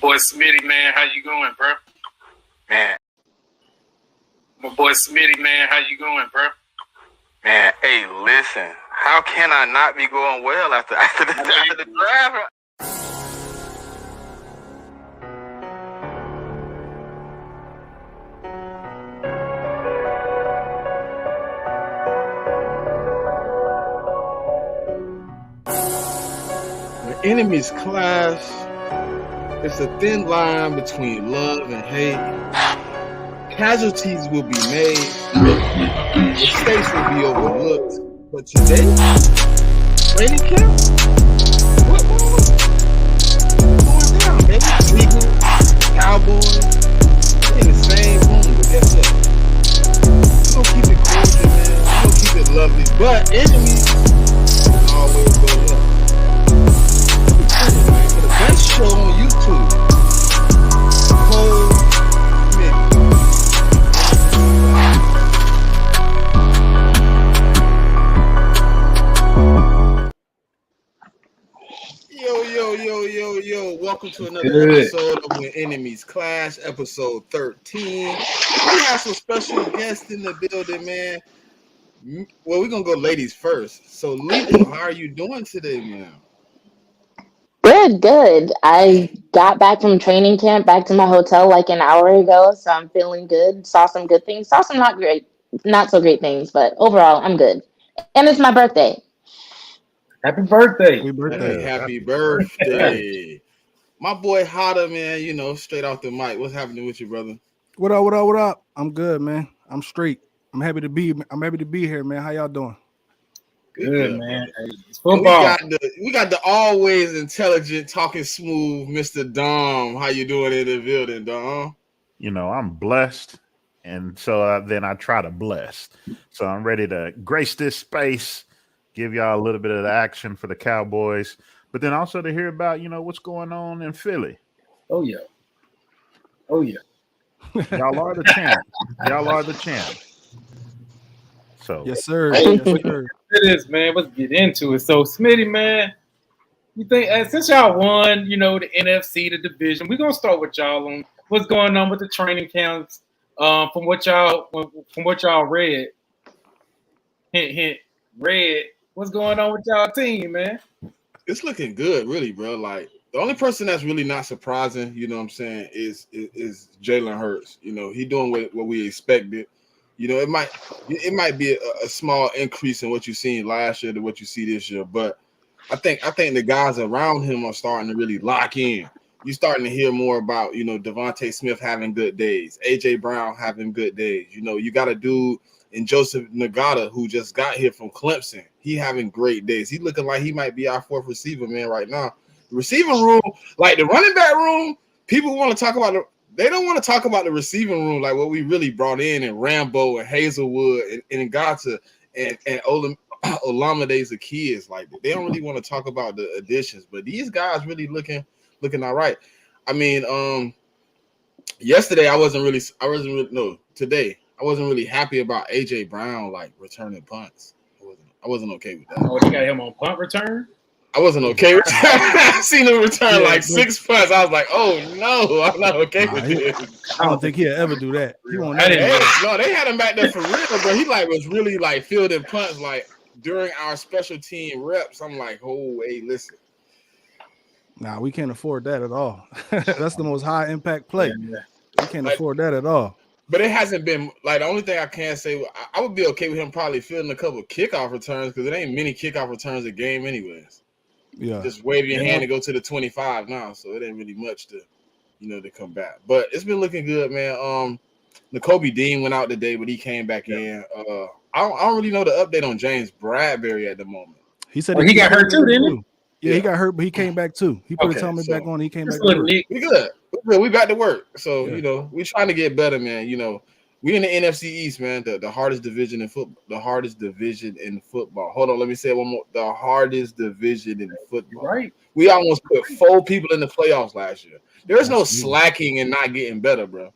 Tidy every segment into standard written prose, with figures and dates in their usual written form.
boy Smitty, man, how you going, bro? Man. My boy Smitty, man, how you going, bro? Man, hey, listen. How can I not be going well after the draft? The enemy's clash. It's a thin line between love and hate. Casualties will be made. Mistakes will be overlooked. But today, training camp? What's going down, baby? Eagles, Cowboys, in the same room. But guess what? We're gonna keep it cordial, man. We're gonna keep it lovely. But enemies always go up. For the best show on YouTube. Yo, welcome to another episode of When Enemies Clash, episode 13. We have some special guests in the building, man. Well, we're going to go ladies first. So, Lethal, how are you doing today, man? Good. I got back from training camp, back to my hotel like an hour ago, so I'm feeling good. Saw some good things. Saw some not so great things, but overall, I'm good. And it's my birthday. Happy birthday. Happy birthday. My boy Hotta, man, you know, straight off the mic. What's happening with you, brother? What up? I'm good, man. I'm straight. I'm happy to be here, man. How y'all doing? Good, man. It's football. We got the always intelligent, talking smooth Mr. Dom. How you doing in the building, Dom? You know, I'm blessed, and so then I try to bless. So I'm ready to grace this space, give y'all a little bit of the action for the Cowboys, but then also to hear about, you know, what's going on in Philly. Oh, yeah. Y'all are the champ. So yes, sir. Yes, sir. It is, man. Let's get into it. So, Smitty, man, you think since y'all won, you know, the NFC, the division, we're gonna start with y'all on what's going on with the training camps. From what y'all read, hint, read. What's going on with y'all team, man? It's looking good, really, bro. Like the only person that's really not surprising, you know what I'm saying, is Jalen Hurts. You know, he doing what we expected. You know, it might be a small increase in what you seen last year to what you see this year, but I think the guys around him are starting to really lock in. You're starting to hear more about, you know, Devontae Smith having good days, AJ Brown having good days. You know, you got a dude in Joseph Nagata who just got here from Clemson. He having great days. He looking like he might be our fourth receiver, man, right now. The receiving room, like the running back room, people want to talk about they don't want to talk about the receiving room like what we really brought in Rambo and Hazelwood and Ngata and Olamide Zaccheaus. Like they don't really want to talk about the additions, but these guys really looking all right. I mean, today I wasn't really happy about AJ Brown like returning punts. I wasn't okay with that. Oh, you got him on punt return? I wasn't okay with that. I seen him return like 6 punts. I was like, oh no, I'm not okay with this. I don't think he'll ever do that. He won't. No, they had him back there for real, bro. He like was really like fielding punts like during our special team reps. I'm like, oh, hey, listen. Nah, we can't afford that at all. That's the most high impact play. Yeah. We can't afford that at all. But it hasn't been like the only thing I can say. I would be okay with him probably fielding a couple of kickoff returns because it ain't many kickoff returns a game, anyways. Yeah, just wave your hand to go to the 25 now, so it ain't really much to, you know, to come back. But it's been looking good, man. Nakobe Dean went out today, but he came back in. I don't really know the update on James Bradbury at the moment. He said he got hurt too, didn't he? Yeah, he got hurt, but he came back too. He put his helmet back on. He came back. We good. We back to work. So you know, we trying to get better, man. You know, we in the NFC East, man. The hardest division in football. The hardest division in football. Hold on, let me say it one more. The hardest division in football. Right. We almost put 4 people in the playoffs last year. There's no slacking and not getting better, bro.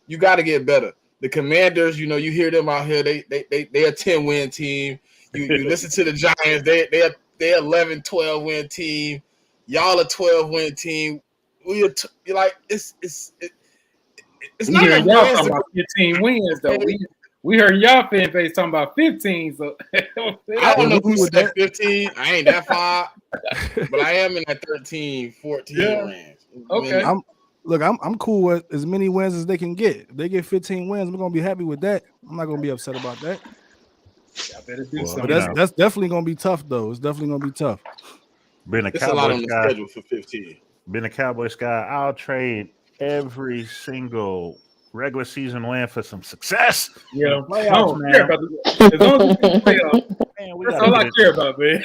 You got to get better. The Commanders, you know, you hear them out here. They a 10-win team. You listen to the Giants. They're 11, 12-win team. Y'all a 12-win team. like it's We not heard enough y'all wins talking to about 15 wins though. We heard y'all fan base talking about 15. So I don't know we who with said that. 15. I ain't that far, but I am in that 13, 14 Yeah. range. Okay. I'm cool with as many wins as they can get. If they get 15 wins, we're gonna be happy with that. I'm not gonna be upset about that. I better do Well, something. But that's definitely gonna be tough though. It's definitely gonna be tough. Being a It's a lot on Cowboys the guy, schedule for 15. being a Cowboys guy, I'll trade every single regular season win for some success. Yeah. Playoffs, I don't man. care about the, as long as we get the playoffs, Man, we that's gotta all get I it. care about, man.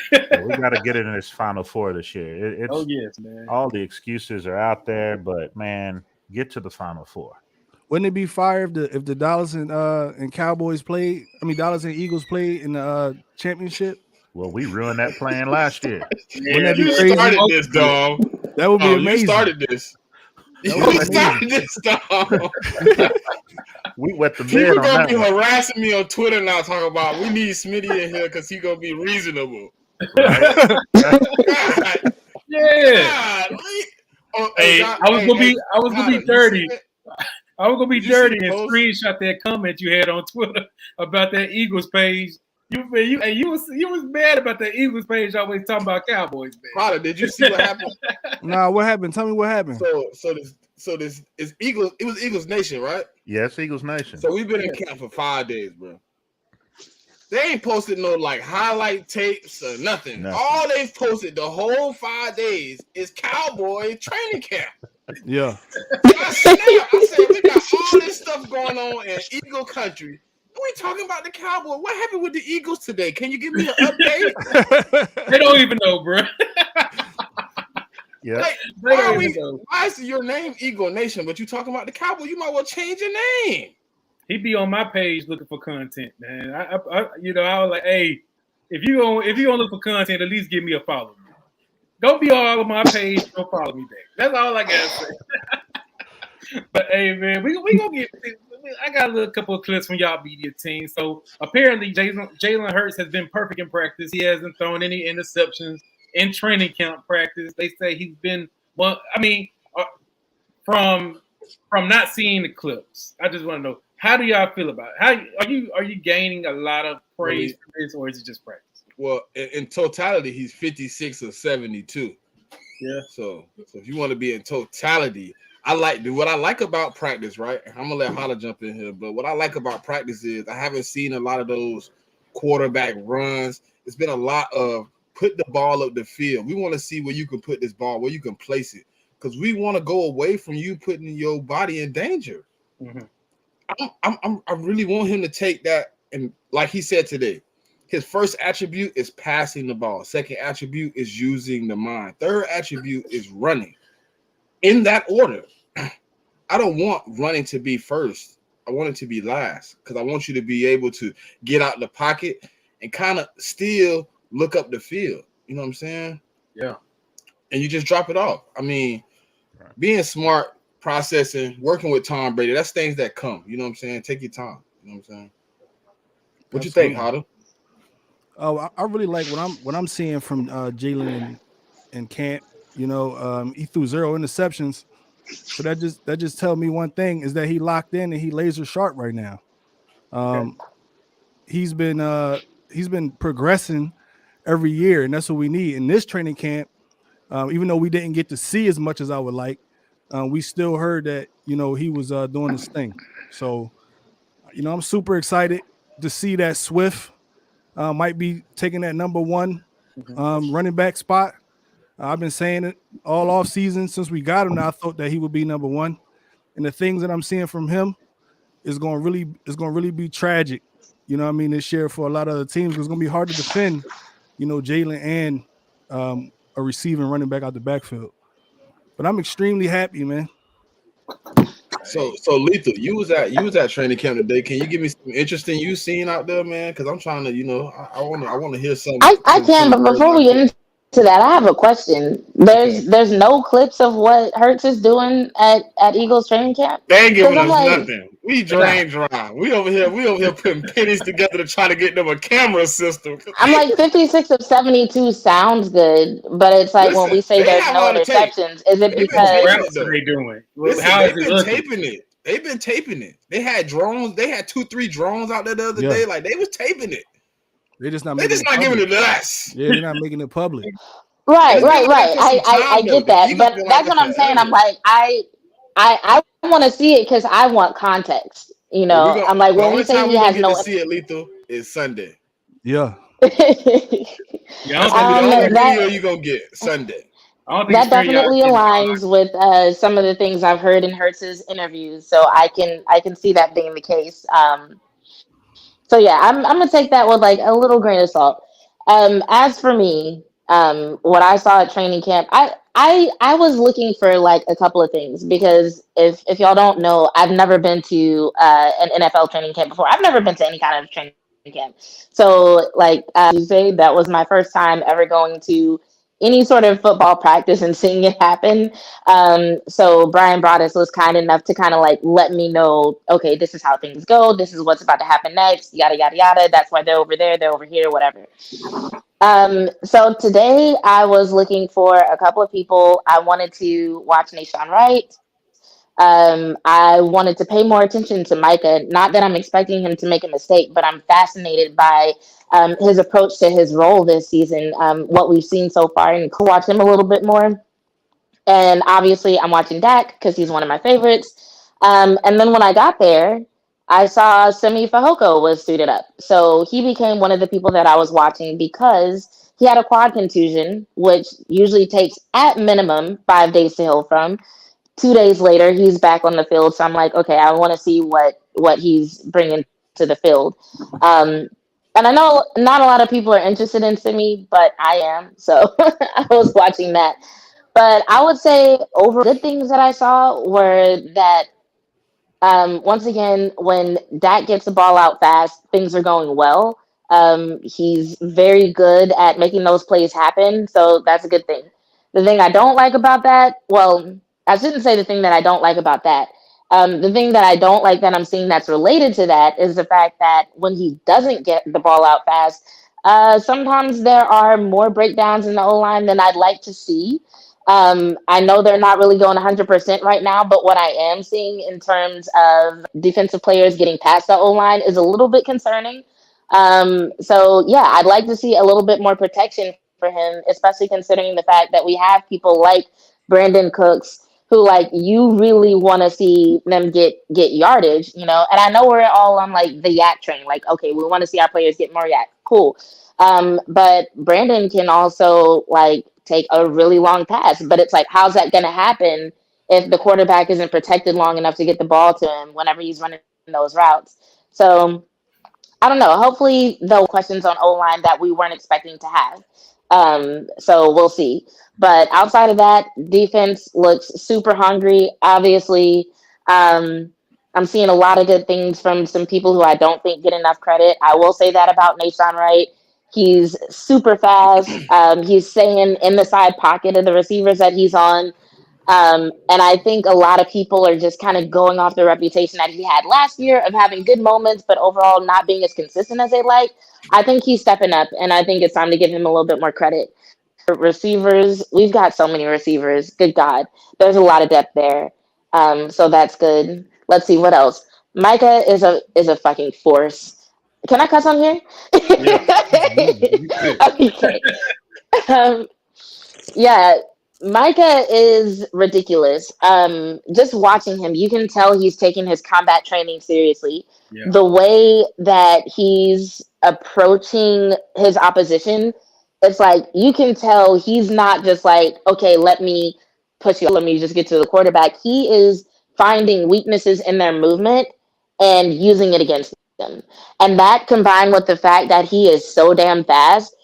We got to get it in this Final Four this year. It's Oh yes, man. all the excuses are out there, but man, get to the Final Four. Wouldn't it be fire if the Dallas and Cowboys played? I mean, Dallas and Eagles played in the championship. Well, we ruined that plan last year. Wouldn't that be You crazy? started this, dog. That would be You amazing. started this. That You would be started this, dog. We wet the bed People on gonna that be one. harassing me on Twitter now, talking about we need Smitty in here because he gonna be reasonable. Right? God, Yeah. God. Oh, Hey, God, I was gonna be Tyler, you dirty. see it? I was gonna be Did you see dirty the and post? screenshot that comment you had on Twitter about that Eagles page. You was mad about that Eagles page always talking about Cowboys, man. Tyler, did you see what happened? Nah, what happened? Tell me what happened. So this is Eagles. It was Eagles Nation, right? Yes, Eagles Nation. So we've been in camp for 5 days, bro. They ain't posted no like highlight tapes or nothing. Nothing. All they've posted the whole 5 days is Cowboy training camp. Yeah. I snapped. I said we got all this stuff going on in Eagle country. We talking about the Cowboy. What happened with the Eagles today? Can you give me an update? They don't even know, bro. Yeah. Like, They why, don't even know. why is your name Eagle Nation, but you talking about the Cowboy? You might well change your name. He be on my page looking for content, man. I was like, hey, if you gonna look for content, at least give me a follow. Don't be all on my page. Don't follow me back. That's all I gotta say. But hey, man, we gonna get. I got a little couple of clips from y'all media team. So apparently, Jalen Hurts has been perfect in practice. He hasn't thrown any interceptions in training camp practice. They say he's been from not seeing the clips. I just want to know, how do y'all feel about it? How are you gaining a lot of praise for this, or is it just practice? Well, in totality, he's 56 or 72. Yeah. So if you want to be in totality, what I like about practice, right? I'm gonna let Holla jump in here, but what I like about practice is I haven't seen a lot of those quarterback runs. It's been a lot of put the ball up the field. We want to see where you can put this ball, where you can place it, because we want to go away from you putting your body in danger. Mm-hmm. I really want him to take that, and like he said today, his first attribute is passing the ball. Second attribute is using the mind. Third attribute is running. In that order. I don't want running to be first. I want it to be last, because I want you to be able to get out the pocket and kind of still look up the field. You know what I'm saying? Yeah. And you just drop it off. I mean, being smart, processing, working with Tom Brady, that's things that come. You know what I'm saying? Take your time. You know what I'm saying? What you think, Hotta? Oh, I really like what I'm seeing from Jalen and Camp. You know, he threw 0 interceptions. So that just tells me one thing, is that he locked in and he laser sharp right now. He's been progressing every year, and that's what we need in this training camp. Even though we didn't get to see as much as I would like, we still heard that, you know, he was doing his thing. So, you know, I'm super excited to see that Swift might be taking that number 1 running back spot. I've been saying it all off season since we got him. Now I thought that he would be number 1, and the things that I'm seeing from him is going to really be tragic. You know what I mean? This year for a lot of other teams, it's going to be hard to defend, you know, Jalen and a receiving running back out the backfield. But I'm extremely happy, man. So Lethal, you was at training camp today. Can you give me some interesting you seen out there, man? Because I'm trying to, you know, I want to hear something. I can, but before we get into to that, I have a question. There's no clips of what Hurts is doing at Eagles training camp. They ain't giving I'm us like, nothing. We drain dry. We over here putting pennies together to try to get them a camera system. I'm like 56 of 72 sounds good, but it's like when we say they there's have no all the tape. interceptions, is it They've been because taping What are they doing? Listen, How they've is it been looking? taping it. They've been taping it. They had drones. They had 2-3 drones out there the other Yeah. day. Like they was taping it. They're just not They're making just it not giving public. it to us. Yeah, they're not making it public. right, And right, then right. they put some I time, though. get that, The but Eagles been that's like what I'm that saying. I'm forever. like I want to see it because I want context. You Well, know, I'm like the when we only say time he we're gonna has get no. to see it, Lethal, is Sunday. Yeah. Yeah, I That's don't gonna be the only that video you're gonna get Sunday. I don't think that it's fair y'all definitely getting aligns with some of the things I've heard in Hertz's interviews, so I can see that being the case. So yeah, I'm gonna take that with like a little grain of salt. As for me, what I saw at training camp, I was looking for like a couple of things because if y'all don't know, I've never been to an NFL training camp before. I've never been to any kind of training camp. So like Tuesday, that was my first time ever going to any sort of football practice and seeing it happen. So Brian Broaddus was kind enough to kind of like let me know, okay, this is how things go. This is what's about to happen next. Yada yada yada. That's why they're over there. They're over here. Whatever. So today I was looking for a couple of people. I wanted to watch Nashawn Wright. I wanted to pay more attention to Micah. Not that I'm expecting him to make a mistake, but I'm fascinated by his approach to his role this season, what we've seen so far, and to watch him a little bit more. And obviously, I'm watching Dak because he's one of my favorites. And then when I got there, I saw Simi Fehoko was suited up. So he became one of the people that I was watching because he had a quad contusion, which usually takes at minimum 5 days to heal from. 2 days later, he's back on the field. So I'm like, okay, I want to see what he's bringing to the field. And I know not a lot of people are interested in Simi, but I am. So I was watching that. But I would say over good things that I saw were that once again, when Dak gets the ball out fast, things are going well. He's very good at making those plays happen, so that's a good thing. The thing I don't like about that, well, I shouldn't say the thing that I don't like about that. The thing that I don't like that I'm seeing that's related to that is the fact that when he doesn't get the ball out fast, sometimes there are more breakdowns in the O line than I'd like to see. I know they're not really going 100% right now, but what I am seeing in terms of defensive players getting past the O line is a little bit concerning. So yeah, I'd like to see a little bit more protection for him, especially considering the fact that we have people like Brandon Cooks who like you really want to see them get yardage, you know. And I know we're all on like the yak train, like okay, we want to see our players get more yak, cool. But Brandon can also like take a really long pass, but it's like, how's that going to happen if the quarterback isn't protected long enough to get the ball to him whenever he's running those routes? So I don't know. Hopefully, though, questions on O-line that we weren't expecting to have. So we'll see. But outside of that, defense looks super hungry. Obviously, I'm seeing a lot of good things from some people who I don't think get enough credit. I will say that about Nashawn Wright. He's super fast. He's staying in the side pocket of the receivers that he's on. And I think a lot of people are just kind of going off the reputation that he had last year of having good moments, but overall not being as consistent as they like. I think he's stepping up, and I think it's time to give him a little bit more credit. For receivers, we've got so many receivers. Good God. There's a lot of depth there. So that's good. Let's see what else. Micah is a fucking force. Can I cuss on here? Okay. Yeah, Micah is ridiculous. Just watching him, you can tell he's taking his combat training seriously. Yeah. The way that he's approaching his opposition, it's like you can tell he's not just like, okay, let me push you, let me just get to the quarterback. He is finding weaknesses in their movement and using it against them. And that combined with the fact that he is so damn fast,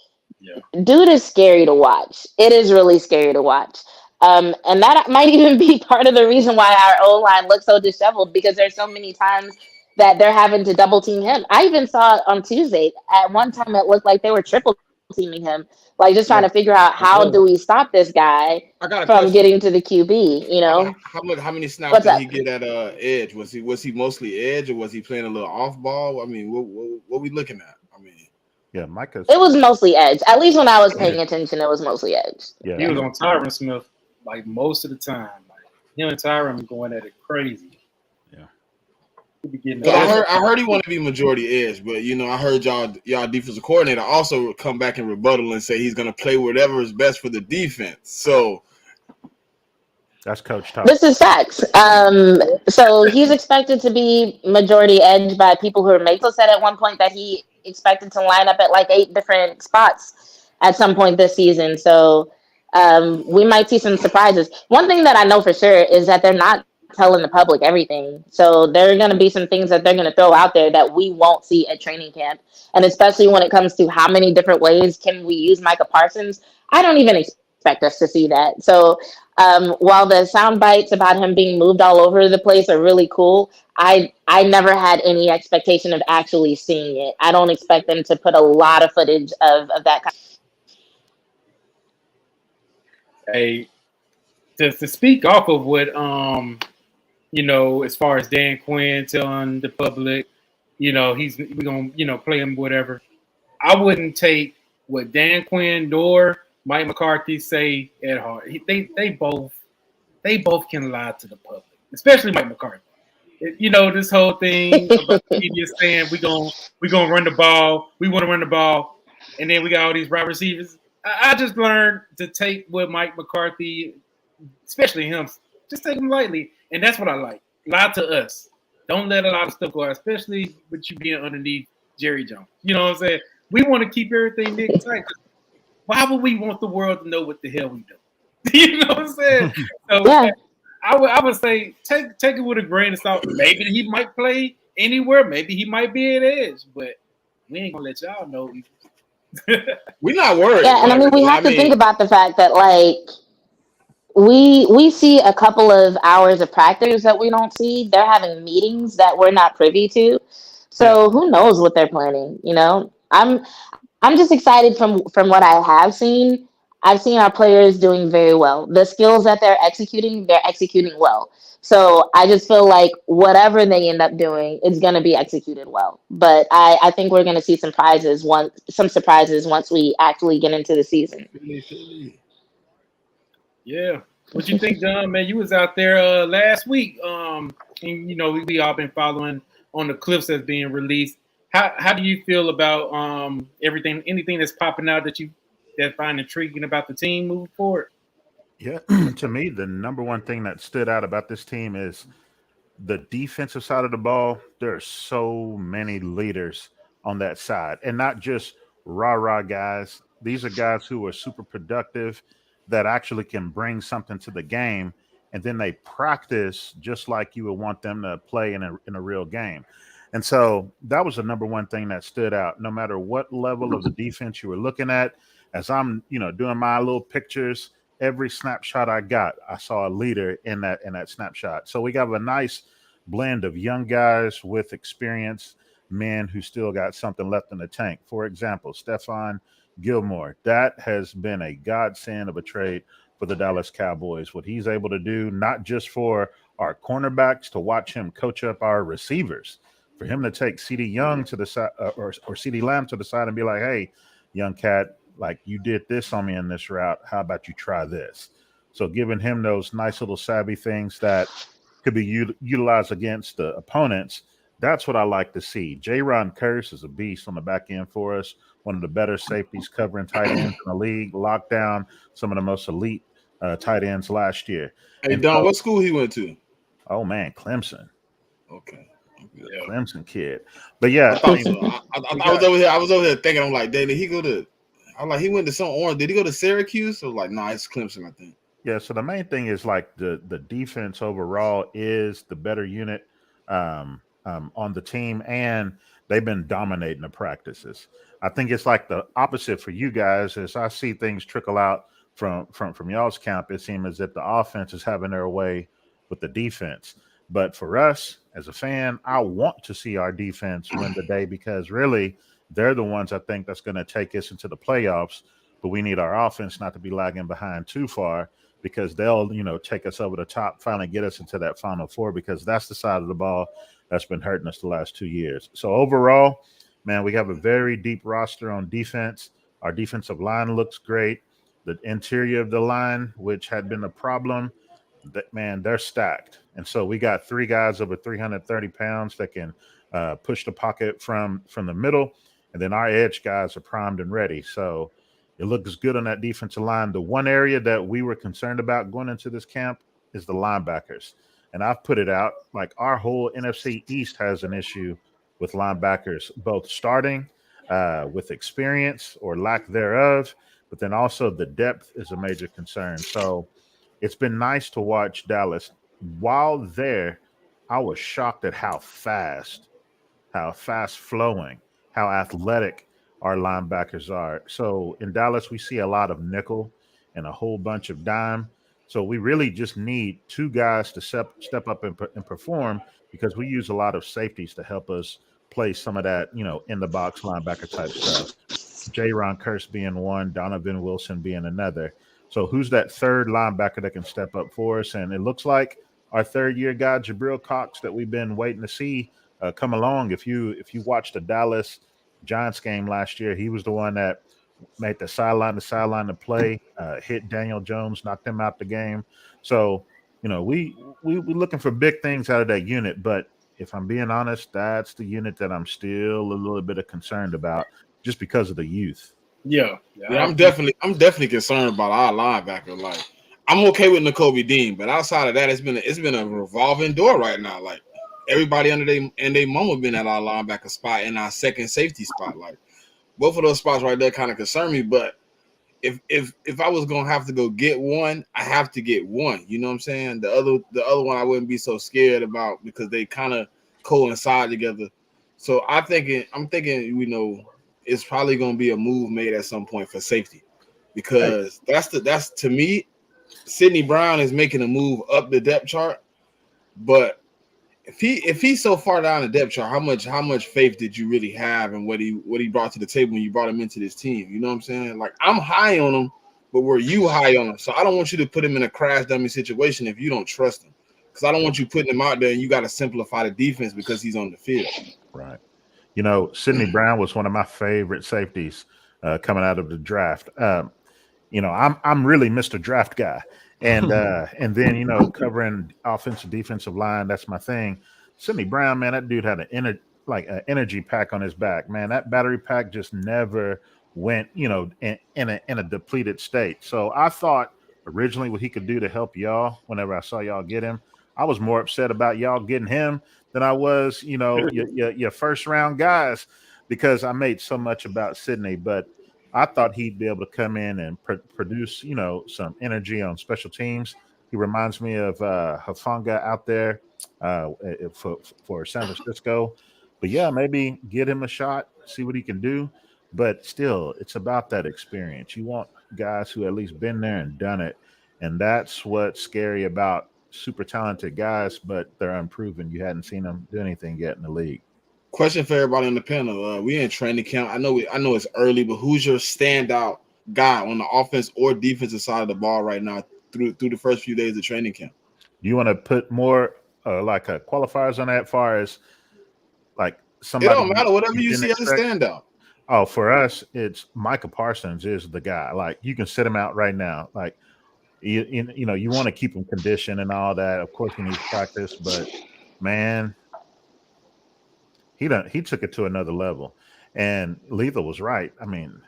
dude is scary to watch. It is really scary to watch. And that might even be part of the reason why our O-line looks so disheveled, because there's so many times that they're having to double team him. I even saw it on Tuesday. At one time, it looked like they were triple teaming him, like just trying to figure out how do we stop this guy I got a from question. getting to the QB. You know, How many snaps What's did up? he get at edge? Was he mostly edge, or was he playing a little off ball? I mean, what we looking at? I mean, Yeah, Micah's. it was mostly edge. At least when I was paying attention, it was mostly edge. Yeah, He was on Tyron Smith like most of the time. Like him and Tyron going at it crazy. Yeah. He be getting but I heard he want to be majority edge, but you know, I heard y'all defensive coordinator also come back and rebuttal and say he's gonna play whatever is best for the defense. So that's Coach talk. This is facts. So he's expected to be majority edge by people who are Mako said at one point that he expected to line up at like 8 different spots at some point this season. So we might see some surprises. One thing that I know for sure is that they're not telling the public everything. So there are going to be some things that they're going to throw out there that we won't see at training camp. And especially when it comes to how many different ways can we use Micah Parsons, I don't even expect us to see that. So while the sound bites about him being moved all over the place are really cool, I never had any expectation of actually seeing it. I don't expect them to put a lot of footage of that kind. Hey, to speak off of what you know, as far as Dan Quinn telling the public, you know, we're gonna play him whatever. I wouldn't take what Dan Quinn nor Mike McCarthy say at heart. They both can lie to the public, especially Mike McCarthy. You know, this whole thing about the media saying we gonna run the ball, we want to run the ball, and then we got all these wide receivers. I just learned to take what Mike McCarthy, especially him, just take him lightly, and that's what I like. Lie to us. Don't let a lot of stuff go out, especially with you being underneath Jerry Jones. You know what I'm saying? We want to keep everything nigga tight. Why would we want the world to know what the hell we do? You know what I'm saying? So Yeah. I would say take it with a grain of salt. Maybe he might play anywhere. Maybe he might be at edge, but we ain't gonna let y'all know. we're not worried. Yeah, and I mean we have to think about the fact that like we see a couple of hours of practice that we don't see. They're having meetings that we're not privy to. So who knows what they're planning, you know? I'm just excited from what I have seen. I've seen our players doing very well. The skills that they're executing well. So I just feel like whatever they end up doing, it's going to be executed well. But I think we're going to see some surprises once we actually get into the season. Yeah. What you think, John? Man, you was out there last week. And you know, we all been following on the clips that's being released. How do you feel about anything that's popping out that you find intriguing about the team moving forward? Yeah, to me, the number one thing that stood out about this team is the defensive side of the ball. There are so many leaders on that side, and not just rah-rah guys. These are guys who are super productive that actually can bring something to the game, and then they practice just like you would want them to play in a real game. And so that was the number one thing that stood out. No matter what level of the defense you were looking at, as I'm, doing my little pictures, every snapshot I got, I saw a leader in that snapshot. So we got a nice blend of young guys with experience, men who still got something left in the tank. For example, Stephon Gilmore, that has been a godsend of a trade for the Dallas Cowboys. What he's able to do, not just for our cornerbacks to watch him coach up our receivers, for him to take CD Young to the side or CD Lamb to the side and be like, hey, young cat, like you did this on me in this route. How about you try this? So giving him those nice little savvy things that could be utilized against the opponents, that's what I like to see. J-Ron Curse is a beast on the back end for us, one of the better safeties covering tight ends in the league, locked down some of the most elite tight ends last year. Hey, Don, what school he went to? Oh, man, Clemson. Okay. Yeah. Clemson kid. But yeah. I was over here thinking, I'm like, did he go to – I'm like, he went to some orange. Did he go to Syracuse? So like, no, it's Clemson, I think. Yeah, so the main thing is like the defense overall is the better unit on the team, and they've been dominating the practices. I think it's like the opposite for you guys. As I see things trickle out from y'all's camp, it seems as if the offense is having their way with the defense. But for us, as a fan, I want to see our defense win the day because really they're the ones I think that's going to take us into the playoffs. But we need our offense not to be lagging behind too far, because they'll, take us over the top, finally get us into that Final Four, because that's the side of the ball that's been hurting us the last 2 years. So overall, man, we have a very deep roster on defense. Our defensive line looks great. The interior of the line, which had been a problem, man, they're stacked. And so we got 3 guys over 330 pounds that can push the pocket from the middle. And then our edge guys are primed and ready. So it looks good on that defensive line. The one area that we were concerned about going into this camp is the linebackers. And I've put it out, like, our whole NFC East has an issue with linebackers, both starting with experience or lack thereof, but then also the depth is a major concern. So it's been nice to watch Dallas. While there, I was shocked at how fast flowing, how athletic our linebackers are. So in Dallas, we see a lot of nickel and a whole bunch of dime. So we really just need 2 guys to step up and perform, because we use a lot of safeties to help us play some of that, in the box linebacker type stuff. Jaron Kearse being one, Donovan Wilson being another. So who's that third linebacker that can step up for us? And it looks like our third-year guy, Jabril Cox, that we've been waiting to see come along. If you watched the Dallas Giants game last year, he was the one that made the sideline to play, hit Daniel Jones, knocked him out the game. So, we're looking for big things out of that unit. But if I'm being honest, that's the unit that I'm still a little bit concerned about, just because of the youth. Yeah, I'm definitely concerned about our linebacker. Like, I'm okay with Nakobe Dean, but outside of that, it's been a revolving door right now. Like, everybody under their mama been at our linebacker spot and our second safety spot. Like, both of those spots right there kind of concern me. But if I was gonna have to go get one, I have to get one. You know what I'm saying? The other one I wouldn't be so scared about, because they kind of coincide together. So I'm thinking, it's probably gonna be a move made at some point for safety, because that's to me, Sidney Brown is making a move up the depth chart. But if he's so far down the depth chart, how much faith did you really have in what he brought to the table when you brought him into this team? You know what I'm saying? Like, I'm high on him, but were you high on him? So I don't want you to put him in a crash dummy situation if you don't trust him, because I don't want you putting him out there and you got to simplify the defense because he's on the field. Right. Sidney Brown was one of my favorite safeties coming out of the draft. I'm really Mr. Draft guy. And then, covering offensive, defensive line, that's my thing. Sidney Brown, man, that dude had an energy pack on his back, man. That battery pack just never went, in a depleted state. So I thought originally what he could do to help y'all, whenever I saw y'all get him, I was more upset about y'all getting him than I was, your first round guys, because I made so much about Sidney. But I thought he'd be able to come in and produce, some energy on special teams. He reminds me of Hufanga out there for San Francisco. But yeah, maybe get him a shot, see what he can do. But still, it's about that experience. You want guys who at least been there and done it. And that's what's scary about super talented guys, but they're unproven. You hadn't seen them do anything yet in the league. Question for everybody on the panel. We in training camp. I know it's early, but who's your standout guy on the offense or defensive side of the ball right now through the first few days of training camp? Do you want to put more qualifiers on that, far as like somebody? It don't matter. Whatever you see as a standout. Oh, for us, it's Micah Parsons is the guy. Like, you can sit him out right now. Like, you want to keep him conditioned and all that. Of course, he needs practice, but man, he took it to another level. And Lethal was right. I mean,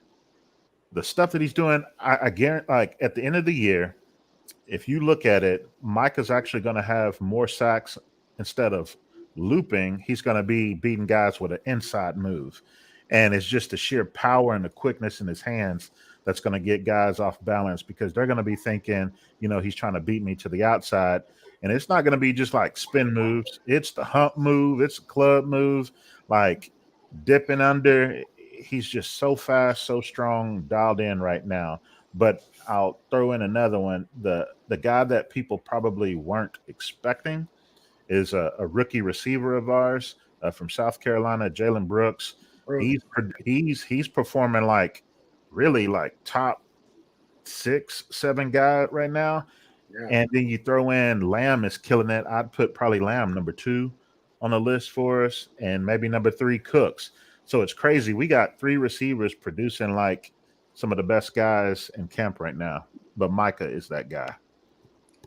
the stuff that he's doing, I guarantee, like, at the end of the year, if you look at it, Micah's actually going to have more sacks. Instead of looping, he's going to be beating guys with an inside move. And it's just the sheer power and the quickness in his hands that's going to get guys off balance, because they're going to be thinking, he's trying to beat me to the outside. And it's not going to be just like spin moves. It's the hump move. It's a club move, like dipping under. He's just so fast, so strong, dialed in right now. But I'll throw in another one. The guy that people probably weren't expecting is a rookie receiver of ours from South Carolina, Jalen Brooks. He's performing like really like top 6, 7 guy right now. Yeah. And then you throw in Lamb is killing it. I'd put probably Lamb number 2 on the list for us, and maybe number 3 Cooks. So it's crazy. We got 3 receivers producing like some of the best guys in camp right now. But Micah is that guy.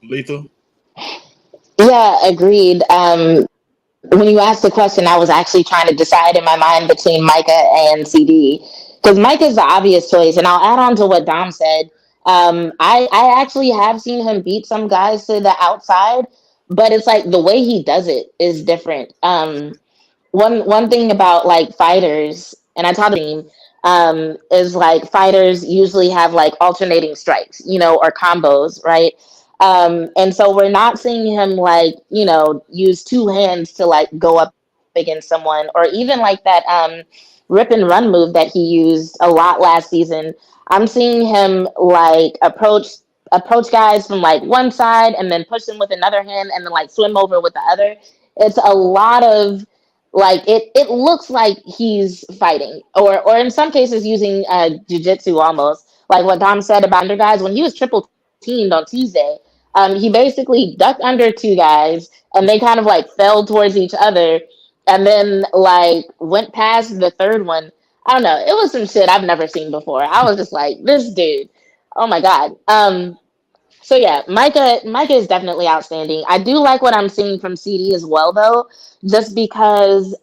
Lethal. Yeah, agreed. When you asked the question, I was actually trying to decide in my mind between Micah and CD, because Micah's the obvious choice. And I'll add on to what Dom said. I actually have seen him beat some guys to the outside, but it's like the way he does it is different. One thing about like fighters, and I taught the team, is like fighters usually have like alternating strikes, or combos, right? And so we're not seeing him like, use 2 hands to like go up against someone, or even like that rip and run move that he used a lot last season. I'm seeing him like approach guys from like one side and then push them with another hand and then like swim over with the other. It's a lot of like it looks like he's fighting, or in some cases using jiu-jitsu almost, like what Dom said about under guys when he was triple teamed on Tuesday. He basically ducked under 2 guys and they kind of like fell towards each other and then like went past the third one. I don't know. It was some shit I've never seen before. I was just like, this dude, oh my God. So yeah, Micah is definitely outstanding. I do like what I'm seeing from CD as well, though, just because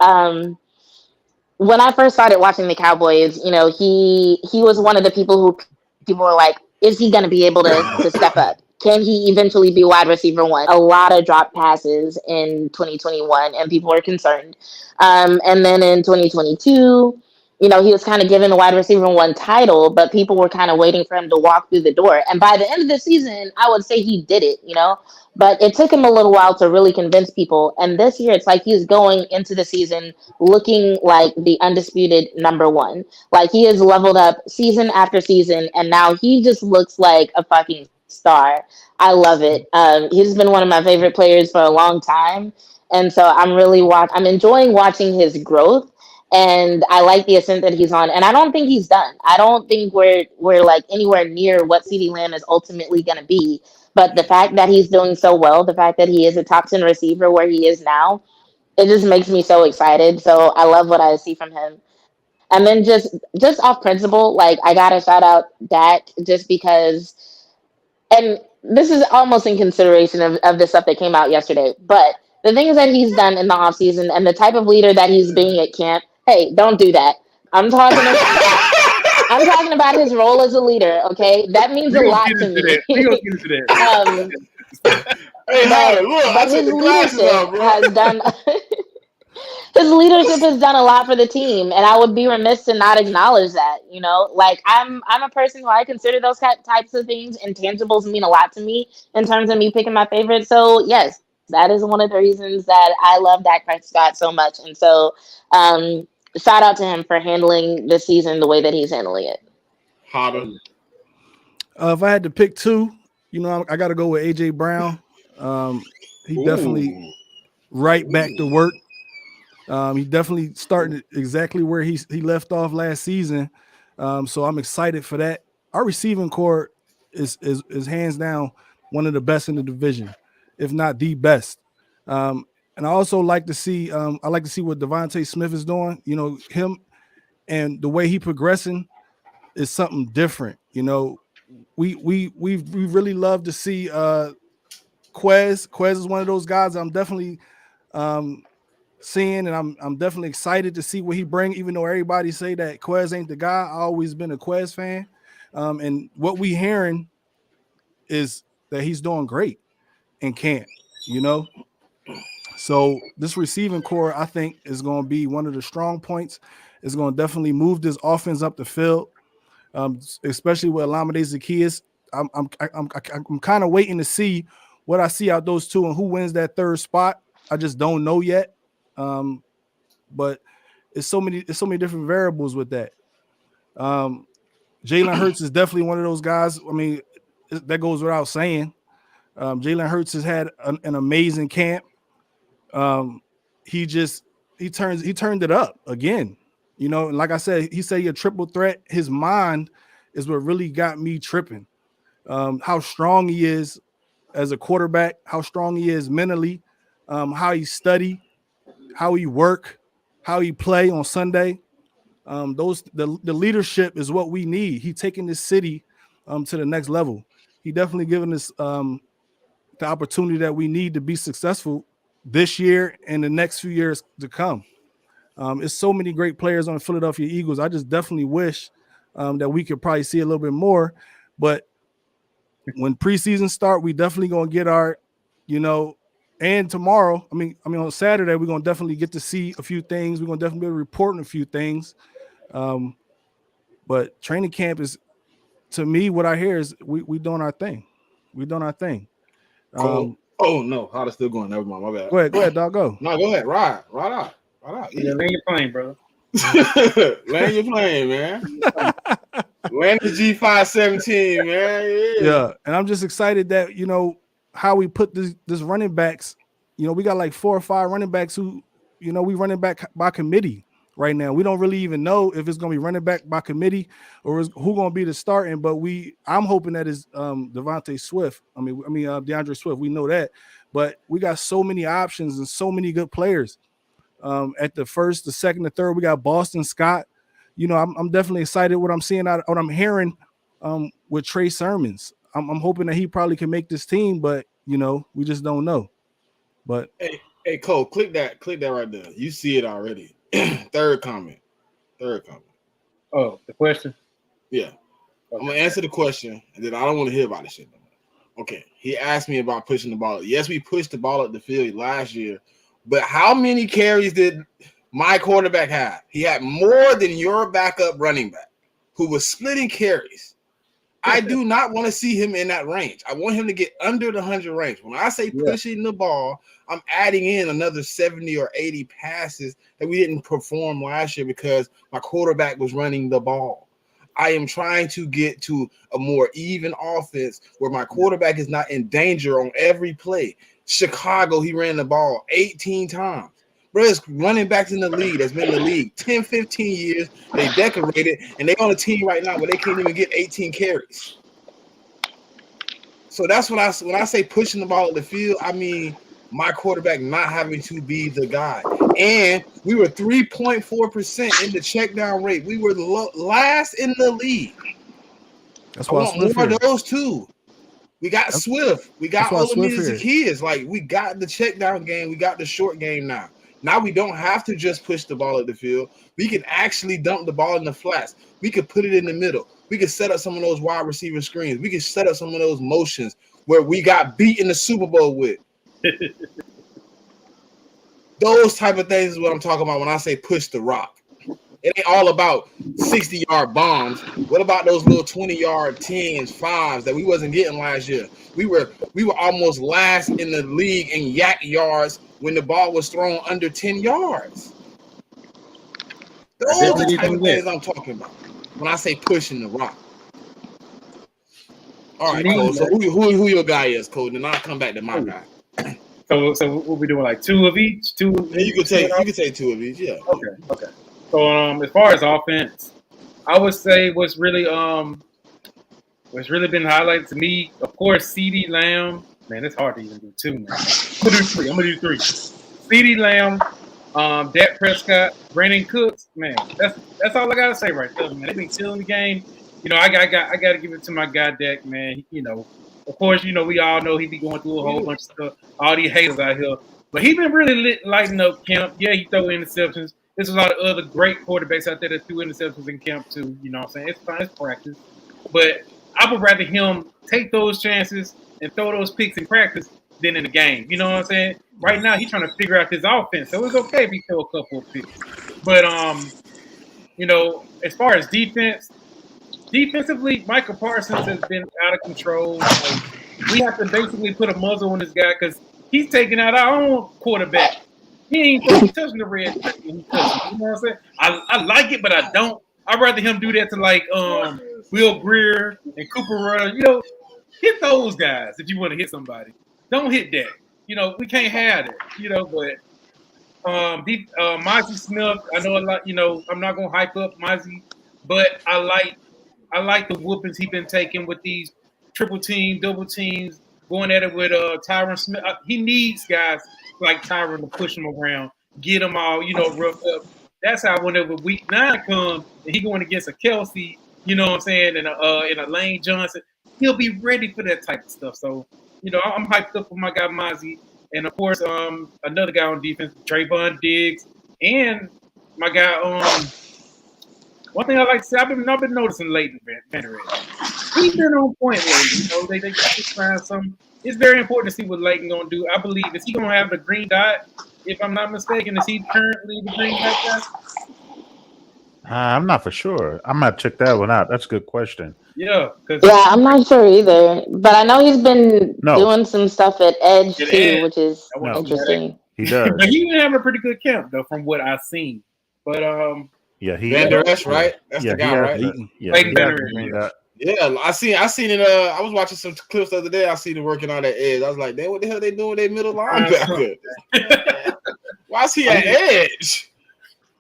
when I first started watching the Cowboys, he was one of the people who people were like, is he going to be able to step up? Can he eventually be wide receiver 1? A lot of drop passes in 2021, and people were concerned. And then in 2022, he was kind of given the wide receiver 1 title, but people were kind of waiting for him to walk through the door. And by the end of the season, I would say he did it, but it took him a little while to really convince people. And this year, it's like he's going into the season looking like the undisputed number 1. Like he has leveled up season after season, and now he just looks like a fucking star. I love it. He's been one of my favorite players for a long time. And so I'm enjoying watching his growth. And I like the ascent that he's on. And I don't think he's done. I don't think we're like anywhere near what CeeDee Lamb is ultimately going to be. But the fact that he's doing so well, the fact that he is a top 10 receiver where he is now, it just makes me so excited. So I love what I see from him. And then just off principle, like I got to shout out Dak just because, and this is almost in consideration of the stuff that came out yesterday, but the things that he's done in the offseason and the type of leader that he's being at camp, hey, don't do that. I'm talking about his role as a leader, okay? That means a lot to me. We're going to get into that. Hey, Howard, look, I took the glasses off, bro. His leadership has done a lot for the team, and I would be remiss to not acknowledge that. Like I'm a person who I consider those types of things, intangibles mean a lot to me in terms of me picking my favorite. So yes, that is one of the reasons that I love Dak Prescott so much. And so shout out to him for handling the season the way that he's handling it. Hotter. If I had to pick 2, I got to go with AJ Brown. He definitely right back to work. He definitely starting exactly where he left off last season. So I'm excited for that. Our receiving core is hands down one of the best in the division, if not the best. And I also like to see what Devontae Smith is doing. Him and the way he progressing is something different. We really love to see Quez. Quez is one of those guys I'm definitely seeing, and I'm definitely excited to see what he bring. Even though everybody say that Quez ain't the guy, I always been a Quez fan. And what we hearing is that he's doing great in camp. So this receiving core, I think, is going to be one of the strong points. It's going to definitely move this offense up the field, especially with Olamide Zaccheaus. I'm kind of waiting to see what I see out those 2 and who wins that 3rd spot. I just don't know yet. But it's so many different variables with that. Jalen Hurts is definitely one of those guys. I mean, that goes without saying. Jalen Hurts has had an amazing camp. He turned it up again. You know, and like I said, he said he a triple threat. His mind is what really got me tripping. How strong he is as a quarterback, how strong he is mentally, how he study, how he work, how he play on Sunday. The leadership is what we need. He taking this city to the next level. He definitely giving us the opportunity that we need to be successful this year and the next few years to come. It's so many great players on the Philadelphia Eagles. I just definitely wish that we could probably see a little bit more. But when preseason start, we definitely gonna get our, and tomorrow, I mean on Saturday, we're gonna definitely get to see a few things. We're gonna definitely be reporting a few things. But training camp is, to me, what I hear is we doing our thing. We doing our thing. Oh no, how it's still going? Never mind, my bad. Go ahead, dog. Go. No, go ahead. Ride out. Yeah, land your plane, brother. Land your plane, man. Land the G517, man. Yeah, and I'm just excited that how we put this running backs. We got like 4 or 5 running backs who, we running back by committee right now. We don't really even know if it's gonna be running back by committee or who gonna be the starting. But I'm hoping that is DeVonta Swift. DeAndre Swift. We know that, but we got so many options and so many good players. At the first, the second, the third, we got Boston Scott. I'm definitely excited what I'm seeing out, what I'm hearing with Trey Sermons. I'm hoping that he probably can make this team, but we just don't know. But hey, Cole, click that right there. You see it already. Third comment. Oh, the question? Yeah. Okay. I'm gonna answer the question, and then I don't want to hear about this shit no more. Okay. He asked me about pushing the ball. Yes, we pushed the ball up the field last year, but how many carries did my quarterback have? He had more than your backup running back, who was splitting carries. I do not want to see him in that range. I want him to get under the 100 range. When I say pushing the ball, I'm adding in another 70 or 80 passes that we didn't perform last year because my quarterback was running the ball. I am trying to get to a more even offense where my quarterback is not in danger on every play. Chicago, he ran the ball 18 times. Bro, it's running backs in the league that's been in the league 10, 15 years. They decorated, and they're on a team right now where they can't even get 18 carries. So that's when I say pushing the ball at the field, I mean my quarterback not having to be the guy. And we were 3.4% in the check down rate. We were last in the league. That's why I want more of those too. We got Swift. We got Olamide Zaccheaus. Like, we got the check down game. We got the short game now. Now we don't have to just push the ball at the field. We can actually dump the ball in the flats. We could put it in the middle. We could set up some of those wide receiver screens. We could set up some of those motions where we got beat in the Super Bowl with. Those type of things is what I'm talking about when I say push the rock. It ain't all about 60-yard bombs. What about those little 20-yard 10s, 5s that we wasn't getting last year? We were almost last in the league in yak yards when the ball was thrown under 10 yards. Those are the type of things I'm talking about when I say pushing the rock. All right, Cole. So who your guy is, Cole? Then I'll come back to my guy. So we'll be doing like 2 of each. Yeah, you can take 2 of each. Yeah. Okay. So as far as offense, I would say what's really been highlighted to me, of course, CeeDee Lamb. Man, it's hard to even do 2, man. I'm gonna do 3. CeeDee Lamb, Dak Prescott, Brandon Cooks. Man, that's all I gotta say right there, man. They've been killing the game. I gotta give it to my guy Dak, man. Of course, we all know he be going through a whole bunch of stuff. All these haters out here, but he been really lighting up camp. Yeah, he throw interceptions. There's a lot of other great quarterbacks out there that threw interceptions in camp too. You know what I'm saying? It's fine, it's practice. But I would rather him take those chances and throw those picks in practice than in the game. You know what I'm saying? Right now, he's trying to figure out his offense. So it's okay if he throw a couple of picks. But, as far as defensively, Michael Parsons has been out of control. We have to basically put a muzzle on this guy because he's taking out our own quarterback. He ain't touching the red. You know what I'm saying? I like it, but I don't. I'd rather him do that to like Will Greer and Cooper Rush. Hit those guys if you want to hit somebody. Don't hit that. We can't have it. But Mozzie Smith. I know a lot. You know, I'm not gonna hype up Mozzie, but I like the whoopings he's been taking with these triple team, double teams, going at it with Tyron Smith. He needs guys like Tyron to push him around, get him all, roughed up. That's how whenever week 9 comes and he going against a Kelsey, you know what I'm saying, and a Lane Johnson, he'll be ready for that type of stuff. So, I'm hyped up for my guy Mozzie. And of course, another guy on defense, Trayvon Diggs, and my guy, one thing I like to say, I've been noticing Leighton Vander Esch. He's been on point lately. They just find some. It's very important to see what Leighton gonna do. I believe, is he gonna have the green dot? If I'm not mistaken, is he currently the green dot guy? I'm not for sure. I might check that one out. That's a good question. Yeah, I'm not sure either, but I know he's been doing some stuff at Edge too, which is interesting. He does. But he been having a pretty good camp though, from what I've seen. But yeah, Vander Esch, right? That's the guy, right? Leighton Vander Esch. Yeah, I seen it. I was watching some clips the other day. I seen him working on that edge. I was like, what the hell they doing with their middle linebacker? Why is he at edge?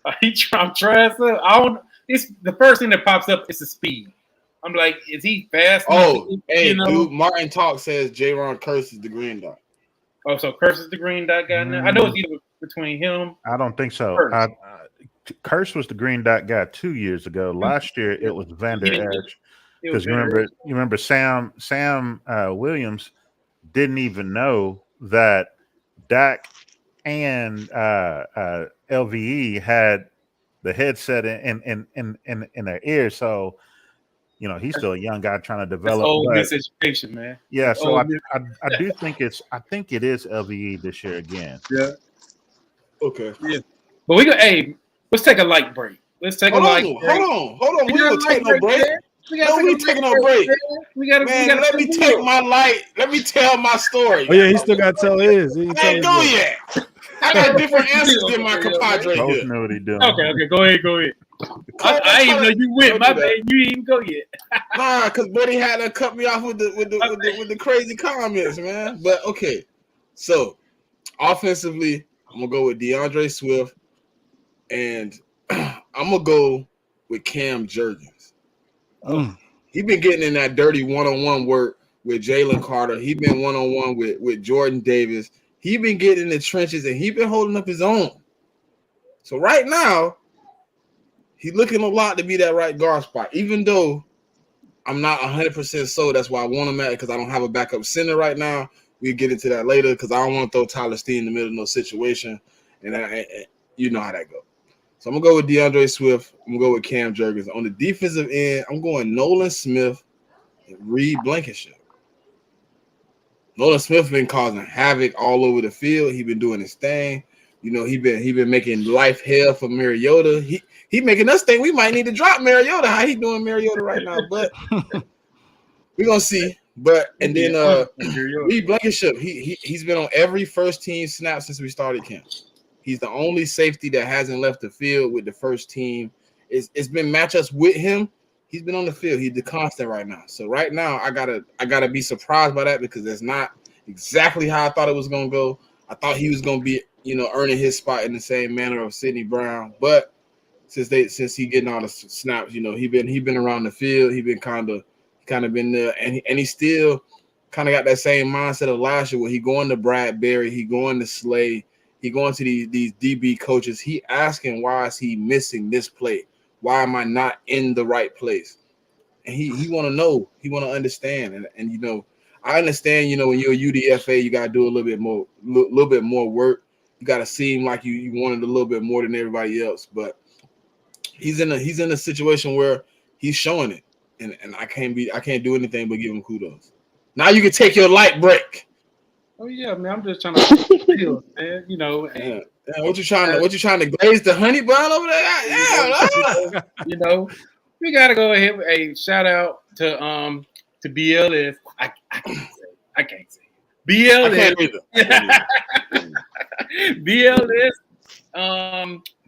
I'm trying to. It's the first thing that pops up is the speed. I'm like, is he fast? Dude, Martin Talk says J-Ron Curse is the green dot. Oh, so Curse is the green dot guy now? I know it's either between him. I don't think so. Curse was the green dot guy 2 years ago. Last year it was Vander Esch. Because you remember Sam Williams didn't even know that Dak and LVE had the headset in their ear. So, he's still a young guy trying to develop. Old miseducation, man. Yeah, so I do think it is LVE this year again. Yeah. Okay. Yeah. But let's take a light break. Let's take a light break. Hold on. We don't take no break. We taking no break. Let me take my light. Let me tell my story. Oh yeah, he still got to tell his. I ain't go yet. I got different answers than my compadre Both here. know what he doing. Okay, go ahead. I didn't know you went. My bad, you didn't go yet. Nah, because Buddy had to cut me off with the crazy comments, man. But okay, so offensively, I'm gonna go with DeAndre Swift, and I'm gonna go with Cam Jurgens. He been getting in that dirty one-on-one work with Jalen Carter. He been one-on-one with Jordan Davis. He been getting in the trenches and he been holding up his own. So right now, he's looking a lot to be that right guard spot. Even though I'm not 100% sold, that's why I want him at, because I don't have a backup center right now. We'll get into that later because I don't want to throw Tyler Steen in the middle of no situation, and you know how that goes. So I'm gonna go with DeAndre Swift. I'm gonna go with Cam Jurgens. On the defensive end, I'm going Nolan Smith and Reed Blankenship. Nolan Smith been causing havoc all over the field. He been doing his thing. He been making life hell for Mariota. He making us think we might need to drop Mariota. How he doing Mariota right now? But we're gonna see. And then Reed Blankenship, he's been on every first team snap since we started camp. He's the only safety that hasn't left the field with the first team. It's been matchups with him. He's been on the field. He's the constant right now. So right now, I gotta be surprised by that because that's not exactly how I thought it was gonna go. I thought he was gonna be, earning his spot in the same manner of Sidney Brown. But since he getting all the snaps, he been around the field. He been kind of been there, and he still kind of got that same mindset of last year where he going to Bradbury, he going to Slay. He going to these DB coaches. He asking, why is he missing this play? Why am I not in the right place? And he want to know. He want to understand. And I understand. When you're a UDFA, you got to do a little bit more work. You got to seem like you wanted a little bit more than everybody else. But he's in a situation where he's showing it, and I can't do anything but give him kudos. Now you can take your light break. Oh yeah, man. I'm just trying to feel, man. What you trying to glaze the honey bun over there? Yeah. We gotta go ahead with a shout out to BLS. I can't say BLS. BLS.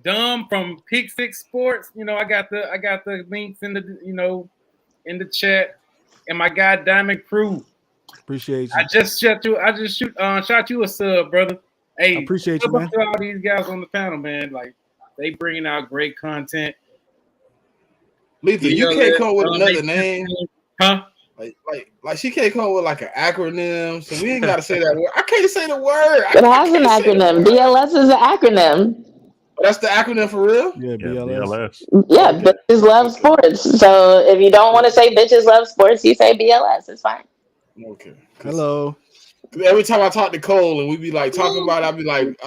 Dumb from Pick Six Sports. I got the links in the in the chat, and my guy Diamond Crew. Appreciate you. I just shot you a sub, brother. Hey, I appreciate you, look man. up to all these guys on the panel, man. Like they bringing out great content. Lethal, you can't come up with another name. Huh? Like she can't come up with like an acronym, so we ain't gotta say that word. I can't say the word. It has an acronym. BLS is an acronym. That's the acronym for real? Yeah, Yeah, BLS. BLS. Yeah, Okay. bitches love sports. So if you don't want to say bitches love sports, you say BLS. It's fine. Okay. Hello. Every time I talk to Cole and we be like talking about it, I'll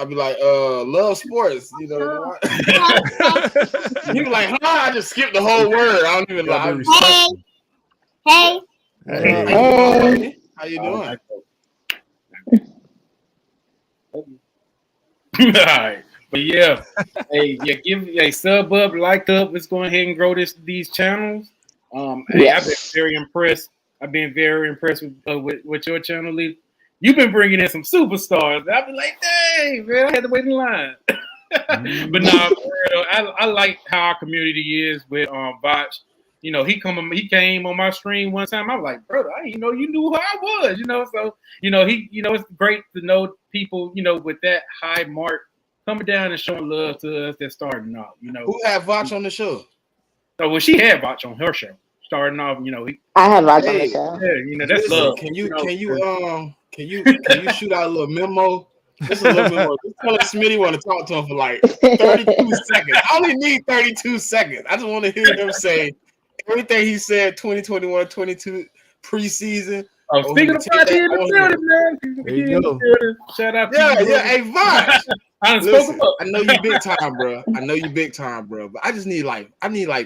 be like, love sports, you know. You be like, huh? I just skipped the whole word. I don't even Gotta be lie. respectful. Hey. Hey. Hey. How you doing? All right. But yeah, give a sub up, like up. Let's go ahead and grow these channels. Hey, I've been Yes. very impressed. I've been very impressed with your channel, Lee. You've been bringing in some superstars. I've been like, dang, man, I had to wait in line. But nah, for real, I like how our community is with Botch. You know, he came on my stream one time. I was like, brother, I didn't know you knew who I was. You know, so it's great to know people, with that high mark coming down and showing love to us that's starting off. Who had Voch on the show? So well, she had Botch on her show starting off. I had Voch on the Hey, show. Yeah, that's listen, love. can you shoot out a little memo? Just a little memo. Just tell us Smitty want to talk to him for like 32 seconds. I only need 32 seconds. I just want to hear him say everything he said 2021-22 preseason. Oh, speaking of Botch, he in the building, man. There you go. Shout out to Yeah, you. yeah. Hey, Voch. I done spoke Listen, him up. I know you big time, bro. I know you big time, bro. But I just need like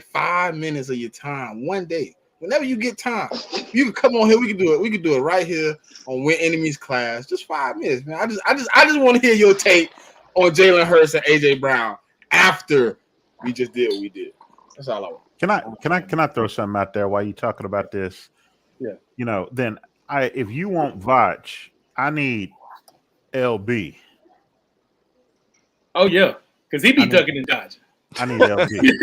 5 minutes of your time one day. Whenever you get time, you can come on here. We can do it. We can do it right here on Win Enemies Class. Just 5 minutes, man. I just want to hear your take on Jalen Hurts and AJ Brown after we just did what we did. That's all I want. Can I throw something out there while you talking about this? Yeah. Then if you want Voch, I need LB. Oh yeah, because he be ducking and dodging. I need LB.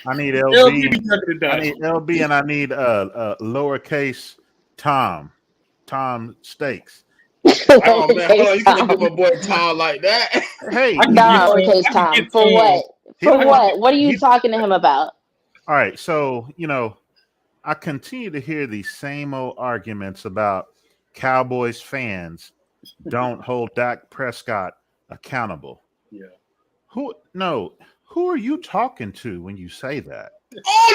I need LB. LB be ducking and I dodging. need LB and I need lowercase Tom Stakes. Oh man, hold on. You can't do my boy Tom like that. Hey, No, lowercase Tom. For what? For what? What are you talking to him about? all right. So I continue to hear these same old arguments about Cowboys fans don't hold Dak Prescott accountable. Yeah. Who are you talking to when you say that? Oh,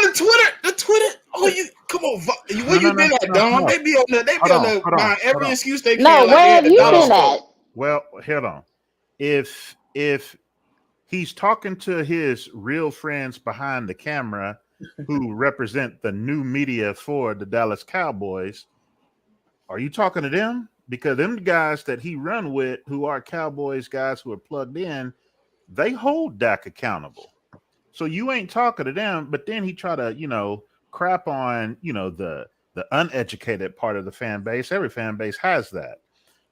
the Twitter. Oh, you come on. Where you been at, Don? They be on there. They be on there buying every excuse they can. No, like where have you been store. at? Well, hold on. If he's talking to his real friends behind the camera who represent the new media for the Dallas Cowboys, are you talking to them? Because them guys that he run with, who are Cowboys guys who are plugged in, they hold Dak accountable. So you ain't talking to them, but then he try to, crap on, the uneducated part of the fan base. Every fan base has that.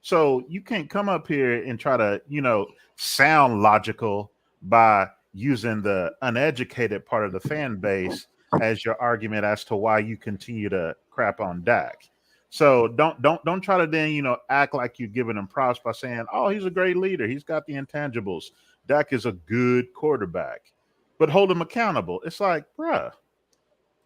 So you can't come up here and try to, sound logical by using the uneducated part of the fan base as your argument as to why you continue to crap on Dak. So don't try to then, act like you're giving him props by saying, oh, he's a great leader. He's got the intangibles. Dak is a good quarterback, but hold him accountable. It's like, bruh,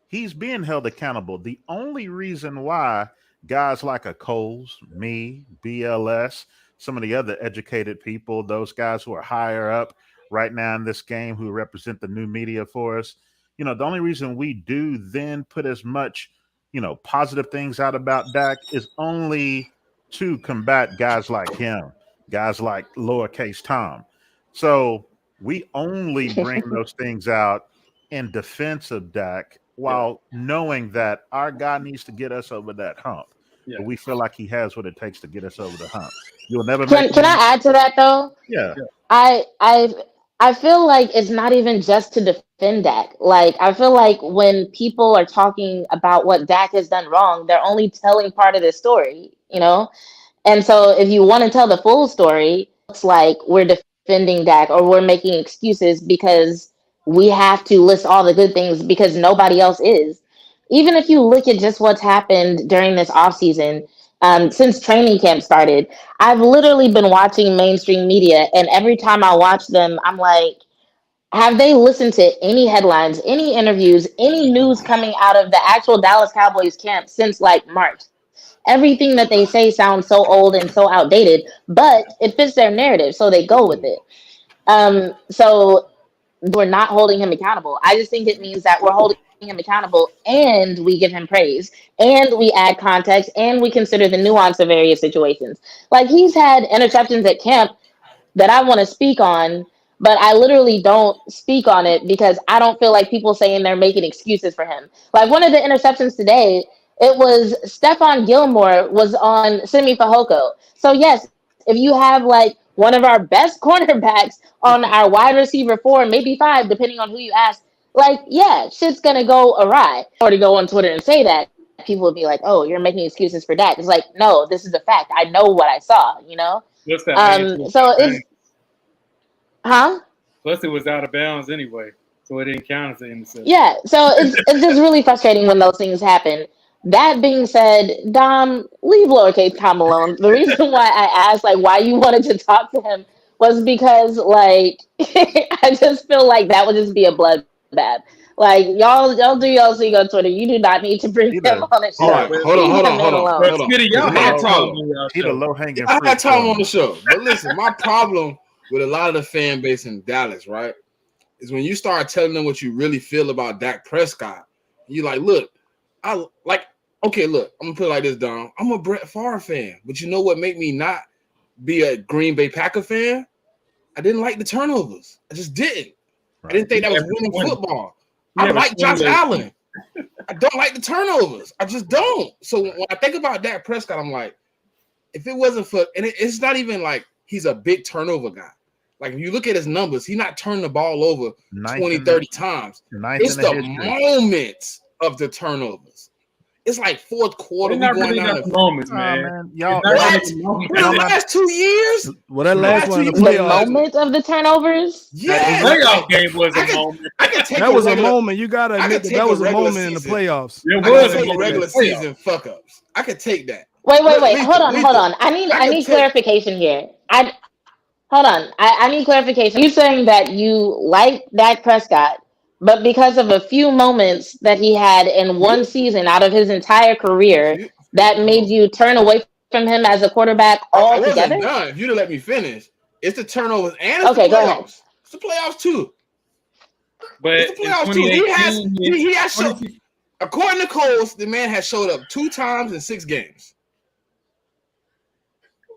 he's being held accountable. The only reason why guys like a Coles, me, BLS, some of the other educated people, those guys who are higher up right now in this game who represent the new media for us, the only reason we do then put as much, positive things out about Dak is only to combat guys like him, guys like lowercase Tom. So we only bring those things out in defense of Dak while knowing that our guy needs to get us over that hump. Yeah. But we feel like he has what it takes to get us over the hump. You'll never Can I add to that though? Yeah. I feel like it's not even just to defend Dak. Like I feel like when people are talking about what Dak has done wrong, they're only telling part of the story, And so if you want to tell the full story, it's like we're defending Dak or we're making excuses because we have to list all the good things because nobody else is. Even if you look at just what's happened during this offseason, since training camp started. I've literally been watching mainstream media, and every time I watch them, I'm like, have they listened to any headlines, any interviews, any news coming out of the actual Dallas Cowboys camp since like March? Everything that they say sounds so old and so outdated, but it fits their narrative, so they go with it. So we're not holding him accountable. I just think it means that we're holding him accountable and we give him praise and we add context and we consider the nuance of various situations. Like he's had interceptions at camp that I want to speak on, but I literally don't speak on it because I don't feel like people saying they're making excuses for him. Like one of the interceptions today, it was Stephon Gilmore was on Simi Fehoko. So yes, if you have like one of our best cornerbacks on our wide receiver 4, maybe 5, depending on who you ask, like, yeah, shit's gonna go awry. Or to go on Twitter and say that, people would be like, oh, you're making excuses for Dak. It's like, no, this is a fact. I know what I saw, you know? What's that? So it's, huh? Plus, it was out of bounds anyway, so it didn't count as an interception. Yeah, so it's just really frustrating when those things happen. That being said, Dom, leave lowercase Tom alone. The reason why I asked like why you wanted to talk to him was because like I just feel like that would just be a bloodbath. Like y'all do y'all thing on Twitter. You do not need to bring him on the show. All right, hold on. Smitty, y'all My had problem. He the low hanging I fruit. had time on the show, but listen, my problem with a lot of the fan base in Dallas, right, is when you start telling them what you really feel about Dak Prescott. You're like, look, I like. Okay, look, I'm gonna put it like this, Dom. I'm a Brett Favre fan, but you know what made me not be a Green Bay Packer fan? I didn't like the turnovers. I just didn't. Right. I didn't think that was winning football. I like Josh Allen. I don't like the turnovers. I just don't. So when I think about Dak Prescott, I'm like, if it wasn't for, and it's not even like he's a big turnover guy. Like, if you look at his numbers, he's not turning the ball over 20, 30 times. It's the moments of the turnovers. It's like fourth quarter. Not really enough moments, man. Y'all, the last 2 years? Well, that last one in the The playoffs. moment of the turnovers? Yeah. The playoff game was a moment. That was a moment. You got to admit that was a moment in the playoffs. It I was can a take regular season fuck ups. I could take that. Wait. Hold on. I need clarification here. I need clarification. You saying that you like Dak Prescott, but because of a few moments that he had in one season out of his entire career, that made you turn away from him as a quarterback altogether? I wasn't done. If you'd have let me finish, it's the turnovers and it's the go ahead. playoffs. It's the playoffs too. But It's the playoffs too. He has showed, according to Coles, the man has showed up 2 times in 6 games.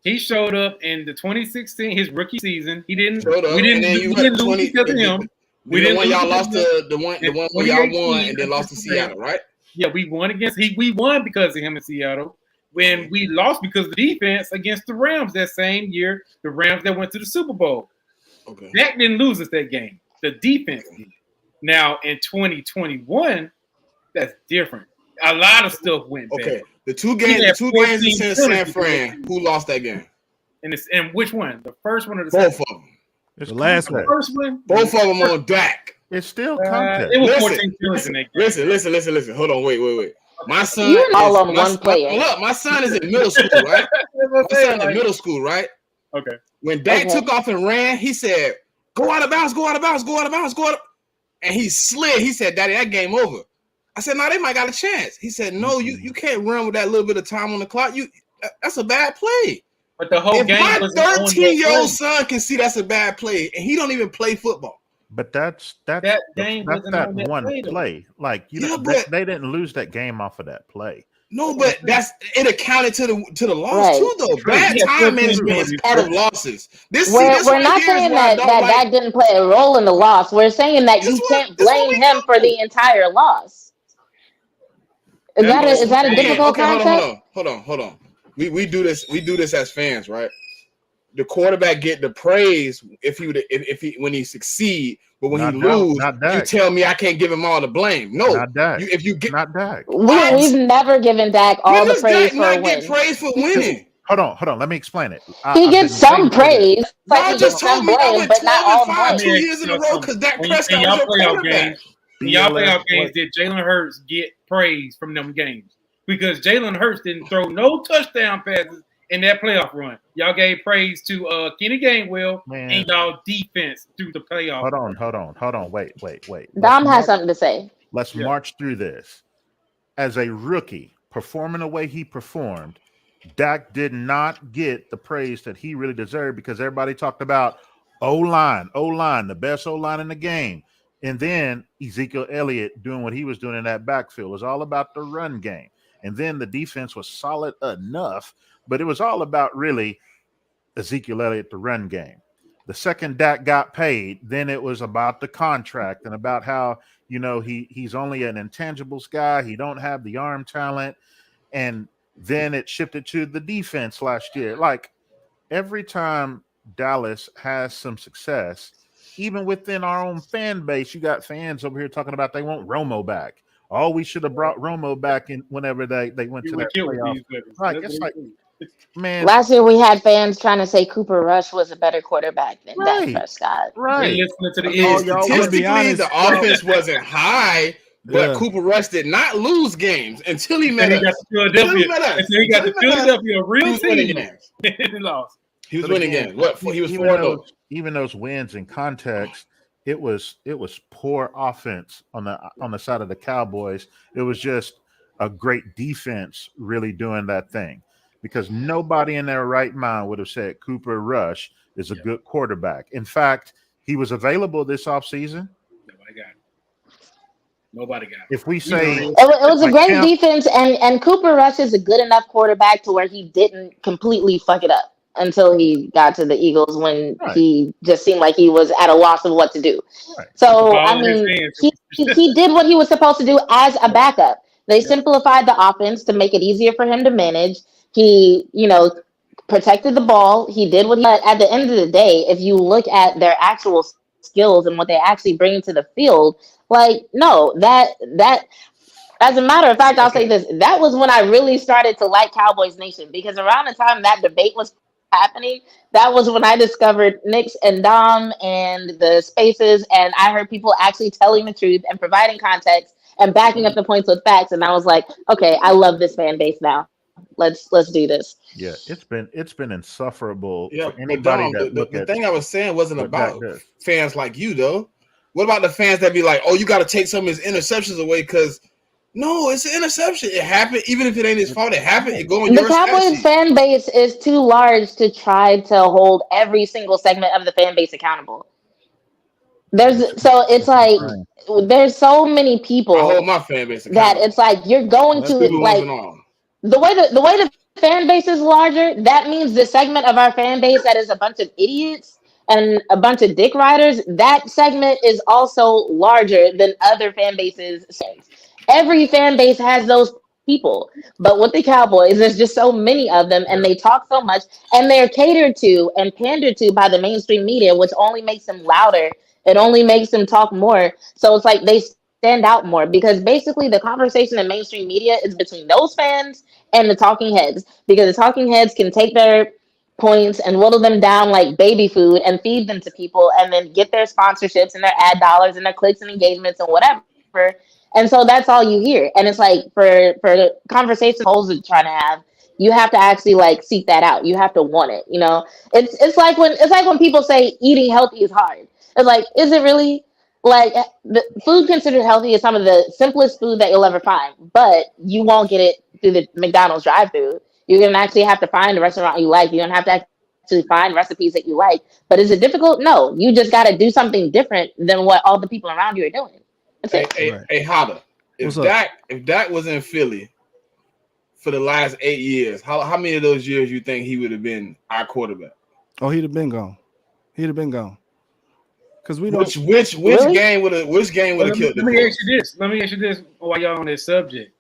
He showed up in the 2016, his rookie season. He didn't. Showed up, We didn't. and then We didn't lose because of him. We didn't win. Y'all lost to the one where y'all won and then lost to Seattle, right? Yeah, we won against we won because of him in Seattle. When we lost because of the defense against the Rams that same year, the Rams that went to the Super Bowl. Okay. Dak didn't lose us that game. The defense did. Now in 2021, that's different. A lot of stuff went bad. Okay. The two games against San Fran, who lost that game? And which one? The first one or the Both second? of them. The last one. The first one? Both of them on Dak. It's still content. It was Listen, 14 points in that game. Listen. Hold on, wait. My son You all on one player. Look, my son is in middle school, right? My son in middle school, right? Okay. When Dak took off and ran, he said, go out of bounds. And he slid. He said, Daddy, that game over. I said, no, they might got a chance. He said, no, you can't run with that little bit of time on the clock. That's a bad play. But the whole If game my was 13-year-old son can see that's a bad play, and he don't even play football. But that's that game that's wasn't that on that one play, though. play. Like they didn't lose that game off of that play. No, but it accounted to the loss Right. too, though. Bad time management is part of losses. We're not saying that Dak didn't play a role in the loss. We're saying that you can't blame him for the entire loss. Is that a difficult concept? Hold on. We do this as fans, right? The quarterback get the praise if he when he succeed, but when he lose, you tell me I can't give him all the blame. No, not Dak. Not Dak. We've never given Dak all the praise for a win. Get praise for winning. Hold on. Let me explain it. He gets some praise. I just told me I went 12-5 2 blame. years in a row because Dak Prescott was your quarterback. In y'all playoff games, did Jalen Hurts get praise from them games? because Jalen Hurts didn't throw no touchdown passes in that playoff run. Y'all gave praise to Kenny Gainwell and y'all defense through the playoff. Hold on. Wait. Dom has something to say. Let's march through this. As a rookie, performing the way he performed, Dak did not get the praise that he really deserved because everybody talked about O-line, the best O-line in the game. And then Ezekiel Elliott doing what he was doing in that backfield. It was all about the run game. And then the defense was solid enough, but it was all about really Ezekiel Elliott, the run game. The second Dak got paid, then it was about the contract and about how, he's only an intangibles guy. He don't have the arm talent. And then it shifted to the defense last year. Like every time Dallas has some success, even within our own fan base, you got fans over here talking about they want Romo back. Oh, we should have brought Romo back in whenever they went to that playoff. Right. It's like, man. Last year we had fans trying to say Cooper Rush was a better quarterback than Dak Prescott. Right. Statistically, the offense wasn't high, but Cooper Rush did not lose games until he met us. Until he got to Philadelphia, a real team. He lost. He was winning games. He was 4-0. Even those wins in context, it was poor offense on the side of the Cowboys. It was just a great defense really doing that thing, because nobody in their right mind would have said Cooper Rush is a good quarterback. In fact, he was available this offseason. Nobody got it. If we say it was a great defense, and Cooper Rush is a good enough quarterback to where he didn't completely fuck it up until he got to the Eagles when he just seemed like he was at a loss of what to do. Right. So, I mean, he did what he was supposed to do as a backup. They simplified the offense to make it easier for him to manage. He, protected the ball. He did what he did. At the end of the day, if you look at their actual skills and what they actually bring to the field, that as a matter of fact, I'll say this, that was when I really started to like Cowboys Nation, because around the time that debate was happening, that was when I discovered Nix and Dom and the spaces, and I heard people actually telling the truth and providing context and backing up the points with facts, and I was like, okay, I love this fan base now. Let's do this. Yeah, it's been insufferable for anybody. The thing I was saying wasn't about fans like you though. What about the fans that be like, oh, you got to take some of his interceptions away because no, it's an interception. It happened. Even if it ain't his fault, it happened. It go on your Cowboys fan base is too large to try to hold every single segment of the fan base accountable. There's so many people. I hold my fan base accountable. That it's like you're going to like the way the fan base is larger. That means the segment of our fan base that is a bunch of idiots and a bunch of dick riders. That segment is also larger than other fan bases. Every fan base has those people, but with the Cowboys, there's just so many of them, and they talk so much, and they're catered to and pandered to by the mainstream media, which only makes them louder. It only makes them talk more. So it's like they stand out more, because basically the conversation in mainstream media is between those fans and the talking heads, because the talking heads can take their points and whittle them down like baby food and feed them to people, and then get their sponsorships and their ad dollars and their clicks and engagements and whatever. And so that's all you hear. And it's like for the conversation holes are trying to have, you have to actually like seek that out. You have to want it. It's like when people say eating healthy is hard. It's like, is it really? Like, the food considered healthy is some of the simplest food that you'll ever find, but you won't get it through the McDonald's drive-thru. You're gonna actually have to find a restaurant you like. You're gonna have to actually find recipes that you like. But is it difficult? No. You just got to do something different than what all the people around you are doing. Hey, Hada, if Dak was in Philly for the last 8 years, how many of those years you think he would have been our quarterback? Oh, he'd have been gone. Because we know which game would have killed him. Let me ask you this while y'all on this subject.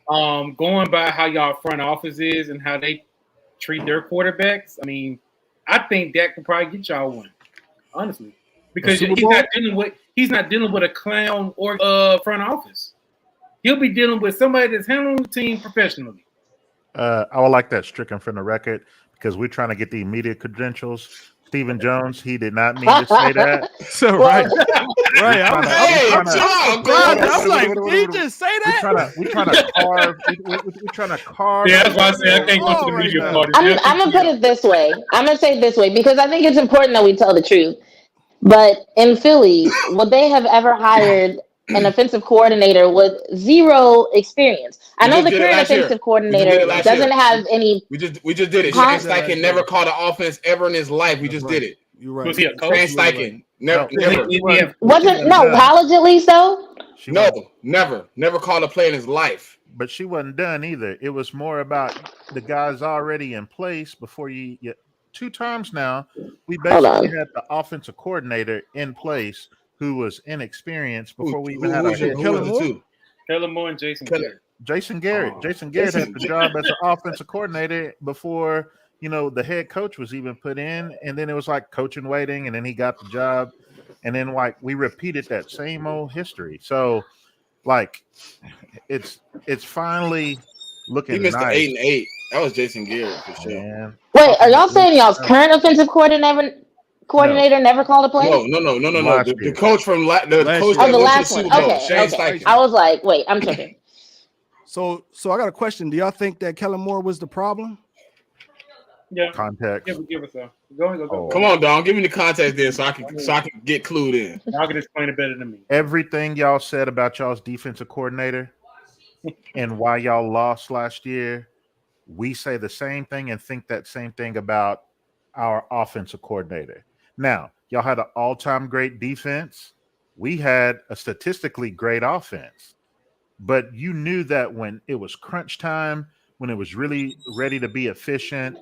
Going by how y'all front office is and how they treat their quarterbacks, I mean, I think Dak could probably get y'all one, honestly, because he's not dealing with a clown or front office. He'll be dealing with somebody that's handling the team professionally. I would like that stricken from the record, because we're trying to get the media credentials. Stephen Jones, he did not mean to say that. So right. Right. I'm Hey, chill out, bro. I'm like, did he just say that? we trying to carve. We trying to carve. Yeah, that's why I say I can't go to the Right media now. party. I'm gonna put it this way. I'm gonna say it this way because I think it's important that we tell the truth. But in Philly, would they have ever hired an offensive coordinator with zero experience? I We know just the did it current last year. offensive We coordinator just did it last doesn't year. have any. We just did it. Huh? Shane Steichen never called an offense ever in his life. We just did it. You're right. Was he a Shane coach? Steichen never, No. never, Yeah. Wasn't no college at least though. She no, wasn't- never called a play in his life. but she wasn't done either. It was more about the guys already in place before you. 2 times now, we Hold basically on. had the offensive coordinator in place who was inexperienced before we even Who had our was head who Kellen was coach. the Moore? two? Kellen Moore and Jason Kellen- Garrett. Jason Garrett. Oh, Jason Garrett had the Jason- job as an offensive coordinator before the head coach was even put in, and then it was like coaching waiting, and then he got the job, and then like we repeated that same old history. So like it's finally looking He missed nice, the 8-8. That was Jason Garrett for sure. man. Wait, are y'all saying y'all's current offensive coordinator never called a play? No. Last The year. coach from Last coach year. that Oh, the went to last the one. Super Bowl, Okay, Shane okay. Steichen. I was like, wait, I'm tripping. So I got a question. Do y'all think that Kellen Moore was the problem? Yeah. Context. Give us a. Go ahead. Go. Come on, Don. Give me the context there so I can get clued in. Y'all can explain it better than me. Everything y'all said about y'all's defensive coordinator and why y'all lost last year, we say the same thing and think that same thing about our offensive coordinator. Now, y'all had an all-time great defense. We had a statistically great offense. But you knew that when it was crunch time, when it was really ready to be efficient,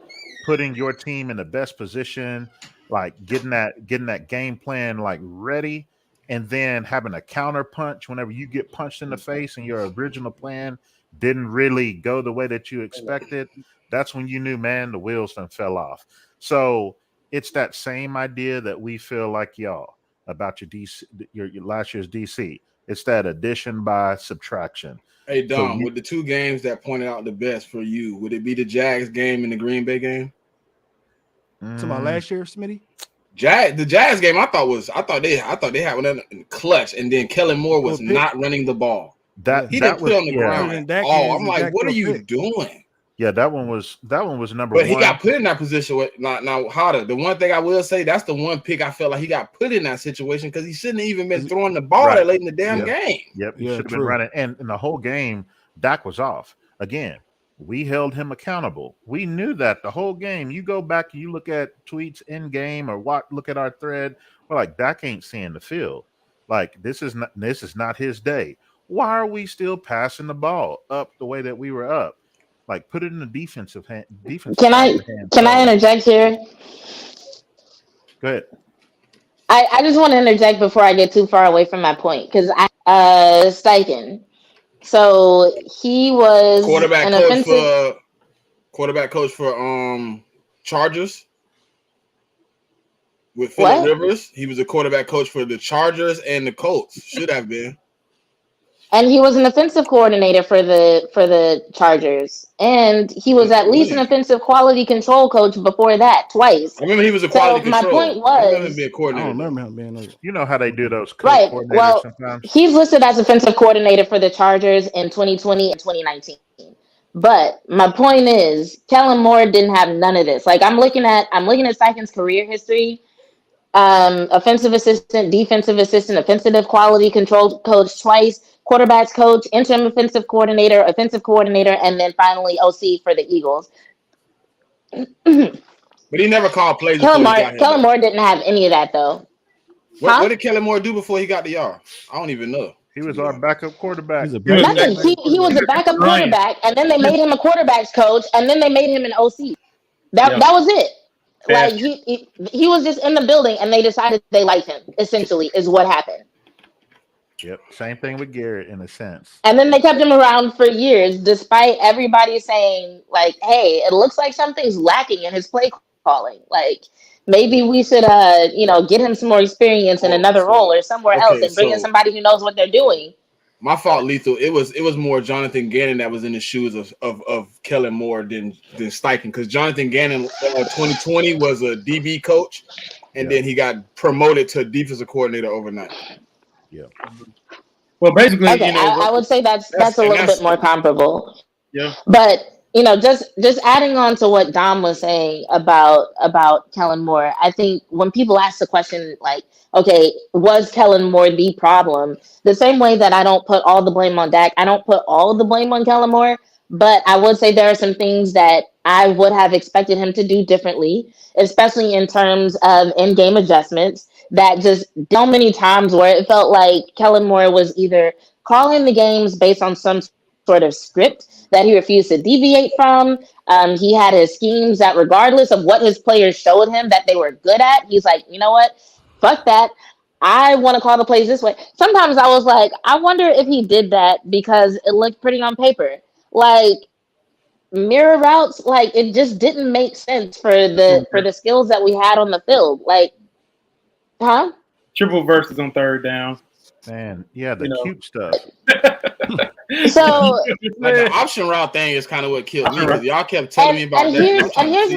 putting your team in the best position, like getting that game plan like ready, and then having a counter punch whenever you get punched in the face and your original plan didn't really go the way that you expected, that's when you knew, man, the wheels done fell off. So it's that same idea that we feel like y'all about your DC, your last year's DC. It's that addition by subtraction. Hey, Dom, So with the 2 games that pointed out the best for you, would it be the Jags game and the Green Bay game? To my last year, Smitty? The Jazz game, I thought they had one in the clutch, and then Kellen Moore was Pitt. not running the ball. That He that didn't put was on the ground And at Dak all. is I'm the like, Dak what are throw you pick. doing? Yeah, that one was number But one. he got put in that position with now Harder. The one thing I will say, that's the one pick I felt like he got put in that situation because he shouldn't have even been throwing the ball Right. that late in the damn Yeah. game. Yep, he Yeah, should have been true. running. And in the whole game, Dak was off. Again, we held him accountable. We knew that the whole game. You go back, you look at tweets in game or look at our thread. We're like, Dak ain't seeing the field. Like this is not his day. Why are we still passing the ball up the way that we were up? Like put it in the defensive hand. Can I interject here? Go ahead. I just want to interject before I get too far away from my point because Steichen. So he was Quarterback an coach for Chargers with What? Phillip Rivers. He was a quarterback coach for the Chargers and the Colts. Should have been. and he was an offensive coordinator for the Chargers, and he was at least an offensive quality control coach before that twice. I remember he was a So quality my control. point I remember him was, being a I coordinator. don't remember him being over. You know how they do those right? coordinators Well, sometimes. he's listed as offensive coordinator for the Chargers in 2020 and 2019. But my point is, Kellen Moore didn't have none of this. Like I'm looking at Steichen's career history. Offensive assistant, defensive assistant, offensive quality control coach twice, quarterbacks coach, interim offensive coordinator, and then finally OC for the Eagles. But he never called plays before he got here. Kellen Moore didn't have any of that though. What did Kellen Moore do before he got the yard? I don't even know. He was our backup quarterback. He's a Good. Nothing. He was a backup quarterback, and then they made him a quarterbacks coach, and then they made him an OC. That was it. Like he was just in the building, and they decided they liked him. Essentially, is what happened. Yep. Same thing with Garrett in a sense. And then they kept him around for years, despite everybody saying, like, "Hey, it looks like something's lacking in his play calling. Like, maybe we should, get him some more experience in another role or somewhere else, and bring in somebody who knows what they're doing." My fault, Lethal. It was more Jonathan Gannon that was in the shoes of Kellen Moore than Steichen, because Jonathan Gannon 2020 was a DB coach, and then he got promoted to defensive coordinator overnight. Yeah. Well, basically, Okay, you know, I would say that's a and little bit more comparable. yeah. But just adding on to what Dom was saying about Kellen Moore, I think when people ask the question like, okay, was Kellen Moore the problem? The same way that I don't put all the blame on Dak, I don't put all the blame on Kellen Moore, but I would say there are some things that I would have expected him to do differently, especially in terms of in-game adjustments. That just so many times where it felt like Kellen Moore was either calling the games based on some sort of script that he refused to deviate from. He had his schemes that, regardless of what his players showed him that they were good at, he's like, you know what? Fuck that. I want to call the plays this way. Sometimes I was like, I wonder if he did that because it looked pretty on paper. Like mirror routes, like it just didn't make sense for the skills that we had on the field. Like, huh? Triple verses on third down. Man, yeah, the You know. cute stuff. So Like the option route thing is kind of what killed me because y'all kept telling me about and that. here's I'm trying to here's see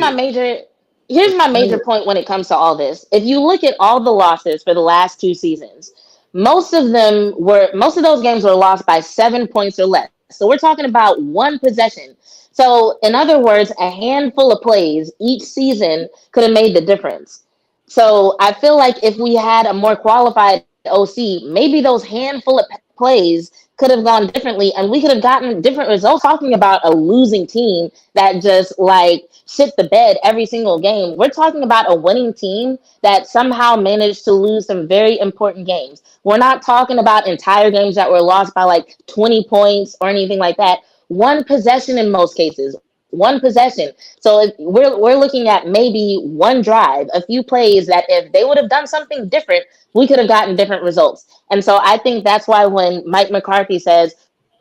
my it. major point when it comes to all this. If you look at all the losses for the last 2 seasons, most of those games were lost by 7 points or less. So we're talking about one possession. So in other words, a handful of plays each season could have made the difference. So I feel like if we had a more qualified OC, maybe those handful of plays could have gone differently and we could have gotten different results. Talking about a losing team that just like shit the bed every single game. We're talking about a winning team that somehow managed to lose some very important games. We're not talking about entire games that were lost by like 20 points or anything like that. One possession in most cases. One possession. So if we're looking at maybe one drive, a few plays that if they would have done something different, we could have gotten different results. And so I think that's why when Mike McCarthy says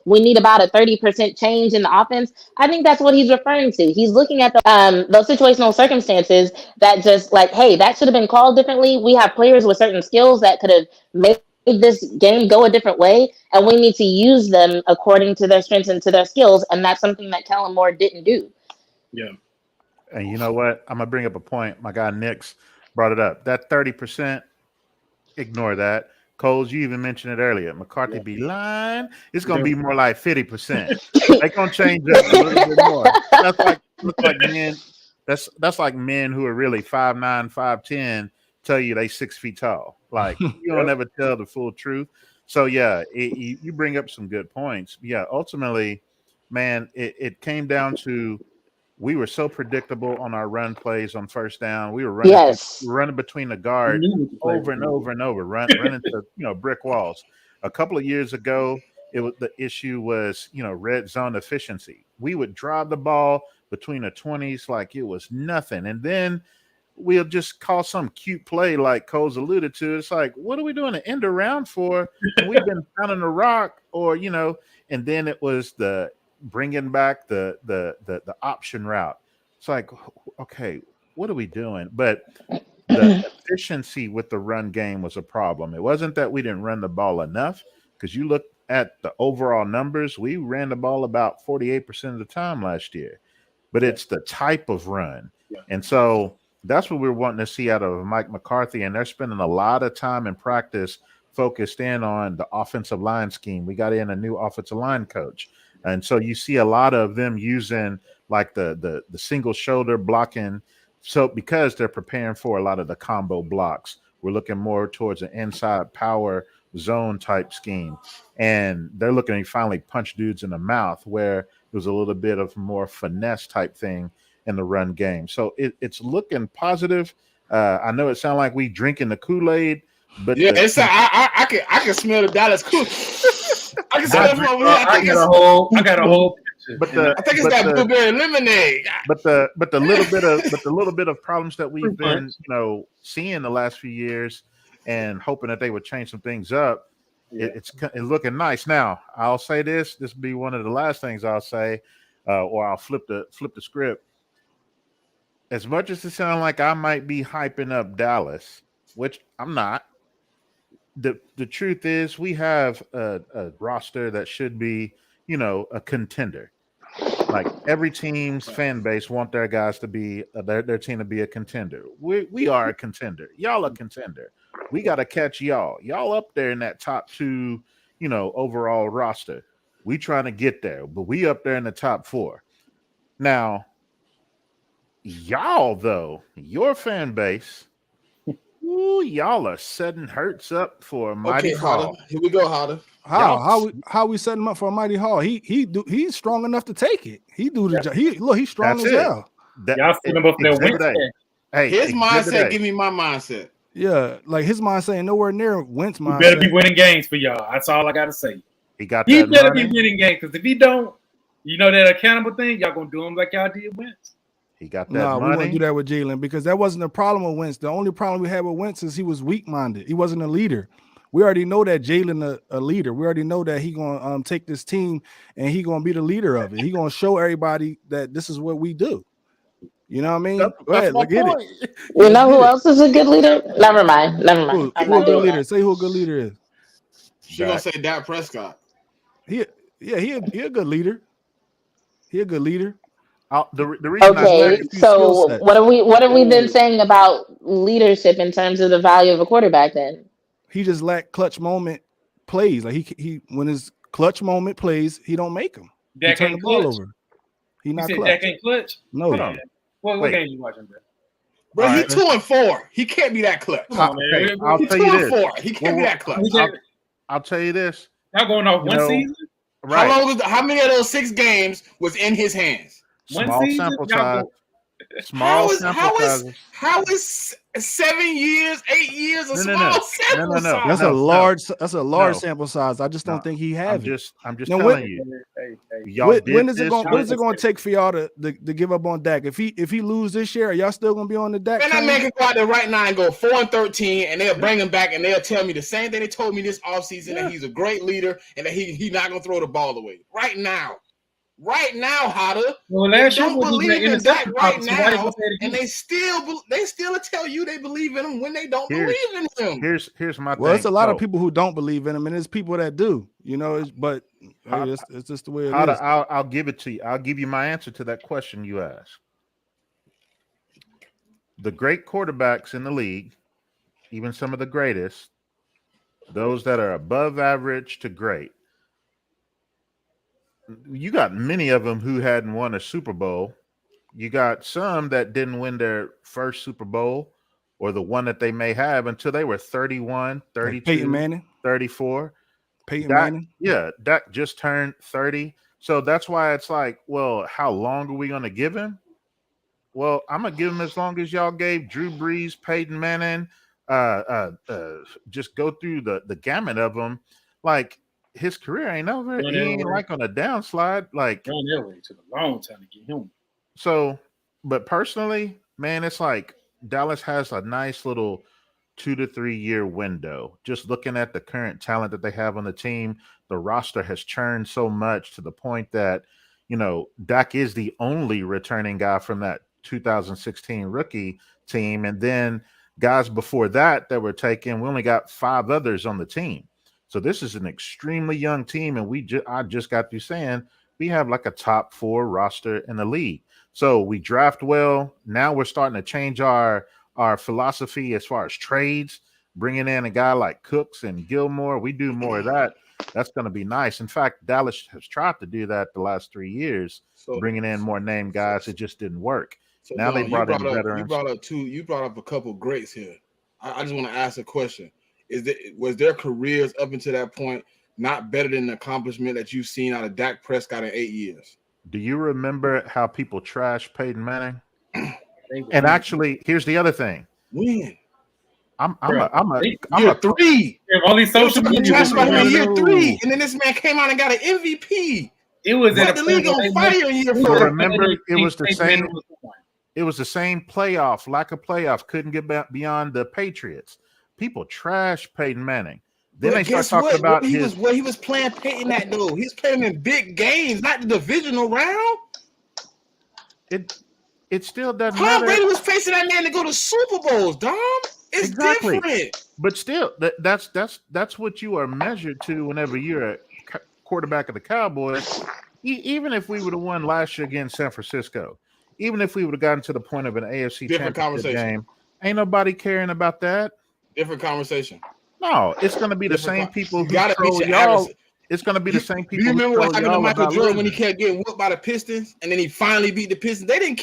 we need about a 30% change in the offense, I think that's what he's referring to. He's looking at those situational circumstances that just like, hey, that should have been called differently. We have players with certain skills that could have made this game go a different way, and we need to use them according to their strengths and to their skills. And that's something that Kellen Moore didn't do. Yeah. And you know what? I'm gonna bring up a point. My guy Nick's brought it up. That 30%, ignore that. Coles, you even mentioned it earlier. McCarthy be lying. It's gonna be more like 50%. They're gonna change up a little bit more. That's like men. That's like men who are really 5'9", 5'10", tell you they 6 feet tall. Like you don't ever tell the full truth. So yeah, you bring up some good points. Yeah, ultimately, man, it came down to we were so predictable on our run plays on first down. We were running between the guard over and over and over, running into brick walls. A couple of years ago, the issue was red zone efficiency. We would drive the ball between the 20s like it was nothing, and then we'll just call some cute play like Cole's alluded to. It's like, what are we doing an end around for? And we've been pounding the rock, and then it was the bringing back the option route. It's like, okay, what are we doing? But the efficiency with the run game was a problem. It wasn't that we didn't run the ball enough, because you look at the overall numbers, we ran the ball about 48% of the time last year, but it's the type of run. And so that's what we're wanting to see out of Mike McCarthy. And they're spending a lot of time in practice focused in on the offensive line scheme. We got in a new offensive line coach. And so you see a lot of them using like the single shoulder blocking. So because they're preparing for a lot of the combo blocks, we're looking more towards an inside power zone type scheme. And they're looking to finally punch dudes in the mouth, where there's a little bit of more finesse type thing in the run game. So it's looking positive. I know it sounds like we drinking the Kool-Aid, but yeah, I can smell the Dallas Kool. I can smell it from over here. I got a whole picture. But I think it's that blueberry lemonade. But the little bit of problems that we've been seeing the last few years, and hoping that they would change some things up. It's looking nice. Now I'll say this will be one of the last things I'll say, or I'll flip the script. As much as it sounds like I might be hyping up Dallas, which I'm not, the truth is we have a roster that should be, a contender. Like every team's fan base want their guys to be their team to be a contender. We are a contender. Y'all a contender. We got to catch y'all. Y'all up there in that top 2, overall roster. We trying to get there, but we up there in the top 4. Now, y'all though, your fan base, ooh, y'all are setting Hurts up for a mighty haul. Here we go, Hotter. How we setting him up for a mighty haul? He's strong enough to take it. He do the job. He's strong That's as it. hell. Y'all setting him up for that Wednesday. Hey, His mindset, A. give me my mindset. Yeah, like his mind saying nowhere near Wentz He mindset. better be winning games for y'all. That's all I gotta say. He got He that better money. be winning games because if he don't, that accountable thing, y'all gonna do him like y'all did Wentz. He got that No, we money. wouldn't do that with Jalen because that wasn't the problem with Wentz. The only problem we had with Wentz is he was weak-minded. He wasn't a leader. We already know that Jalen a leader. We already know that he gonna take this team and he gonna be the leader of it. He gonna show everybody that this is what we do. You know what I mean? Go ahead, my look at point. it. You know who else is a good leader? Never mind. I'm Who not a doing good leader? that. Say who a good leader is. She gonna say Dak Prescott. He a good leader. He a good leader. The reason I Okay, few skill so sets. what are we then saying about leadership in terms of the value of a quarterback then? He just lacked clutch moment plays. Like he when his clutch moment plays, he don't make them. He Dak turn the ain't ball clutch. over. He You not said clutch. Dak ain't clutch? No. Hold on. What Wait. game you watching, bro? Bro, All he right. 2-4. He can't be that clutch. Come on, man. Okay, I'll He tell you this. 2-4. He can't be that clutch. I'll tell you this. Y'all going off one season? Right. How many of those 6 games was in his hands? One Small season? sample Y'all size. go- Small sample size. How is 7 years, 8 years a No. small sample No. size? That's a large sample size. I just don't No. think he have I'm it. just Now, telling you. Hey. Y'all When did is it this going? What with- is it going to take for y'all to give up on Dak? If he lose this year, are y'all still going to be on the Dak Man, that train? man can go out there right now and go 4-13, and they'll bring him back and they'll tell me the same thing they told me this offseason, that he's a great leader and that he's not gonna throw the ball away. Right now, Hotter. Well, last year Don't was believe in the Dak interception right problem, so why they now, gonna say it and again? they still tell you they believe in him when they don't Here's- believe in him. Here's my Well, thing. it's a lot of So, people who don't believe in him, and there's people that do. But hey, it's just the way it is. I'll give it to you. I'll give you my answer to that question you asked. The great quarterbacks in the league, even some of the greatest, those that are above average to great, you got many of them who hadn't won a Super Bowl. You got some that didn't win their first Super Bowl or the one that they may have until they were 31, 32, Like Peyton Manning. 34. Peyton Dak, Manning. yeah, Dak just turned 30. So that's why it's like, well, how long are we going to give him? Well, I'm going to give him as long as y'all gave Drew Brees, Peyton Manning. Just go through the gamut of them. Like, his career ain't over. He ain't like on a downslide. Like, Going that way took a long time to get him. so, but personally, man, it's like Dallas has a nice little 2 to 3 year window. Just looking at the current talent that they have on the team, the roster has churned so much to the point that, Dak is the only returning guy from that 2016 rookie team. And then guys before that were taken, we only got 5 others on the team. So this is an extremely young team. And I just got through saying we have like a top 4 roster in the league. So we draft well. Now we're starting to change our philosophy as far as trades, bringing in a guy like Cooks and Gilmore. We do more of that. That's going to be nice. In fact, Dallas has tried to do that the last 3 years, bringing in more named guys. It just didn't work. So now Don, they brought in veterans. You brought up a couple greats here. I just want to ask a question. Was their careers up until that point not better than the accomplishment that you've seen out of Dak Prescott in 8 years? Do you remember how people trash Peyton Manning? And actually, here's the other thing. When? I'm year 3. Only social media trash about him in year No. 3, and then this man came out and got an MVP. It was Put the league on fire in year 4. Remember, it was the same. It was the same lack of playoff. Couldn't get beyond the Patriots. People trash Peyton Manning. Then they start talking about where he was playing Peyton at though. He's playing in big games, not the divisional round. It still doesn't Tom matter. Brady was facing that man to go to Super Bowls, Dom. It's Exactly. different. But still, that's what you are measured to whenever you're a quarterback of the Cowboys. Even if we would have won last year against San Francisco, even if we would have gotten to the point of an AFC Different championship conversation. game, ain't nobody caring about that. Different conversation. No, it's going to be the Different same con- people You who gotta beat troll your y'all. adversary. It's going to be the same Do people. you remember who what troll happened to y'all Michael about Jordan when he losing. kept getting whooped by the Pistons, and then he finally beat the Pistons? They didn't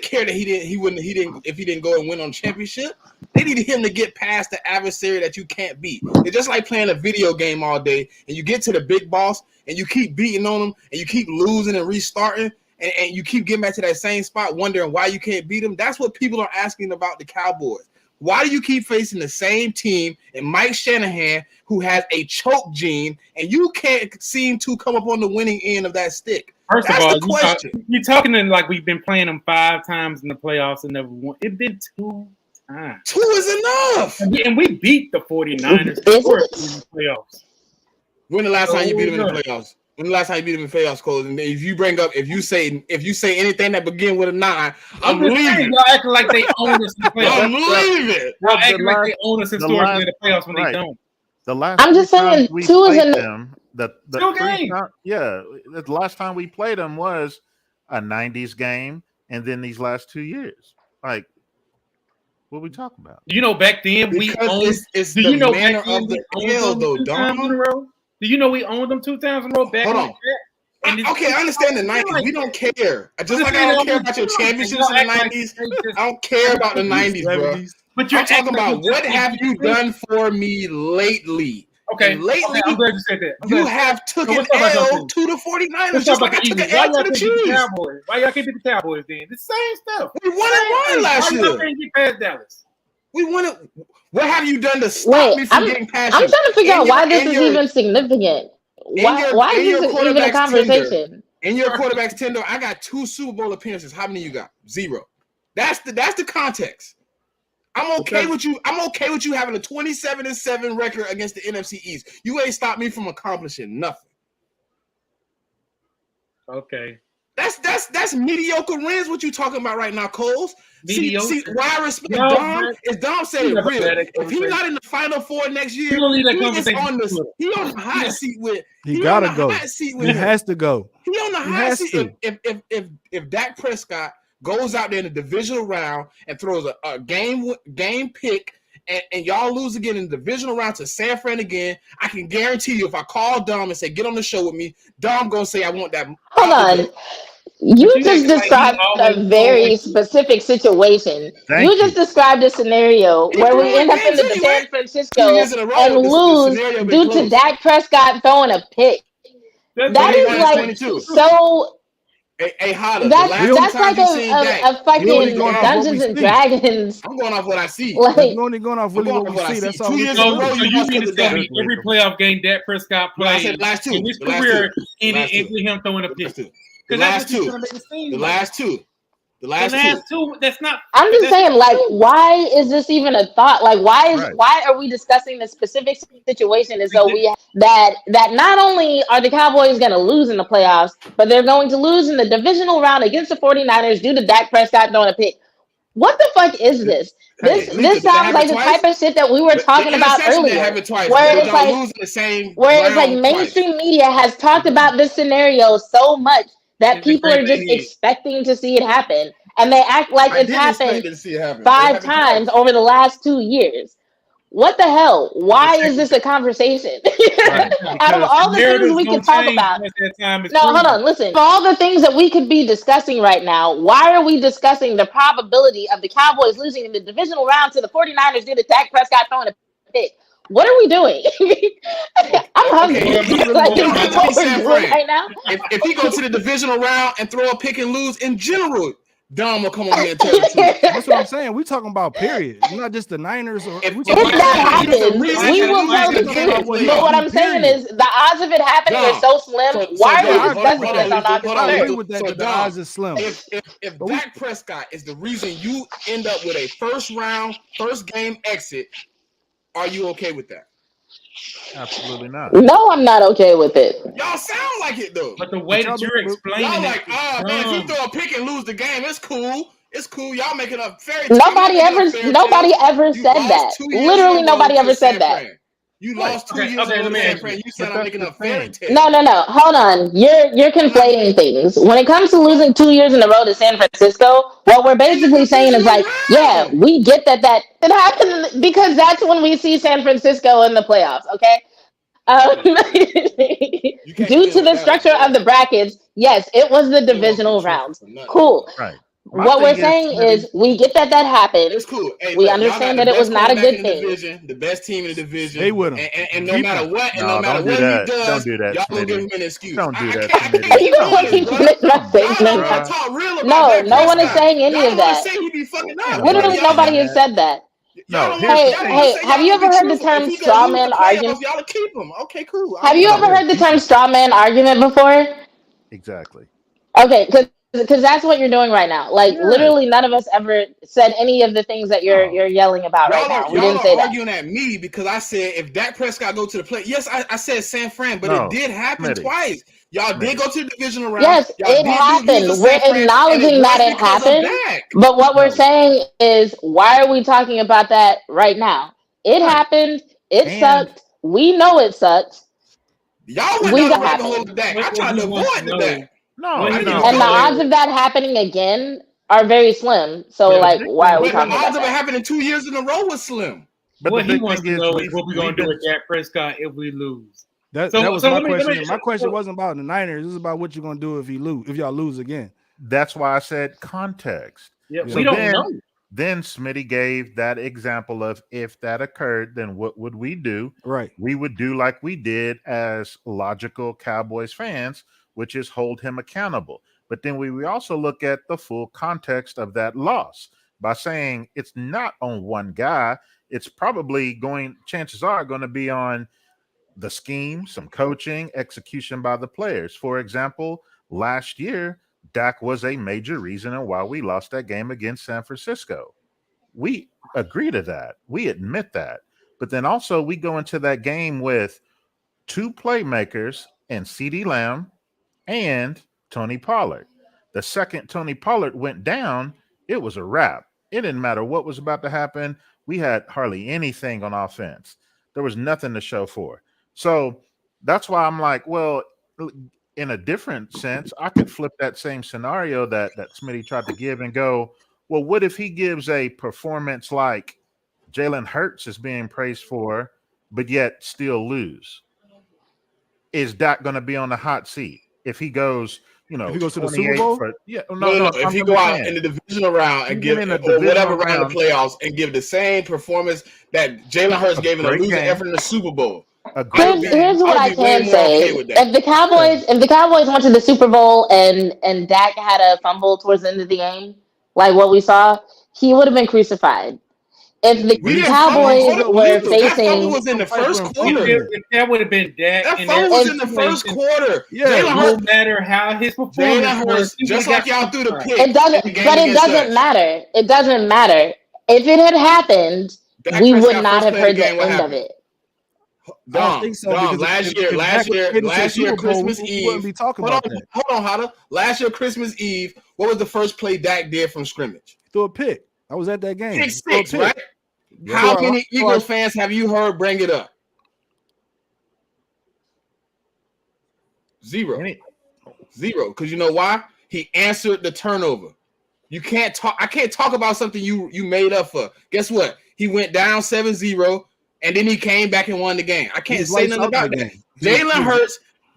care that he didn't if he didn't go and win on championship. They needed him to get past the adversary that you can't beat. It's just like playing a video game all day, and you get to the big boss, and you keep beating on him, and you keep losing and restarting, and you keep getting back to that same spot, wondering why you can't beat them. That's what people are asking about the Cowboys. Why do you keep facing the same team and Mike Shanahan, who has a choke gene, and you can't seem to come up on the winning end of that stick? First That's of all, the question. you're talking in like we've been playing them 5 times in the playoffs and never won. It's been 2 times. 2 is enough. And we beat the 49ers Is it? in the playoffs. When the last time you beat him in the no. playoffs? When the last time you beat him in the playoffs, Cole? And if you say anything that begin with a 9, I'm just saying, leaving. y'all acting like they own us in the playoffs. I'm leaving. Y'all acting like they own us historically in the playoffs when right. they don't. The last I'm just three times saying, we 2 is played enough. them, the 2 three games. time- yeah, the last time we played them was a 90s game, and then these last 2 years. Like, what are we talking about? You know, back then we Because owned. it's Do the you know manner back then of we the owned L, them though, 2 times in a Dom. row? Do you know we owned them 2 times in a row back Hold in on. the And Okay, I understand the 90s. We don't care. Just like I don't care about your championships in the 90s. I don't care about the 90s, bro. But you're I'm talking acting like about you what just have beat you the done for me lately? Okay, And lately, I'm glad you said that. I'm you glad- have took So an let's talk about L something. to the 49ers, Let's just talk like I about the took an Eagles. Why L y'all to the can't beat the Chiefs. Cowboys? Why y'all can't beat the Cowboys then? The same stuff. We won and won last Why y'all year. can't get past Dallas? We won it. What have you done to stop Wait, me from I'm getting past I'm you? trying to figure In out your- why this in is your- even significant. Why in is your this even a quarterback's conversation? In your quarterback's tender, I got 2 Super Bowl appearances. How many you got? 0. That's the context. I'm okay with you. I'm okay with you having a 27-7 record against the NFC East. You ain't stopped me from accomplishing nothing. Okay. That's mediocre wins. What you talking about right now, Coles? See, Mediocre? why I respect No, Dom man. is Dom said You it never real. had that If he's conversation. not in the Final Four next year, You don't need that he is conversation. on the hot seat with. He gotta on the go. hot seat with He him. has to go. He on the He hot has seat. to. If Dak Prescott goes out there in the divisional round and throws a game pick, and y'all lose again in the divisional round to San Fran again, I can guarantee you, if I call Dom and say get on the show with me, Dom gonna say I want that. Hold on. You But you just acting like described he always- a very specific situation. Thank You you. just described a scenario He where we blew end up in games the anyway. San 2 Francisco years in a row, and the lose scenario been due to close. Dak Prescott throwing a pick. That's That is 21 like 22. so. Hey, Holla, That's the last like time you seen Dak, a fucking only going off what Dungeons we and see. Dragons. I'm going off what I see. Like We're only going off really I'm what going we off what I see. see. That's all 2 we years see. in a row, So you you lost mean because to of tell Dak. me every playoff game Dak Prescott No, I played said last 2. in his The last career 2. ended with him throwing a The pick? last 2. The Because last that's what 2. you're trying to make it seem The like. last 2. The The last 2. last 2. That's not. I'm just that's- saying, like, why is this even a thought? Like, Right. why are we discussing this specific situation as though that not only are the Cowboys going to lose in the playoffs, but they're going to lose in the divisional round against the 49ers due to Dak Prescott throwing a pick. What the fuck is this? Hey, This Lisa, did that sounds happen like the twice? type of shit that we were talking about interception didn't earlier, happen twice. where But it's y'all like lose in the same where it's like round twice. mainstream media has talked about this scenario so much that It's a people are great just idea. expecting to see it happen, and they act like I it's didn't expect happened to see it happen. It 5 happened times twice. over the last 2 years. What the hell? Why is this a conversation? Right. Out of all the things Narratives we don't could talk change about. once that time is No, hold proven. on. Listen. For all the things that we could be discussing right now, why are we discussing the probability of the Cowboys losing in the divisional round to the 49ers due to Dak Prescott throwing a pick? What are we doing? I'm hungry. Okay. Like, You don't is have this to be what we're San doing Fran. right now? If he go to the divisional round and throw a pick and lose in general, Dom will come on here and tell the truth. That's what I'm saying. We're talking about period, not just the Niners. Or If- we if talking If about that There's a happens, reason we you will lose tell the the game in truth. the But what I'm playoffs, saying period. is the odds of it happening are so slim. Why Dom, are we I agree discussing with this that. on August I agree 3rd? with that. So, That the Dom, odds is slim. If Dak Prescott is the reason you end up with a first game exit, are you okay with that? Absolutely not. No, I'm not okay with it. Y'all sound like it though. But the way that you're explaining Y'all it like, is oh man, if you dumb. throw a pick and lose the game, it's cool. It's cool. Y'all making a fairy tale. Nobody ever said that. Literally, nobody ever said that. You Right. lost 2 Okay, years okay, ago let to me San ask Fran. you. You said But I'm that's making the a fairy thing. tale. No. Hold on. You're conflating things. When it comes to losing 2 years in a row to San Francisco, what we're In the basically saying is divisional like, yeah, round. we get that it happened because that's when we see San Francisco in the playoffs. Okay. You can't Due clean to like the that up, structure bro. of the brackets, yes, it was the You won't get divisional truthful rounds. for nothing, Cool. bro. Right. My What we're thing is, saying is Smitty, we get that happened. It's cool. Hey, We look, y'all got understand the that it was best not a quarterback good in the thing. division, the best team in the division, Stay with him. and no Keep matter him. what, and no no, matter don't do what he that. Don't does, do that, y'all gonna give Smitty. him an excuse. Don't do I that, can't, I can't Smitty. keep You don't doing Don't want this, do to bro. that. Smith not saying Y'all don't want that. to talk real about No, Dak no one is Prescott. saying any Y'all of don't want to that. say he be fucking up. Ain't None of Literally, nobody y'all saying nobody do. has that. said that. Y'all No, don't want. here's the Hey, Y'all don't want to thing. say have y'all you gonna ever be heard the truthful. If term he go straw lose the man playoffs, argument? y'all will keep him. Okay, cool. Have I you No, ever respect we'll that. heard the keep term him. straw man argument before? Exactly. Okay, because that's what you're doing right now. Like Yes. literally, none of us ever said any of the things that you're No. you're yelling about right now. We Y'all didn't are say that. arguing at me because I said if Dak Prescott go to the play, yes, I said San Fran, but it No. did happen Smitty. twice. Y'all did Smitty. go to the divisional round. Yes, Y'all it did lose to happened. We're San Fran, and it acknowledging that was it because of happened. Dak. But what we're No. saying is, why are we talking about that right now? It Right. happened. It And sucked. We know it sucked. Y'all went We down the got rabbit hole happened. of Dak. I What tried he to wants avoid to the know, Dak. what no, I he didn't even wants And to the go there. odds know, of that happening again are very slim. So, but yeah. the like, big why are thing we But the is, talking about odds of it that? happening 2 years in a row was slim. but the What he big wants thing to is, know is what we're we've gonna do been with Dak Prescott if we lose. That So, was so my let me question. My question so, wasn't about the Niners. This is about what you're gonna do if y'all lose again. that's why I said context. yeah, Yeah. we So don't know. then Smitty gave that example of if that occurred, then what would we do? Right. We would do like we did as logical Cowboys fans, which is hold him accountable. But then we also look at the full context of that loss by saying it's not on one guy. It's probably chances are going to be on the scheme, some coaching, execution by the players. For example, last year, Dak was a major reason on why we lost that game against San Francisco. We agree to that. We admit that. But then also we go into that game with two playmakers and CeeDee Lamb and Tony Pollard. The second Tony Pollard went down, it was a wrap. It didn't matter what was about to happen. We had hardly anything on offense. There was nothing to show for. So that's why I'm like, well, in a different sense, I could flip that same scenario that Smitty tried to give and go, well, what if he gives a performance like Jalen Hurts is being praised for, but yet still lose? Is Dak going to be on the hot seat if he goes, If he goes to the Super 28 Bowl, for No. If I'm he go just out in saying, the divisional round and even give in a or whatever divisional round of round, playoffs and give the same performance that Jalen Hurts a gave in a great losing game, effort in the Super Bowl, a I great would Here's be game. here's what I way can more okay say. with that. Yeah. If the Cowboys went to the Super Bowl and Dak had a fumble towards the end of the game, like what we saw, he would have been crucified. If the We when didn't he fumble. Cowboys Hold loses, up, were Weasel. That fumble facing was in the fight for first him quarter. fumbling it. If that would have been Dak That in fumble that was if in the first situation, quarter. Yeah, no matter how his performance Jalen was, Hurts, he would just have got like y'all threw the crucified. it pick in the doesn't, game but it against doesn't us. matter. It doesn't matter. If it had happened, Dak we would Prescott not first have play of the heard game. the What end of happened? it. I don't think so Dom. because Last year, if Dak would have made it to the last year, Super Bowl, Christmas we wouldn't Eve. be talking about that. Hold on, Hada. Last year, Christmas Eve. What was the first play Dak did from scrimmage? Throw a pick. I was at that game. Pick Throw a six, pick. right? Yeah. How many Eagles fans have you heard bring it up? Zero. Because you know why? He answered the turnover. You can't talk. I can't talk about something you made up for. Guess what? He went down 7-0, and then he came back and won the game. I can't say nothing about that.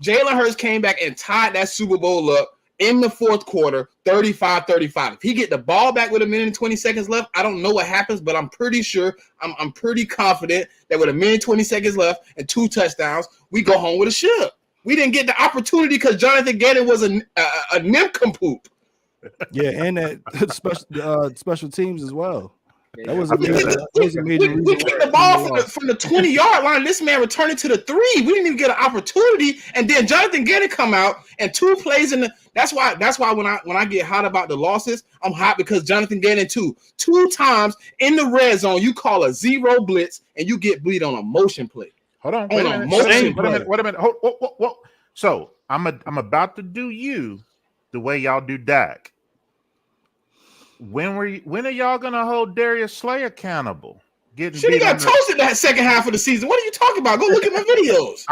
Jalen Hurts came back and tied that Super Bowl up in the fourth quarter, 35-35. If he get the ball back with 1 minute and 20 seconds left, I don't know what happens, but I'm pretty sure, I'm pretty confident that with 1 minute and 20 seconds left and 2 touchdowns, we go home with a ship. We didn't get the opportunity because Jonathan Gannon was a nincompoop. Yeah, and that special teams as well. That was I a feel major, that. that was a major We reason kicked why the ball we lost. from the 20-yard line. This man returned it to the 3. We didn't even get an opportunity, and then Jonathan Gannon come out and 2 plays in the. That's why when I get hot about the losses, I'm hot because Jonathan Gannon 2 times in the red zone. You call a 0 blitz and you get bleed on a motion play. Hold on. Wait a minute. Wait a minute. Whoa. So I'm about to do you the way y'all do Dak. When are y'all gonna hold Darius Slay accountable? getting Shit, he beat on got toasted that second half of the season. What are you talking about? Go look at my videos.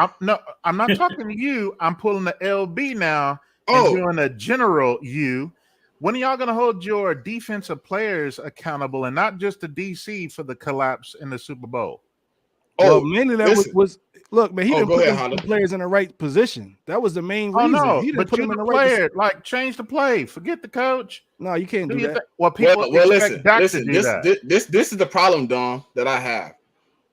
I'm not talking to you. I'm pulling the LB now and Oh, doing a general you. When are y'all going to hold your defensive players accountable and not just the DC for the collapse in the Super Bowl? Well, mainly that listen. was look, man. He didn't go put ahead, them Holla. players in the right position. That was the main Oh reason. no, He didn't but put you're them in the the right player. Like, change the play. Forget the coach. No, you can't do that. Well, people expect Dak to do that. This is the problem, Dom, that I have.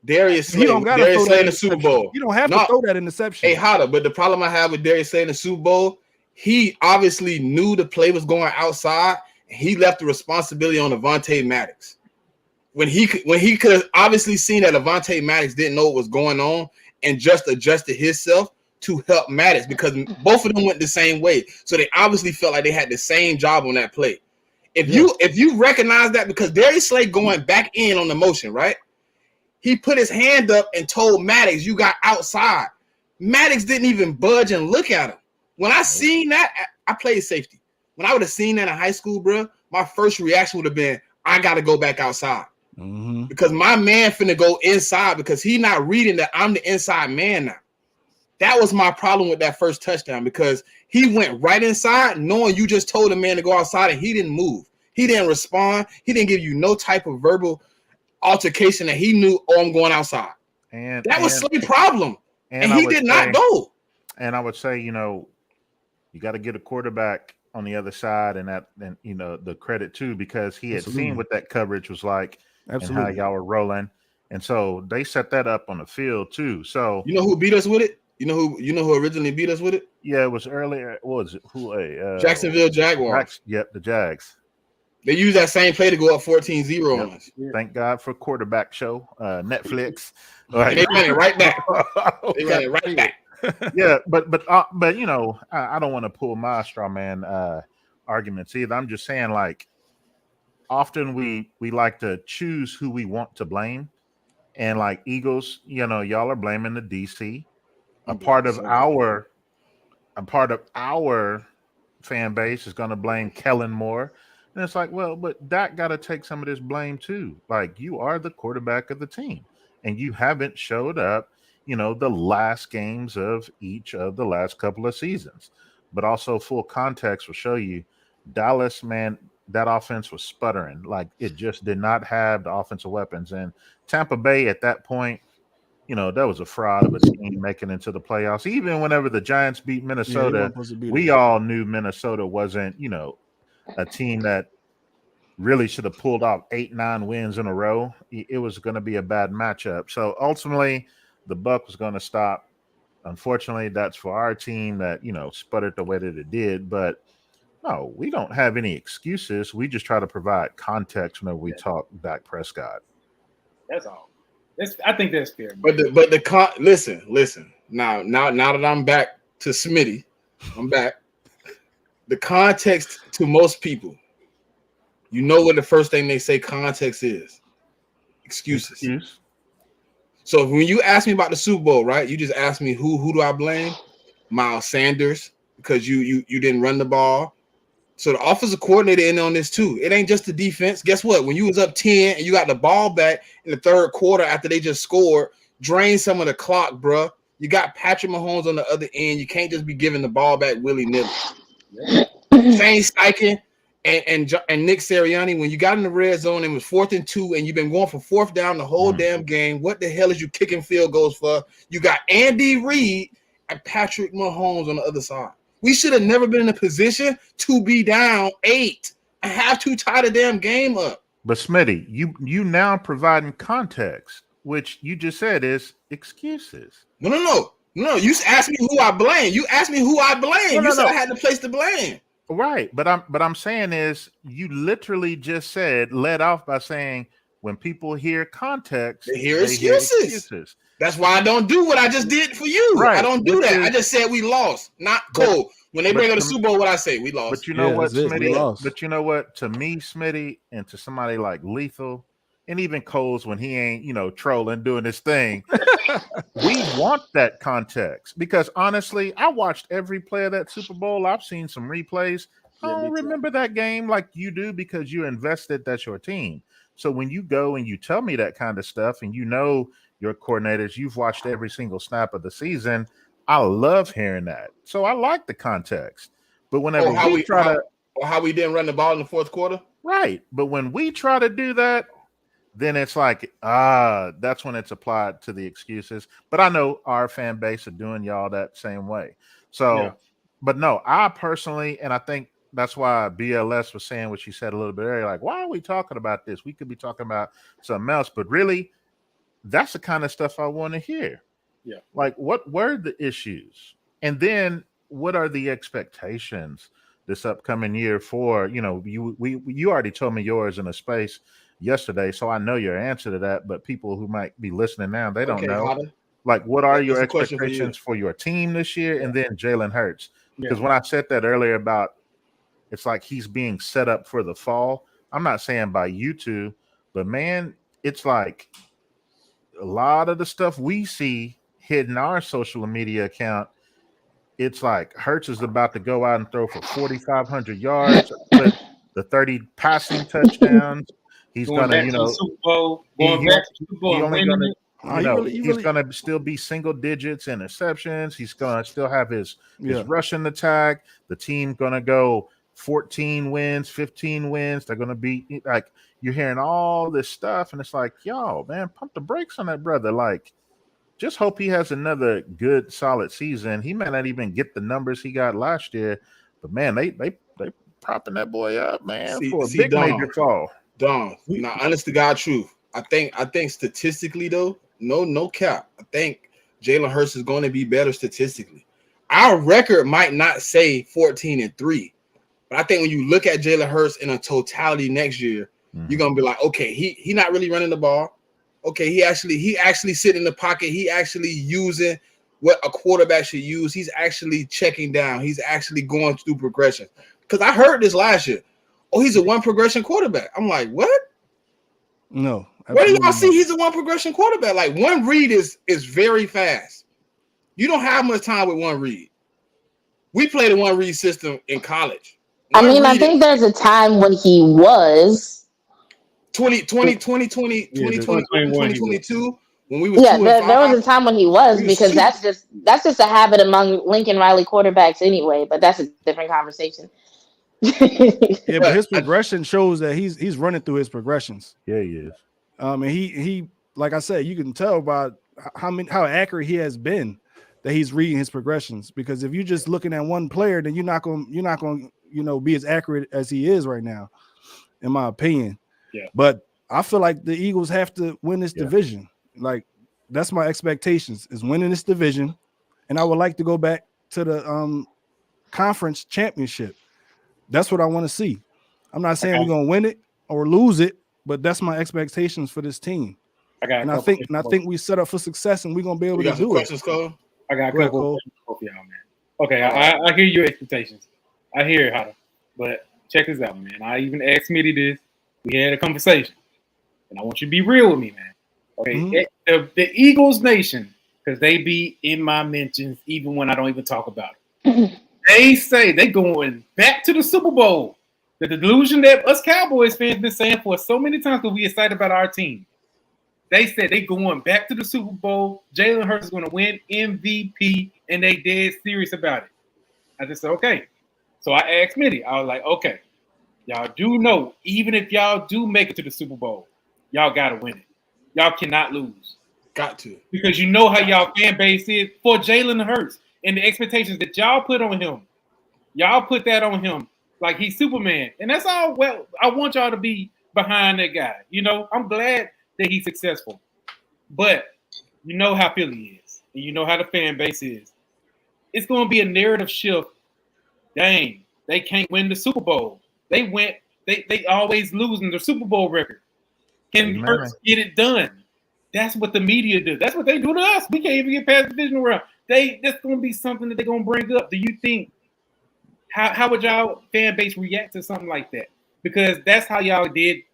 Darius Slay, You don't got to throw that in the Super Bowl. You don't have to throw that interception. Hey, Hotta, but the problem I have with Darius Slay in the Super Bowl, he obviously knew the play was going outside, and he left the responsibility on Avonte Maddox. When he could have obviously seen that Avonte Maddox didn't know what was going on and just adjusted himself to help Maddox, because both of them went the same way. So they obviously felt like they had the same job on that play. If you recognize that, because Darius Slay going back in on the motion, right? He put his hand up and told Maddox, "You got outside." Maddox didn't even budge and look at him. When I seen that, I played safety. When I would have seen that in high school, bro, my first reaction would have been, "I got to go back outside." Because my man finna go inside, because he not reading that I'm the inside man now. That was my problem with that first touchdown, because he went right inside knowing you just told a man to go outside and he didn't move. He didn't respond. He didn't give you no type of verbal altercation that he knew, "Oh, I'm going outside." And that was Slay's problem. And he did not go. And I would say, you got to get a quarterback on the other side, and the credit too, because he had seen what that coverage was like. Absolutely. And how y'all were rolling, and so they set that up on the field too. So you know who beat us with it? You know who originally beat us with it? Yeah, it was earlier. What was it? Jacksonville Jaguars. Yep, the Jags. They used that same play to go up 14-0 on us. Thank God for Quarterback Show, Netflix. Right. They ran it right back. They ran it right back. Yeah, but I don't want to pull my straw man arguments either. I'm just saying, like, often we like to choose who we want to blame, and like Eagles, y'all are blaming the DC. A part of our fan base is going to blame Kellen Moore, and it's like, well, but Dak got to take some of this blame too. Like, you are the quarterback of the team, and you haven't showed up, the last games of each of the last couple of seasons. But also, full context will show you, Dallas, man, that offense was sputtering. Like, it just did not have the offensive weapons. And Tampa Bay at that point, that was a fraud of a team making it into the playoffs. Even whenever the Giants beat Minnesota, we all knew Minnesota wasn't, a team that really should have pulled off 8-9 wins in a row. It was going to be a bad matchup. So ultimately, the buck was going to stop. Unfortunately, that's for our team that, sputtered the way that it did. But no, we don't have any excuses. We just try to provide context whenever we talk Dak Prescott. That's all. I think that's fair. Listen. Now that I'm back to Smitty, I'm back. The context to most people, what the first thing they say context is? Excuses. So when you ask me about the Super Bowl, right? You just ask me who do I blame? Miles Sanders, because you didn't run the ball. So the offensive coordinator in on this too. It ain't just the defense. Guess what? When you was up 10 and you got the ball back in the third quarter after they just scored, drain some of the clock, bruh. You got Patrick Mahomes on the other end. You can't just be giving the ball back willy-nilly. Shane Steichen and Nick Sirianni, when you got in the red zone and it was 4th and 2 and you've been going for 4th down the whole damn game, what the hell is you kicking field goals for? You got Andy Reid and Patrick Mahomes on the other side. We should have never been in a position to be down 8 and have to tie the damn game up. But Smitty, you now providing context, which you just said is excuses. No. You asked me who I blame. You asked me who I blame. You said I had to place the blame. Right, but I'm saying is, you literally just led off by saying, when people hear context, they hear excuses. That's why I don't do what I just did for you. Right. I don't do that. I just said we lost, not Cole. When they bring up the Super Bowl, what I say, we lost. But you know what, Smitty? But you know what? To me, Smitty, and to somebody like Lethal, and even Cole's when he ain't, trolling, doing his thing, we want that context. Because honestly, I watched every play of that Super Bowl. I've seen some replays. I Yeah, don't me too. remember that game like you do because you invested. That's your team. So when you go and you tell me that kind of stuff, and you know your coordinators, you've watched every single snap of the season. I love hearing that. So I like the context. But whenever Or how we we try to how we didn't run the ball in the fourth quarter. right, but when we try to do that, then it's like that's when it's applied to the excuses. But I know our fan base are doing y'all that same way. So, Yeah. but no, I personally, and I think that's why BLS was saying what she said a little bit earlier, like, why are we talking about this? We could be talking about something else. But really, that's the kind of stuff I want to hear. Yeah. Like, what were the issues? And then what are the expectations this upcoming year for, you already told me yours in a space yesterday, so I know your answer to that, but people who might be listening now, they don't Okay, know. Hotter. Like, what are That's your a question for you. expectations for your team this year? And then Jalen Hurts. Because Yeah. when I said that earlier about it's like he's being set up for the fall, I'm not saying by you two, but man, it's like a lot of the stuff we see hitting our social media account. It's like Hurts is about to go out and throw for 4,500 yards, split the 30 passing touchdowns. He's Going gonna, back to the Super Bowl, he going back to the Super Bowl he and only winning gonna, it. he's gonna still be single digits interceptions. He's gonna still have his rushing attack. The team gonna go 14 wins, 15 wins. They're gonna be like, you're hearing all this stuff, and it's like, yo, man, pump the brakes on that brother. Like, just hope he has another good, solid season. He may not even get the numbers he got last year, but man, they propping that boy up, man, for a big major fall. Don, now, honest to God, truth. I think statistically though, no cap. I think Jalen Hurts is going to be better statistically. Our record might not say 14-3, but I think when you look at Jalen Hurts in a totality next year, you're gonna be like, okay, he not really running the ball. Okay, he actually sitting in the pocket. He actually using what a quarterback should use. He's actually checking down. He's actually going through progression. Because I heard this last year. Oh, he's a one progression quarterback. I'm like, what? No. Where do y'all see he's a one progression quarterback? Like, one read is very fast. You don't have much time with one read. We played a one read system in college. I think there's a time when he was 2022 when we was there was a time when he was, because that's just a habit among Lincoln Riley quarterbacks anyway, but that's a different conversation. Yeah, but his progression shows that he's running through his progressions. Yeah, he is. And he like I said, you can tell by how accurate he has been that he's reading his progressions. Because if you're just looking at one player, then you're not going be as accurate as he is right now, in my opinion. Yeah. But I feel like the Eagles have to win this division. Like, that's my expectations, is winning this division, and I would like to go back to the conference championship. That's what I want to see. I'm not saying we're gonna win it or lose it, but that's my expectations for this team. I think we set up for success, and we're gonna be able to do it. Cole? I got a couple of y'all, man. Okay, I hear your expectations. I hear it, Hotter. But check this out, man. I even asked Smitty this. We had a conversation, and I want you to be real with me, man. Okay, the Eagles Nation, because they be in my mentions even when I don't even talk about it. They say they going back to the Super Bowl. The delusion that us Cowboys fans been saying for so many times because we excited about our team. They said they going back to the Super Bowl. Jalen Hurts is going to win MVP, and they dead serious about it. I just said, okay. So I asked Smitty. I was like, okay, y'all do know, even if y'all do make it to the Super Bowl, y'all got to win it. Y'all cannot lose. Got to. Because you know how y'all fan base is for Jalen Hurts and the expectations that y'all put on him. Y'all put that on him like he's Superman. And that's all. Well, I want y'all to be behind that guy. I'm glad that he's successful. But you know how Philly is. And you know how the fan base is. It's going to be a narrative shift. Dang, they can't win the Super Bowl. They always losing their Super Bowl record. Can Hurts get it done? That's what the media do. That's what they do to us. We can't even get past the divisional round. That's going to be something that they're going to bring up. Do you think, how would y'all fan base react to something like that? Because that's how y'all did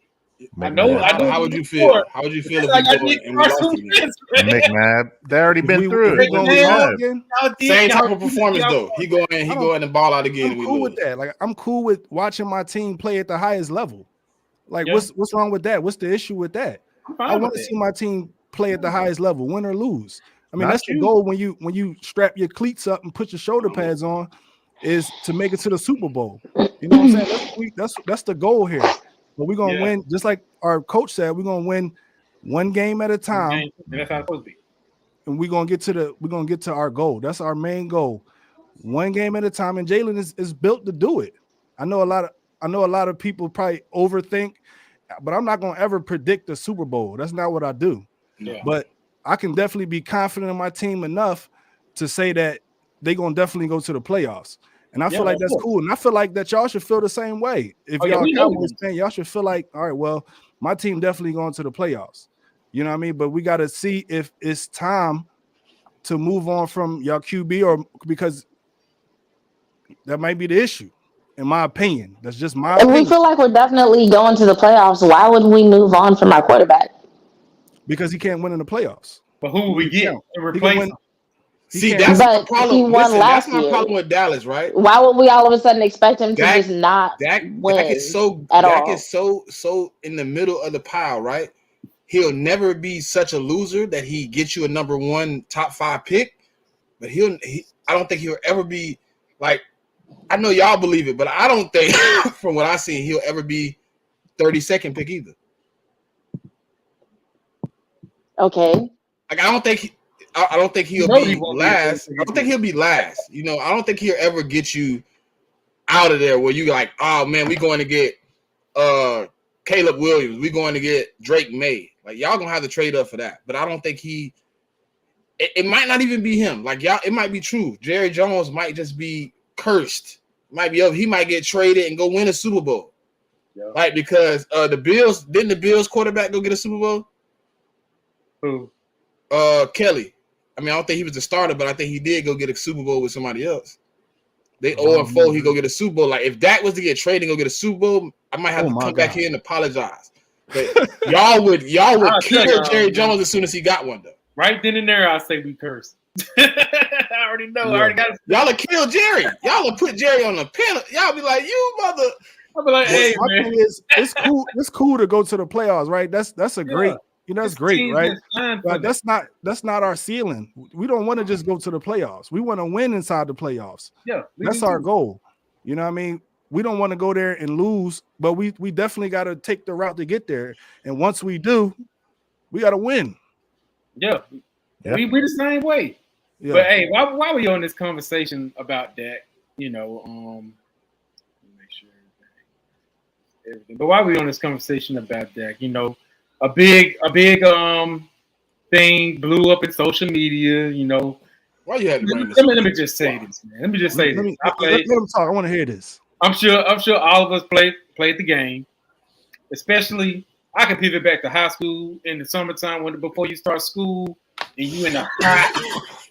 I know. How would you feel? How would you feel if we go and we lost again? McNabb, they already been through we it. gonna They lose have. again? Same type of performance though. He go in and ball out again. I'm And we cool lose. with that. Like I'm cool with watching my team play at the highest level. Like Yeah. what's wrong with that? What's the issue with that? I want to see my team play at the highest level, win or lose. I mean, Not that's the you. goal when you strap your cleats up and put your shoulder pads on, is to make it to the Super Bowl. You know what I'm saying? That's the goal here. But we're gonna win, just like our coach said, we're gonna win one game at a time. That's how it's supposed to be. And we're gonna get to our goal. That's our main goal. One game at a time. And Jalen is built to do it. I know a lot of people probably overthink, but I'm not gonna ever predict the Super Bowl. That's not what I do. Yeah. But I can definitely be confident in my team enough to say that they're gonna definitely go to the playoffs. And I feel like that's cool. And I feel like that y'all should feel the same way. If y'all Cowboys fan, y'all should feel like, all right, well, my team definitely going to the playoffs. You know what I mean? But we got to see if it's time to move on from y'all QB, or because that might be the issue, in my opinion. That's just my If opinion. we feel like we're definitely going to the playoffs, why would we move on from our quarterback? Because he can't win in the playoffs. But who will we get to replace him? See, can't- that's But the problem. he won Listen, last that's my year. problem with Dallas, right? Why would we all of a sudden expect him to Dak- just not win Dak is so at Dak all? is so in the middle of the pile, right? He'll never be such a loser that he gets you a number 1 top 5 pick, but I don't think he'll ever be like, I know y'all believe it, but I don't think from what I see he'll ever be 32nd pick either. Okay. Like I don't think he'll No, he be won't be last. a I don't think he'll be last. You know, I don't think he'll ever get you out of there where you like, oh man, we going to get Caleb Williams, we going to get Drake May. Like y'all gonna have to trade up for that. But I don't think it might not even be him. Like y'all, it might be true. Jerry Jones might just be cursed. He might get traded and go win a Super Bowl. Yeah. Like because the Bills quarterback go get a Super Bowl? Who? Kelly. I mean, I don't think he was the starter, but I think he did go get a Super Bowl with somebody else. They 0-4, he go get a Super Bowl. Like if Dak was to get traded and go get a Super Bowl, I might have to come back here and apologize. But y'all would kill Jerry Jones as soon as he got one, though. Right then and there, I'll say we curse. I already know. Yeah. I already got. Y'all will kill Jerry. Y'all will put Jerry on the panel. Y'all be like, you mother. I'll be like, hey My man, thing is, it's cool. It's cool to go to the playoffs, right? That's a great. That's great, right? But that's not our ceiling. We don't want to just go to the playoffs. We want to win inside the playoffs. Yeah, That's our goal. You know what I mean? We don't want to go there and lose, but we definitely got to take the route to get there. And once we do, we got to win. Yeah, Yeah. we the same way. Yeah. But hey, why we on this conversation about Dak? You know, make sure everything. But why we on this conversation about Dak? You know, a big thing blew up in social media. You know, Why you had to bring this? let me just say this, man. Let me just say this. Let him talk. I want to hear this. I'm sure all of us played the game. Especially, I can pivot back to high school in the summertime before you start school and you in the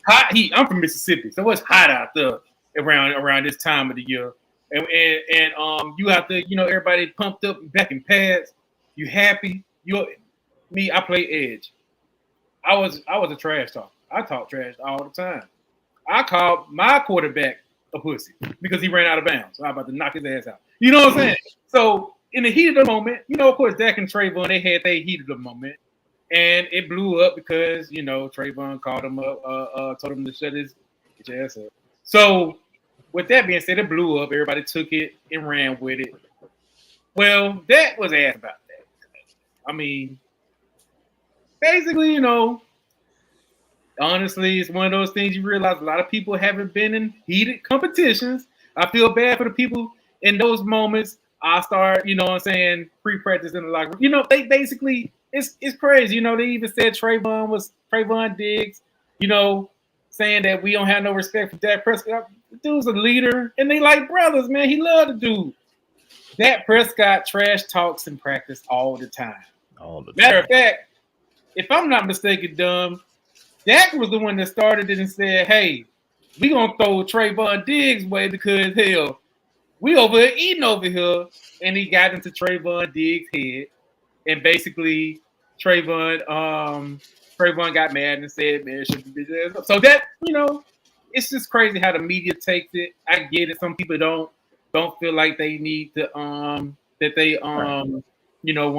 hot heat. I'm from Mississippi, so it's hot out there around this time of the year. And you have to, you know, everybody pumped up back in pads. You happy? I play edge. I was a trash talker. I talk trash all the time. I called my quarterback a pussy because he ran out of bounds. So I'm about to knock his ass out. You know what I'm saying? So in the heat of the moment, you know, of course, Dak and Trayvon, they had their heat of the moment. And it blew up because, you know, Trayvon called him up, told him to shut his ass up. So with that being said, it blew up. Everybody took it and ran with it. Well, Dak was asked about that. I mean, basically, you know, honestly, it's one of those things you realize a lot of people haven't been in heated competitions. I feel bad for the people in those moments. I start, you know what I'm saying, pre-practice in the locker room. You know, they basically, it's crazy. You know, they even said Trayvon Diggs, you know, saying that we don't have no respect for Dak Prescott. The dude's a leader, and they like brothers, man. He loved the dude. Dak Prescott trash talks in practice all the time. Matter of fact, if I'm not mistaken, Dak was the one that started it and said, hey, we going to throw Trayvon Diggs' way because, hell, we over here eating over here. And he got into Trayvon Diggs' head. and basically Trayvon got mad and said, "Man, it should be this." So that it's just crazy how the media takes it. I get it. Some people don't feel like they need to that they want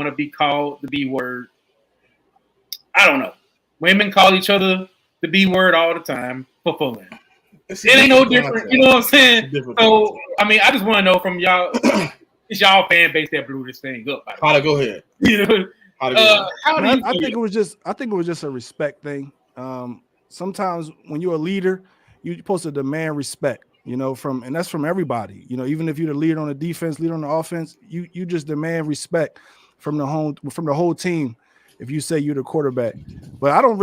to be called the B word. I don't know. Women call each other the B word all the time for fooling. It ain't no different. You know what I'm saying? So I mean, I just want to know from y'all. It's y'all fan base that blew this thing up. How to go ahead? You know, I think it was just a respect thing. Sometimes when you're a leader, you're supposed to demand respect. And that's from everybody. Even if you're the leader on the defense, leader on the offense, you just demand respect from the whole team. If you say you're the quarterback, but I didn't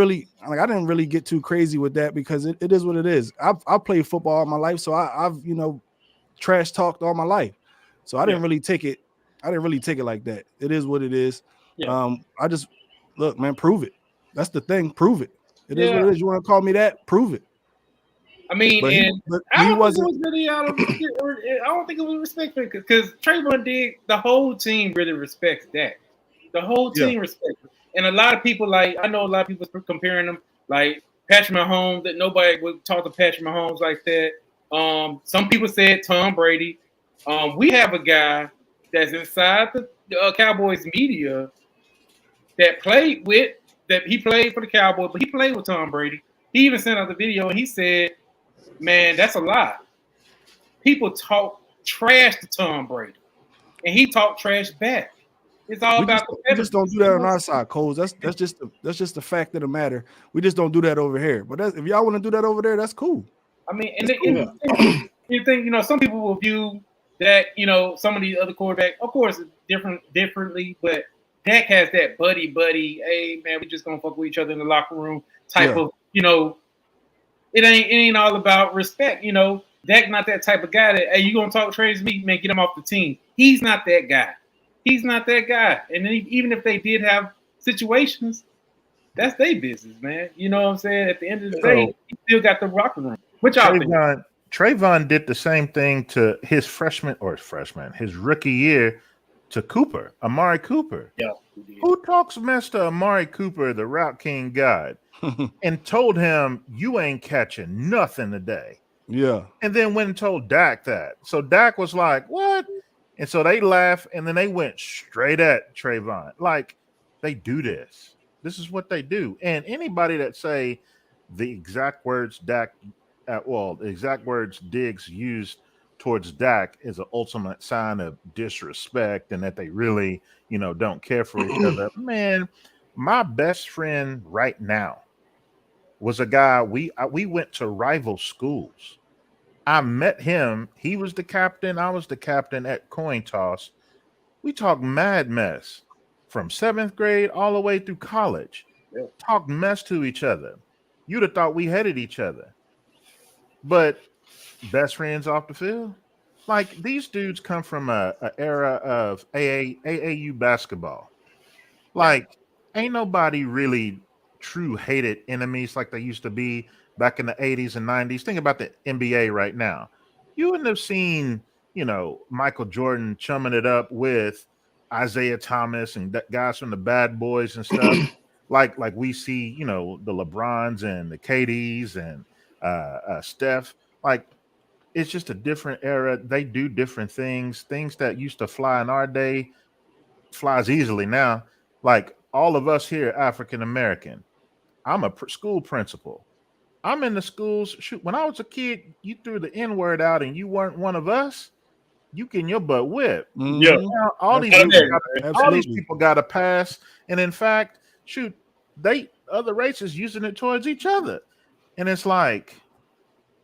really get too crazy with that because it is what it is. I've played football all my life, so I've trash talked all my life. So I didn't really take it. I didn't really take it like that. It is what it is. Yeah. I just look, man, prove it. That's the thing. Prove it. It is what it is. You want to call me that? Prove it. I mean, I don't think it was respectful because Trayvon did. The whole team really respects Dak. The whole team respects it. And a lot of people, I know a lot of people comparing them, like Patrick Mahomes, that nobody would talk to Patrick Mahomes like that. Some people said Tom Brady. We have a guy that's inside the Cowboys media that he played for the Cowboys, but he played with Tom Brady. He even sent out the video and he said, "Man, that's a lie. People talk trash to Tom Brady, and he talked trash back. It's all we just don't do that on our side, Coles. That's just the fact of the matter. We just don't do that over here. But if y'all want to do that over there, that's cool. I mean, you think some people will view that some of these other quarterbacks, of course, differently, but Dak has that buddy. Hey man, we just gonna fuck with each other in the locker room type of. It ain't all about respect. Dak not that type of guy that hey, you gonna talk trash to me, man, get him off the team. He's not that guy. He's not that guy. And then even if they did have situations, that's their business, man. You know what I'm saying? At the end of the day, he still got the locker room. Which Trayvon did the same thing to his rookie year to Cooper, Amari Cooper. Yeah. Who talks mess to Amari Cooper, the route king god, and told him, "You ain't catching nothing today." Yeah. And then went and told Dak that. So Dak was like, "What?" And so they laughed, and then they went straight at Trayvon. Like, they do this. This is what they do. And anybody that say the exact words Diggs used towards Dak is an ultimate sign of disrespect and that they really, don't care for each other. Man, my best friend right now was a guy, we went to rival schools. I met him. He was the captain. I was the captain at coin toss. We talked mad mess from 7th grade all the way through college. Talked mess to each other. You'd have thought we hated each other. But best friends off the field? Like, these dudes come from a era of AAU basketball. Like, ain't nobody really true hated enemies like they used to be back in the 80s and 90s. Think about the NBA right now. You wouldn't have seen, Michael Jordan chumming it up with Isaiah Thomas and guys from the Bad Boys and stuff. like we see, the LeBrons and the KDs and Steph. Like, it's just a different era. They do different things. Things that used to fly in our day flies easily now. Like, all of us here, African American. I'm a school principal. I'm in the schools. Shoot, when I was a kid, you threw the N-word out and you weren't one of us, you getting your butt whipped. Mm-hmm. Yeah. Now, all these people got a pass. And in fact, shoot, other races using it towards each other. And it's like,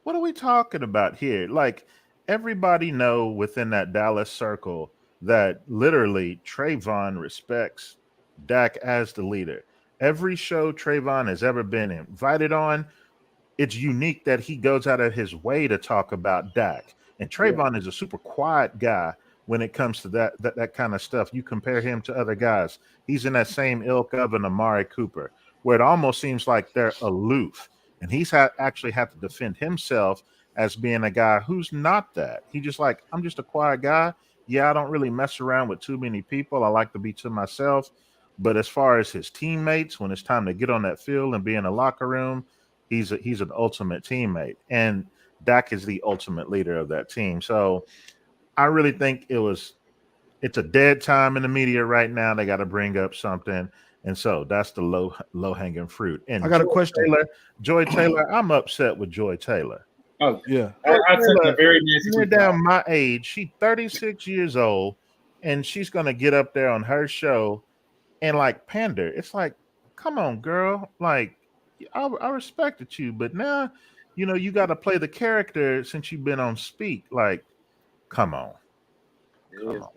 what are we talking about here? Like, everybody know within that Dallas circle that literally Trayvon respects Dak as the leader. Every show Trayvon has ever been invited on, it's unique that he goes out of his way to talk about Dak. And Trayvon is a super quiet guy when it comes to that kind of stuff. You compare him to other guys, he's in that same ilk of an Amari Cooper, where it almost seems like they're aloof. And he's actually had to defend himself as being a guy who's not that. He just like, I'm just a quiet guy. Yeah, I don't really mess around with too many people. I like to be to myself. But as far as his teammates, when it's time to get on that field and be in the locker room, he's an ultimate teammate. And Dak is the ultimate leader of that team. So I really think it's a dead time in the media right now. They got to bring up something. And so that's the low hanging fruit. And I got a question. Joy Taylor, I'm upset with Joy Taylor. Oh, Yeah. I took a very nasty. You're down my age. She's 36 years old, and she's gonna get up there on her show and like pander. It's like, come on, girl. Like, I respected you, but now, you got to play the character since you've been on Speak. Like, come on. It is, man.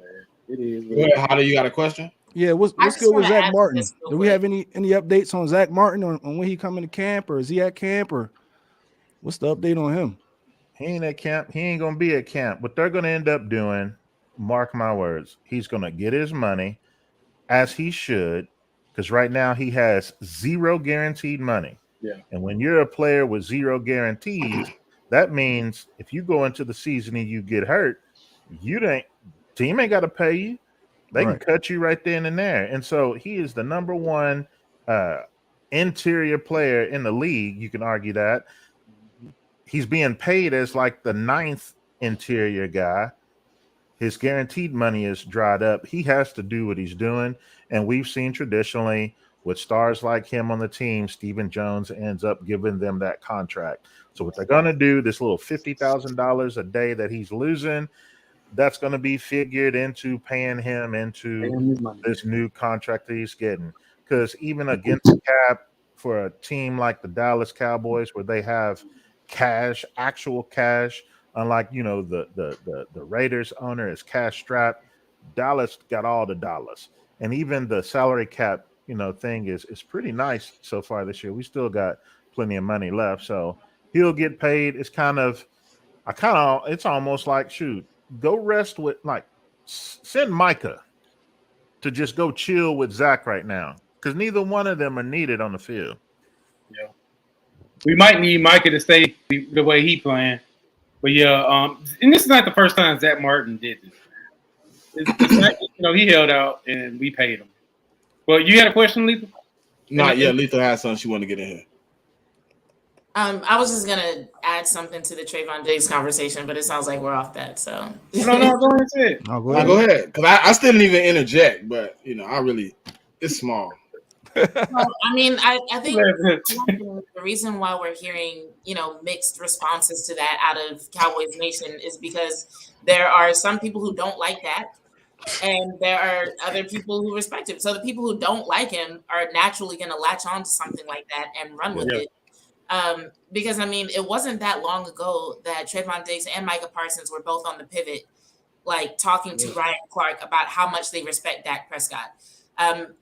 It is. Well, how do you got a question? Yeah, what's just good with wanna Zach ask Martin? this real Do we quick. have any updates on Zach Martin on when he coming to camp, or is he at camp, or what's the update on him? He ain't at camp. He ain't gonna be at camp. What they're gonna end up doing, mark my words, he's gonna get his money as he should, because right now he has zero guaranteed money. Yeah. And when you're a player with zero guarantees, that means if you go into the season and you get hurt, team ain't got to pay you. They can cut you right then and there. And so he is the number one interior player in the league. You can argue that. He's being paid as like the 9th interior guy. His guaranteed money is dried up. He has to do what he's doing. And we've seen traditionally with stars like him on the team, Stephen Jones ends up giving them that contract. So what they're going to do, this little $50,000 a day that he's losing, that's going to be figured into paying him into this new contract that he's getting. Because even against the cap for a team like the Dallas Cowboys, where they have cash, actual cash, unlike the Raiders owner is cash strapped, Dallas got all the dollars, and even the salary cap thing is pretty nice so far this year. We still got plenty of money left, so he'll get paid. It's it's almost like, shoot, go rest with, like, send Micah to just go chill with Zach right now, because neither one of them are needed on the field. Yeah, we might need Micah to stay the way he playing, but yeah, and this is not the first time Zach Martin did this. It's not, he held out and we paid him. Well, you had a question, Lethal? Not yet. Lethal has something she want to get in here. I was just gonna add something to the Trayvon Diggs conversation, but it sounds like we're off that. So no, go ahead. Go ahead, because I still didn't even interject, but it's small. Well, I mean, I think the reason why we're hearing mixed responses to that out of Cowboys Nation is because there are some people who don't like that, and there are other people who respect him. So the people who don't like him are naturally going to latch on to something like that and run with it. Because it wasn't that long ago that Trayvon Diggs and Micah Parsons were both on the pivot, like talking to Ryan Clark about how much they respect Dak Prescott.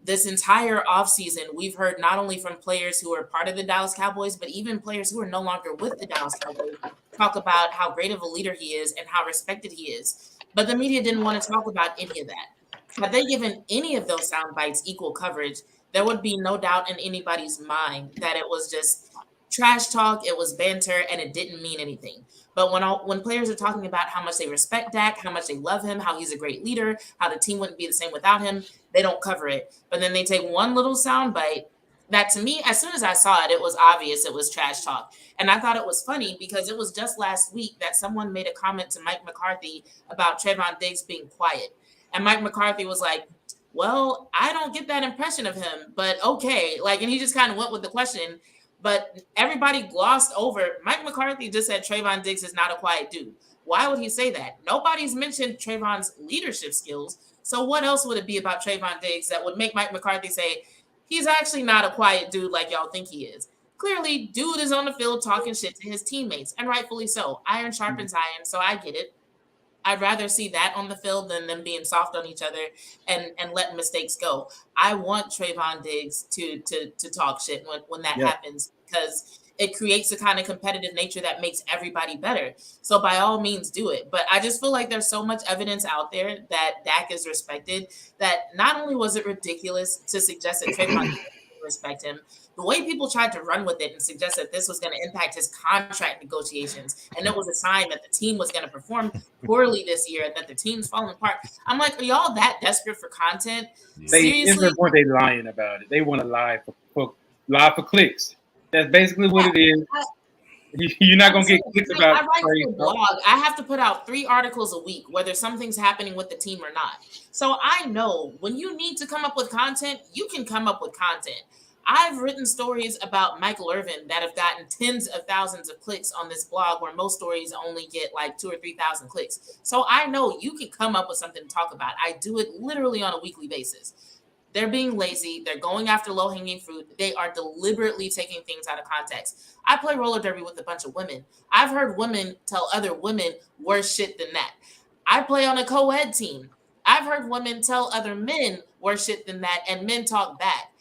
This entire offseason, we've heard not only from players who are part of the Dallas Cowboys, but even players who are no longer with the Dallas Cowboys talk about how great of a leader he is and how respected he is. But the media didn't want to talk about any of that. Had they given any of those sound bites equal coverage, there would be no doubt in anybody's mind that it was just trash talk, it was banter, and it didn't mean anything. But when players are talking about how much they respect Dak, how much they love him, how he's a great leader, how the team wouldn't be the same without him, they don't cover it. But then they take one little soundbite that, to me, as soon as I saw it, it was obvious it was trash talk. And I thought it was funny because it was just last week that someone made a comment to Mike McCarthy about Trayvon Diggs being quiet. And Mike McCarthy was like, well, I don't get that impression of him, but okay. And he just kind of went with the question. But everybody glossed over. Mike McCarthy just said Trayvon Diggs is not a quiet dude. Why would he say that? Nobody's mentioned Trayvon's leadership skills. So what else would it be about Trayvon Diggs that would make Mike McCarthy say he's actually not a quiet dude like y'all think he is? Clearly, dude is on the field talking shit to his teammates, and rightfully so. Iron sharpens iron, so I get it. I'd rather see that on the field than them being soft on each other and letting mistakes go. I want Trayvon Diggs to talk shit when that happens, because it creates a kind of competitive nature that makes everybody better. So by all means, do it. But I just feel like there's so much evidence out there that Dak is respected that not only was it ridiculous to suggest that Trayvon Diggs respect him. The way people tried to run with it and suggest that this was going to impact his contract negotiations, and it was a sign that the team was going to perform poorly this year, and that the team's falling apart. I'm like, are y'all that desperate for content? Seriously? Weren't they lying about it? They want to lie for clicks. That's basically what it is. You're not gonna get clicks about. I write for a blog. I have to put out 3 articles a week, whether something's happening with the team or not. So I know when you need to come up with content, you can come up with content. I've written stories about Michael Irvin that have gotten tens of thousands of clicks on this blog, where most stories only get like 2,000 or 3,000 clicks. So I know you can come up with something to talk about. I do it literally on a weekly basis. They're being lazy. They're going after low-hanging fruit. They are deliberately taking things out of context. I play roller derby with a bunch of women. I've heard women tell other women worse shit than that. I play on a co-ed team. I've heard women tell other men worse shit than that, and men talk back.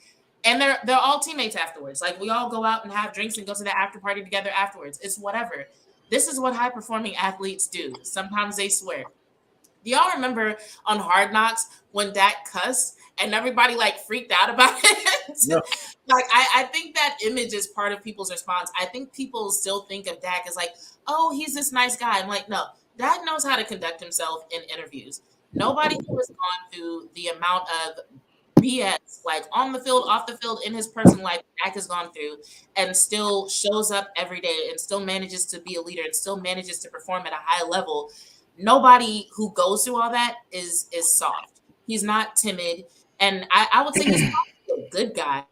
And they're all teammates afterwards. Like, we all go out and have drinks and go to the after party together afterwards. It's whatever. This is what high-performing athletes do. Sometimes they swear. Do y'all remember on Hard Knocks when Dak cussed and everybody like freaked out about it? No. Like, I think that image is part of people's response. I think people still think of Dak as like, oh, he's this nice guy. I'm like, no, Dak knows how to conduct himself in interviews. Nobody who has gone through the amount of BS, like on the field, off the field, in his personal life, Dak has gone through, and still shows up every day and still manages to be a leader and still manages to perform at a high level. Nobody who goes through all that is soft. He's not timid. And I would say he's probably a good guy,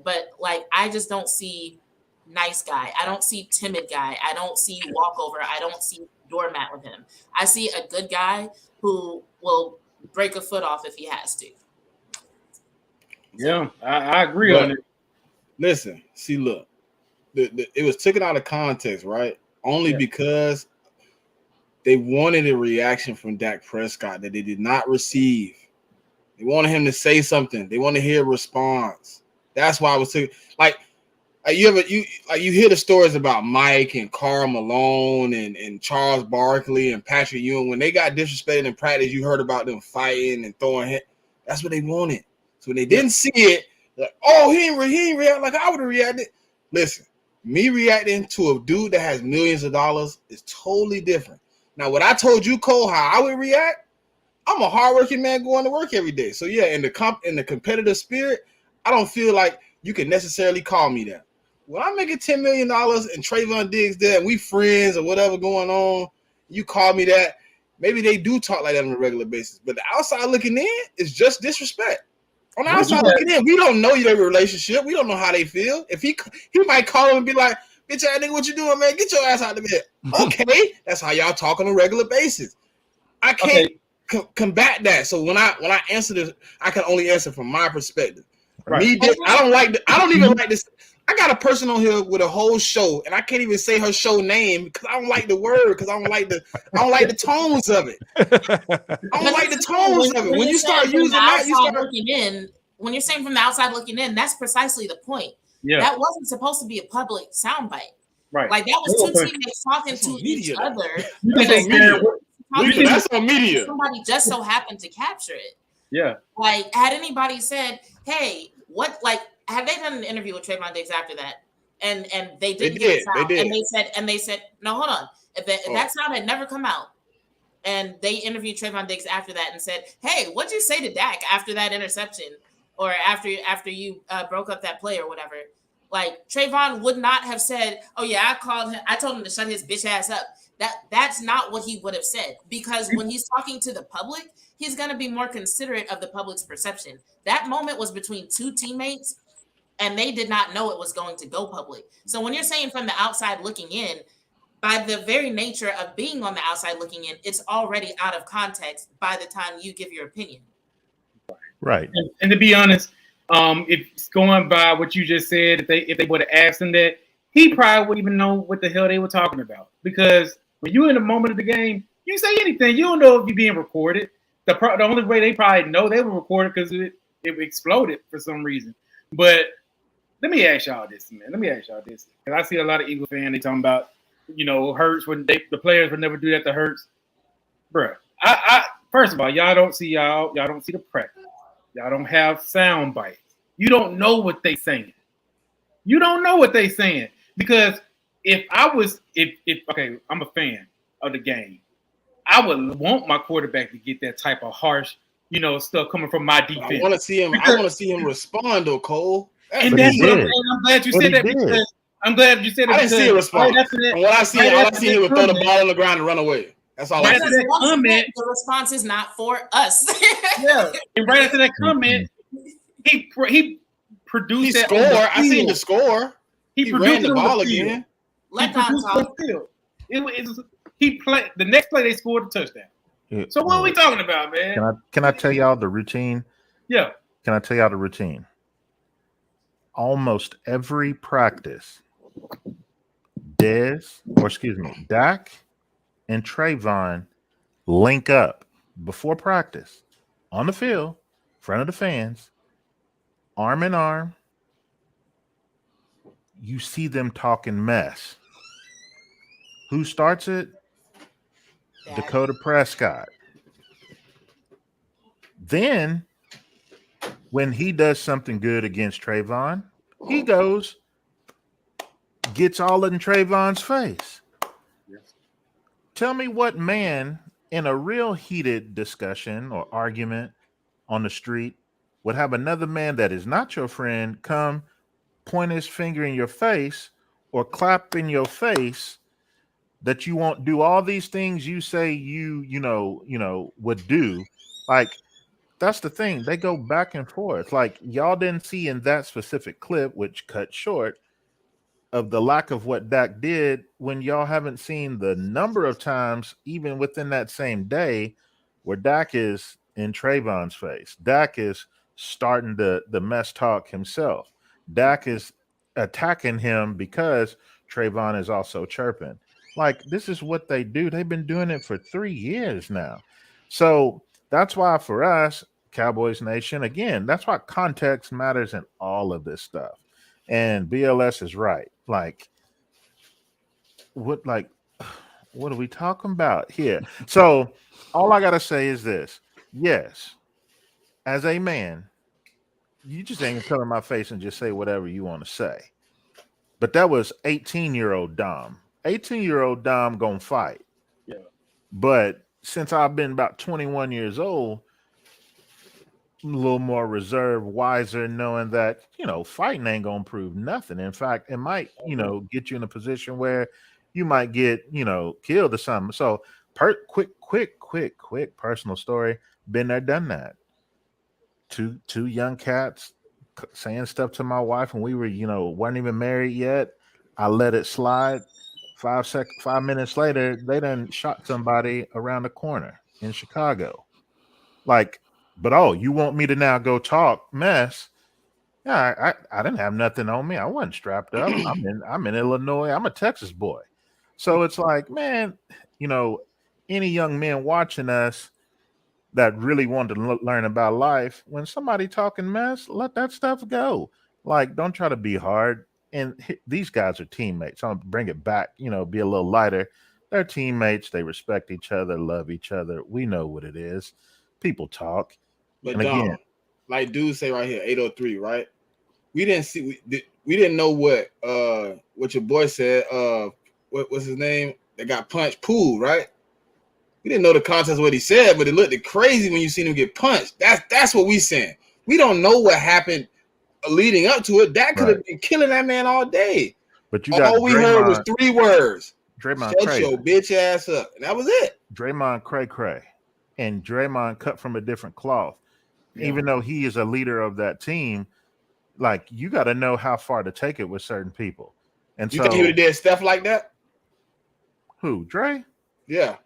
but like, I just don't see nice guy. I don't see timid guy. I don't see walkover. I don't see doormat with him. I see a good guy who will break a foot off if he has to. Yeah, I agree on it. Listen, see, look, it was taken out of context, right? Only because they wanted a reaction from Dak Prescott that they did not receive. They wanted him to say something. They want to hear a response. That's why I was taking, like you hear the stories about Mike and Karl Malone and Charles Barkley and Patrick Ewing. When they got disrespected in practice, you heard about them fighting and throwing hit. That's what they wanted. So when they didn't see it, like, oh, he ain't react like I would have reacted. Listen, me reacting to a dude that has millions of dollars is totally different. Now, what I told you, Cole, how I would react, I'm a hardworking man going to work every day. So yeah, in the competitive spirit, I don't feel like you can necessarily call me that. When I'm making $10 million and Trayvon Diggs there, and we friends or whatever going on, you call me that. Maybe they do talk like that on a regular basis. But the outside looking in is just disrespect. On the outside looking in, we don't know their relationship. We don't know how they feel. If he might call him and be like, bitch ass nigga, what you doing, man? Get your ass out of the bed. Okay, that's how y'all talk on a regular basis. I can't combat that. So when I answer this, I can only answer from my perspective. Right. I don't even like this. I got a person on here with a whole show, and I can't even say her show name because I don't like the word, because I don't like the tones of it. I don't like the tones of it. When you start using that, you start looking in. When you're saying from the outside looking in, that's precisely the point. Yeah. That wasn't supposed to be a public soundbite. Right. Like, that was two teammates talking to each other. That's on media. Somebody just so happened to capture it. Yeah. Like, had anybody said, hey, what, like, had they done an interview with Trayvon Diggs after that? And they didn't get it out. And they said, no, hold on. If that sound had never come out, and they interviewed Trayvon Diggs after that and said, hey, what'd you say to Dak after that interception? Or after you broke up that play or whatever? Like, Trayvon would not have said, oh yeah, I told him to shut his bitch ass up. That's not what he would have said, because when he's talking to the public, he's going to be more considerate of the public's perception. That moment was between two teammates, and they did not know it was going to go public. So when you're saying from the outside looking in, by the very nature of being on the outside looking in, it's already out of context by the time you give your opinion. Right. And to be honest, if it's going by what you just said, if they would have asked him that, he probably wouldn't even know what the hell they were talking about. Because when you're in the moment of the game, you say anything. You don't know if you're being recorded. The only way they probably know they were recorded because it exploded for some reason. But let me ask y'all this, man. Because I see a lot of Eagle fans, they talking about, Hurts, when the players would never do that to Hurts. Bruh, I first of all, y'all don't see the practice. Y'all don't have sound bites. You don't know what they saying. You don't know what they saying because if okay, I'm a fan of the game. I would want my quarterback to get that type of harsh, stuff coming from my defense. I want to see him. I want to see him respond, though, Cole. And that's what I'm glad you said that because I'm glad you said that. I didn't see a response. From what I see, all I see him was throw the ball on the ground and run away. That's all I see. The response is not for us. Yeah, and right after that comment, he produced. He scored. I seen the score. He ran the ball again. Let them talk. He played the next play. They scored a touchdown. So what are we talking about, man? Can I tell y'all the routine? Yeah. Can I tell y'all the routine? Almost every practice, Dak and Trayvon link up before practice on the field, in front of the fans, arm in arm. You see them talking mess. Who starts it? Dakota Prescott. Then, when he does something good against Trayvon, he goes, gets all in Trayvon's face. Yes. Tell me what man in a real heated discussion or argument on the street would have another man that is not your friend come point his finger in your face or clap in your face that you won't do all these things you say you would do. Like, that's the thing. They go back and forth. Like, y'all didn't see in that specific clip, which cut short, of the lack of what Dak did, when y'all haven't seen the number of times, even within that same day, where Dak is in Trayvon's face. Dak is starting the mess talk himself. Dak is attacking him because Trayvon is also chirping. Like, this is what they do. They've been doing it for 3 years now. So that's why for us, Cowboys Nation, again, that's why context matters in all of this stuff. And BLS is right. Like, what are we talking about here? So all I got to say is this. Yes, as a man, you just ain't gonna come in my face and just say whatever you want to say. But that was 18-year-old Dom. 18-year-old Dom gonna fight. Yeah. But since I've been about 21 years old, I'm a little more reserved, wiser, knowing that, fighting ain't gonna prove nothing. In fact, it might, get you in a position where you might get, killed or something. So quick personal story. Been there, done that. Two young cats saying stuff to my wife when we were, weren't even married yet. I let it slide. 5 minutes later, they done shot somebody around the corner in Chicago. Like, but you want me to now go talk mess? Yeah, I didn't have nothing on me. I wasn't strapped up. I'm in Illinois. I'm a Texas boy. So it's like, man, any young men watching us that really wanted to learn about life, when somebody talking mess, let that stuff go. Like, don't try to be hard. And these guys are teammates. I'm gonna bring it back, be a little lighter. They're teammates. They respect each other, love each other. We know what it is. People talk. But Dom, like dudes say right here, 803, right? We didn't know what your boy said. What was his name? That got punched, Poole, right? We didn't know the context of what he said, but it looked crazy when you seen him get punched. That's what we saying. We don't know what happened leading up to it. That could have been killing that man all day. But all we heard was 3 words. Draymond Shut your bitch ass up. And that was it. Draymond cray. And Draymond cut from a different cloth. Yeah. Even though he is a leader of that team, like, you got to know how far to take it with certain people. And you think he would have did stuff like that? Who, Dre? Yeah.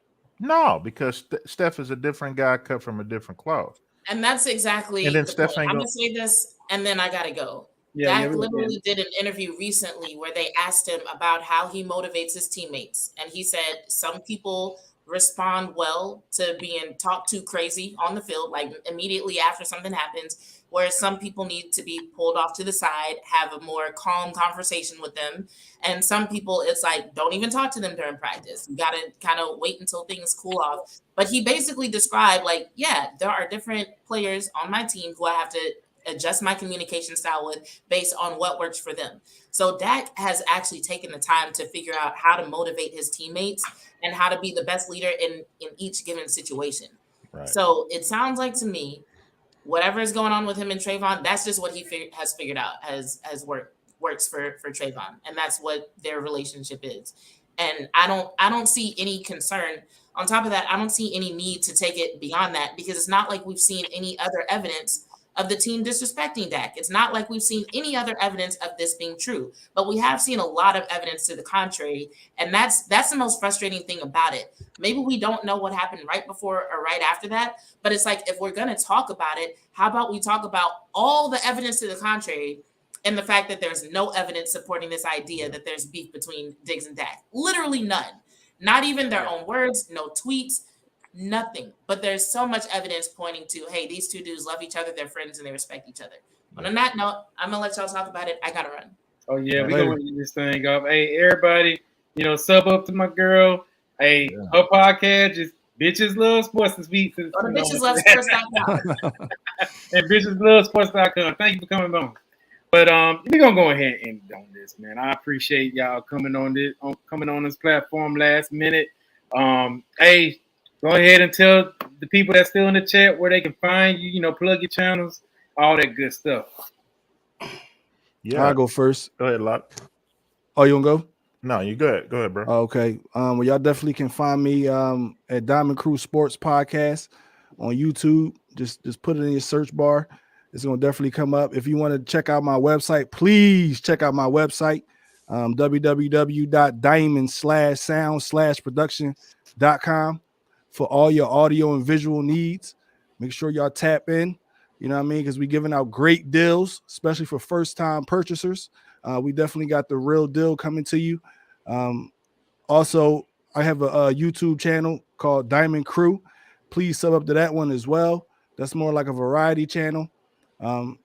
No, because Steph is a different guy cut from a different cloth. And that's exactly and then the Steph point. I'm going to say this, and then I got to go. Yeah, Dak literally did an interview recently where they asked him about how he motivates his teammates. And he said some people respond well to being talked to crazy on the field, like immediately after something happens, whereas some people need to be pulled off to the side, have a more calm conversation with them. And some people, it's like, don't even talk to them during practice. You got to kind of wait until things cool off. But he basically described, like, yeah, there are different players on my team who I have to adjust my communication style with based on what works for them. So Dak has actually taken the time to figure out how to motivate his teammates and how to be the best leader in each given situation. Right. So it sounds like to me, whatever is going on with him and Trayvon, that's just what he has figured out has works for Trayvon, and that's what their relationship is. And I don't see any concern. On top of that, I don't see any need to take it beyond that, because it's not like we've seen any other evidence of the team disrespecting Dak. It's not like we've seen any other evidence of this being true, but we have seen a lot of evidence to the contrary. And that's the most frustrating thing about it. Maybe we don't know what happened right before or right after that, but it's like, if we're going to talk about it, how about we talk about all the evidence to the contrary and the fact that there's no evidence supporting this idea that there's beef between Diggs and Dak? Literally none. Not even their own words, no tweets, nothing. But there's so much evidence pointing to, hey, these two dudes love each other, they're friends, and they respect each other. But on that note, I'm gonna let y'all talk about it. I gotta run. Oh yeah, we gonna get this thing up. Hey, everybody, sub up to my girl. Hey, her podcast is Bitches Love Sports and Speaks. Go to bitcheslovesports.com. And bitcheslovesports.com. Thank you for coming on. But we're gonna go ahead and end on this, man. I appreciate y'all coming on this platform last minute. Hey, go ahead and tell the people that's still in the chat where they can find you, plug your channels, all that good stuff. Yeah, I'll go first. Go ahead, Locke. Oh, you want to go? No, you good. Go ahead, bro. Okay. Well, y'all definitely can find me at Diamond Crew Sports Podcast on YouTube. Just put it in your search bar. It's going to definitely come up. If you want to check out my website, please check out my website, www.diamond/sound/production.com for all your audio and visual needs. Make sure y'all tap in, you know what I mean? Because we're giving out great deals, especially for first-time purchasers. We definitely got the real deal coming to you. Also, I have a YouTube channel called Diamond Crew. Please sub up to that one as well. That's more like a variety channel. And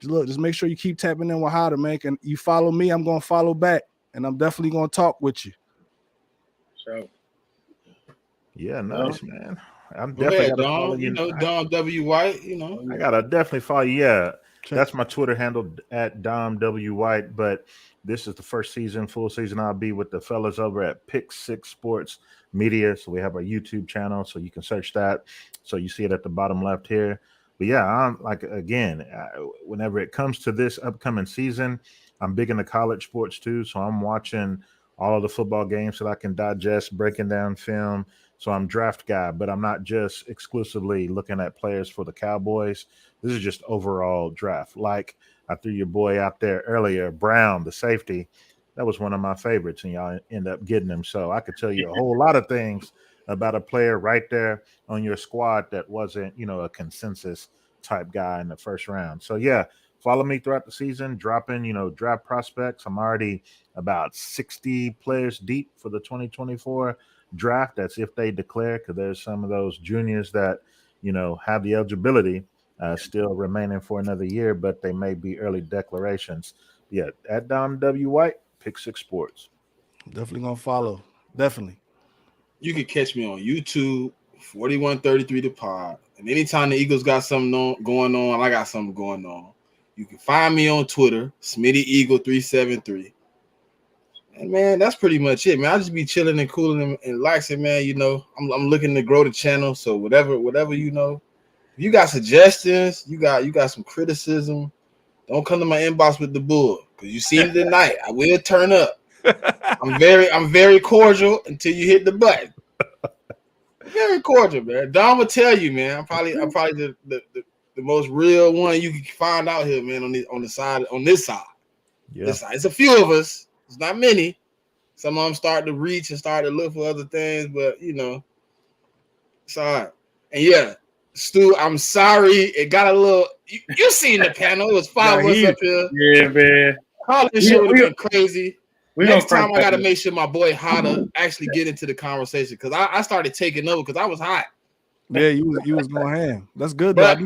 look, just make sure you keep tapping in with Hotter, man. And you follow me, I'm going to follow back. And I'm definitely going to talk with you. So, yeah, nice, man. I'm Go definitely ahead, gotta follow Dom. you. Dom W. White, I gotta definitely follow you. Yeah, that's my Twitter handle at Dom W. White. But this is the first season, full season. I'll be with the fellas over at Pick Six Sports Media. So we have our YouTube channel, so you can search that. So you see it at the bottom left here. But yeah, I'm like, again, whenever it comes to this upcoming season, I'm big into college sports too. So I'm watching all of the football games that I can digest, breaking down film. So I'm draft guy, but I'm not just exclusively looking at players for the Cowboys. This is just overall draft. Like I threw your boy out there earlier, Brown, the safety. That was one of my favorites, and y'all end up getting him. So I could tell you a whole lot of things about a player right there on your squad that wasn't, a consensus type guy in the first round. So yeah, follow me throughout the season, dropping, draft prospects. I'm already about 60 players deep for the 2024 draft. That's if they declare, because there's some of those juniors that, have the eligibility still remaining for another year, but they may be early declarations. Yeah, at Dom W. White, Pick Six Sports. Definitely going to follow. Definitely. You can catch me on YouTube, 4133 The Pod. And anytime the Eagles got something going on, I got something going on. You can find me on Twitter, SmittyEagle373. And man, that's pretty much it, man. I just be chilling and cooling and relaxing, man. I'm looking to grow the channel. So whatever, if you got suggestions, you got some criticism, don't come to my inbox with the bull, because you see it tonight. I will turn up. I'm very cordial until you hit the button. Very cordial, man. Don will tell you, man. I'm probably the most real one you can find out here, man. On this side. Yeah, this side. It's a few of us. It's not many. Some of them start to reach and start to look for other things, but it's all right. And yeah, Stu, I'm sorry. It got a little. You seen the panel? It was 5 of us up here. Yeah, man. All this shit would have been crazy. Next time I gotta make sure my boy Hotter actually get into the conversation, because I started taking over because I was hot. Yeah, you was going ham. That's good. But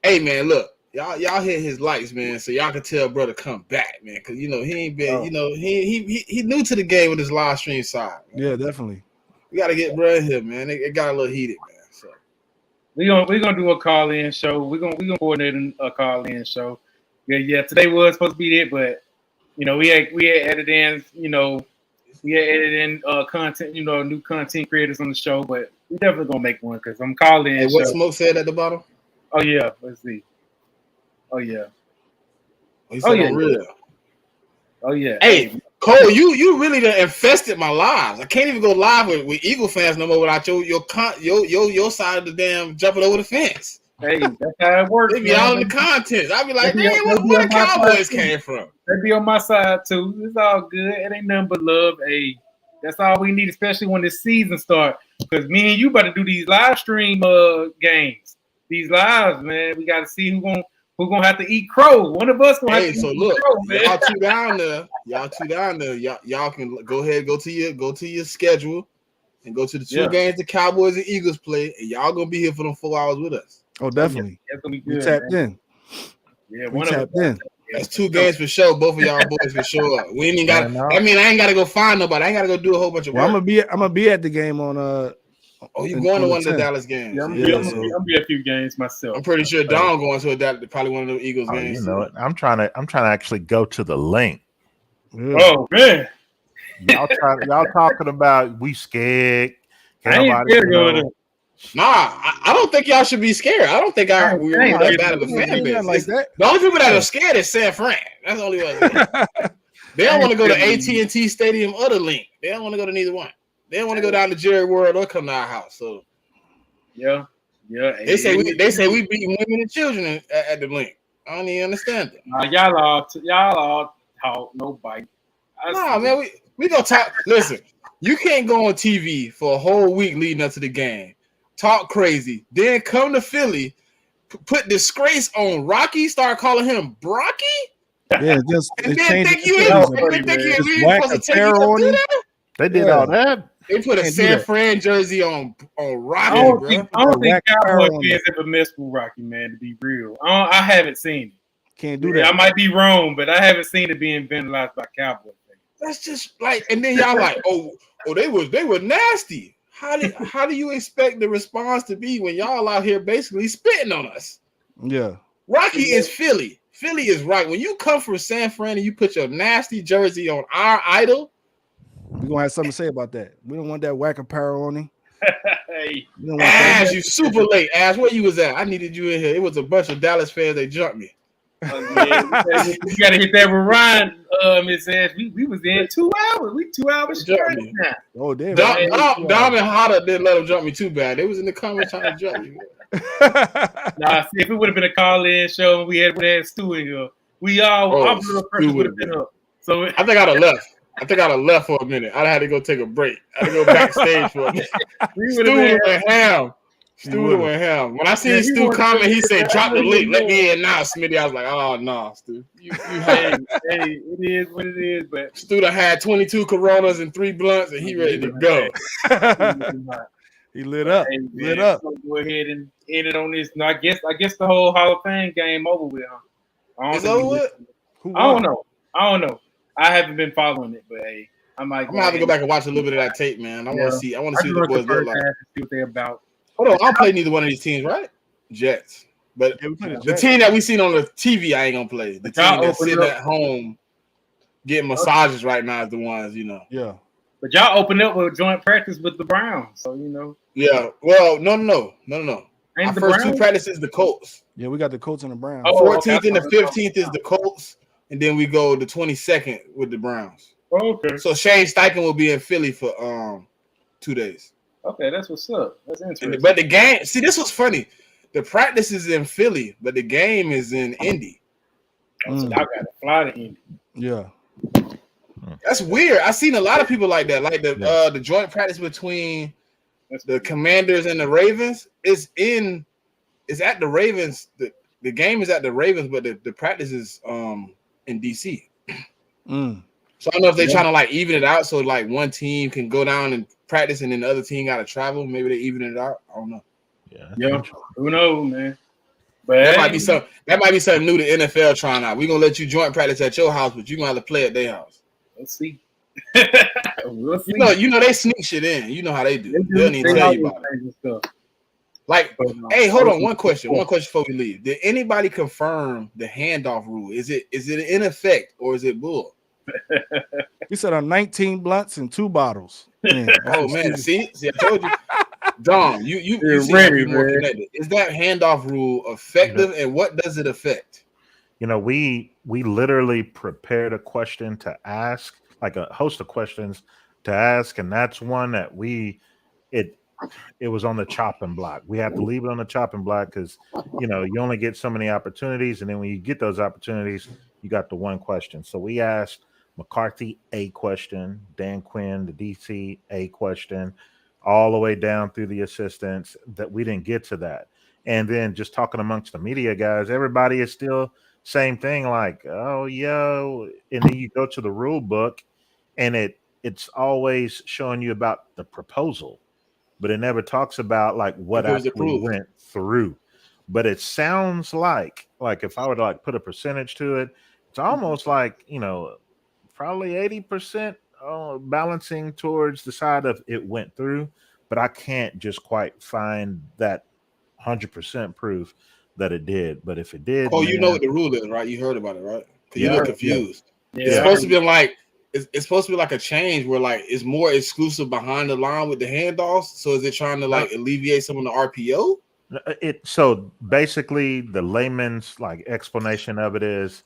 hey man, look, y'all hit his likes, man, so y'all can tell brother come back, man, because he ain't been, he new to the game with his live stream side. Man. Yeah, definitely. We gotta get brother here, man. It got a little heated, man. So we're gonna do a call-in show. We're gonna coordinate a call-in show. Yeah. Today was supposed to be it, but we had edited in, content, new content creators on the show, but we definitely gonna make one because I'm calling. Hey, what Smoke said at the bottom? Oh yeah, let's see. Oh yeah. He said on real. Oh yeah. Hey, Cole, you really done infested my lives. I can't even go live with Eagle fans no more without your side of the damn jumping over the fence. Hey, that's how it works. They be all in the content. I be like, man, where the Cowboys came from? They be on my side too. It's all good. It ain't nothing but love. Hey, that's all we need, especially when this season starts. Because me and you about to do these live stream games. These lives, man. We got to see who gonna have to eat crow. One of us gonna have to eat crow, man. Y'all two down there. Y'all can go ahead, go to your schedule and go to the two games the Cowboys and Eagles play, and y'all gonna be here for them 4 hours with us. Oh, definitely. That's gonna be good. We tapped in. Yeah, we tapped in. That's 2 games for sure. Both of y'all boys for sure. We ain't even got. I mean, I ain't got to go find nobody. I ain't got to go do a whole bunch of work. I'm gonna be at the game on. Oh, you going to one of the Dallas games? Yeah, I'm gonna be at a few games myself. I'm pretty sure Don going to probably one of the Eagles games. You know it. I'm trying to actually go to the link. Yeah. Oh man, y'all talking about we scared? I ain't scared going to. Nah, I don't think y'all should be scared. I don't think we're that bad of a fan base. Like that. The only people that are scared is San Fran. That's the only one. They don't want to go to AT&T Stadium or the Link. They don't want to go to neither one. They don't want to go down to Jerry World or come to our house. So yeah. They say we beat women and children at the Link. I don't even understand it. Y'all all talk, no bite. Nah, man, we gonna talk. Listen, you can't go on TV for a whole week leading up to the game. Talk crazy, then come to Philly, put disgrace on Rocky, start calling him Brocky. Yeah, just and then think you ain't supposed to take you to do that. They did all that. They put a San Fran jersey on Rocky. I don't think Cowboy fans ever messed with Rocky, man. To be real, I haven't seen it. Can't do that. I might be wrong, but I haven't seen it being vandalized by Cowboy fans. That's just like, and then y'all like, oh, they were nasty. How do you expect the response to be when y'all out here basically spitting on us? Yeah. Rocky is Philly. Philly is right. When you come from San Fran and you put your nasty jersey on our idol, we're gonna have something to say about that. We don't want that whack apparel on him. Hey, Ash, you super late. Ash, where you was at? I needed you in here. It was a bunch of Dallas fans. They jumped me. You gotta hit that with Ryan, Miss Ash. We was in 2 hours. We 2 hours straight now. Oh, damn. Dom and Hotter didn't let them jump me too bad. They was in the comments trying to jump me. Nah, see, if it would have been a call-in show and we had Stu in here, our blood pressure would have been up. So I think I'd have left. I think I'd have left for a minute. I had to go take a break. I had to go backstage for a minute. Stu went ham. Stu went ham. When I seen Stu comment, he said, "Drop the link. Let me in now, Smitty." I was like, "Oh no, Stu. Hey, it is what it is." But Stu done had 22 Coronas and 3 blunts, and he ready to go. He lit up. Hey, lit up. So go ahead and end it on this. No, I guess the whole Hall of Fame game over with. Huh? It's over with? I don't know. I haven't been following it, but hey, I'm gonna have to go back and watch a little bit of that tape, man. I want to see what the boys look like. See what they're about. Hold on, I don't play neither one of these teams, right? Jets. But the team that we seen on the TV, I ain't gonna play. The team that's sitting at home getting massages right now is the ones, Yeah. But y'all opened up with joint practice with the Browns, so Yeah. Well, no. Our first 2 practices the Colts. Yeah, we got the Colts and the Browns. 14th and the 15th is the Colts, and then we go the 22nd with the Browns. Okay. So Shane Steichen will be in Philly for 2 days. Okay, that's what's up. That's interesting. But the game, see, this was funny. The practice is in Philly, but the game is in Indy. So I got to fly to Indy. Yeah. That's weird. I've seen a lot of people like that. Like the joint practice between the Commanders and the Ravens is at the Ravens. The game is at the Ravens, but the practice is in DC. So I don't know if they're trying to like even it out so like one team can go down and practice and then the other team got to travel. Maybe they even it out. I don't know. Yeah. Who knows, man? But that might be something new to NFL trying out. We're gonna let you joint practice at your house, but you're gonna have to play at their house. Let's see. We'll see. You know they sneak shit in. You know how they do. They'll need to tell you about it. Like, But, hey, hold on. One question before we leave. Did anybody confirm the handoff rule? Is it in effect or is it bull? He said on 19 blunts and 2 bottles. Man, Oh man, see, I told you, Dom. You You're seem ready, to be more man. connected. Is that handoff rule effective, and what does it affect? You know, we literally prepared a question to ask, like a host of questions to ask, and that's one that it was on the chopping block. We have to leave it on the chopping block because you know you only get so many opportunities, and then when you get those opportunities, you got the one question. So we asked McCarthy a question, Dan Quinn, the DC a question, all the way down through the assistants. That we didn't get to that, and then just talking amongst the media guys, everybody is still same thing. Like, oh yo, and then you go to the rule book, and it's always showing you about the proposal, but it never talks about like what If it was actually approved. went through. But it sounds like if I were to like put a percentage to it, it's almost like, you know, probably 80% balancing towards the side of it went through, but I can't just quite find that 100% proof that it did. But if it did, Oh, you man, know what the rule is, right? You heard about it, right? Because you Yeah. look confused. Yeah, It's I supposed to heard- be like it's supposed to be like a change where like it's more exclusive behind the line with the handoffs. So is it trying to like alleviate some of the RPO? So basically the layman's like explanation of it is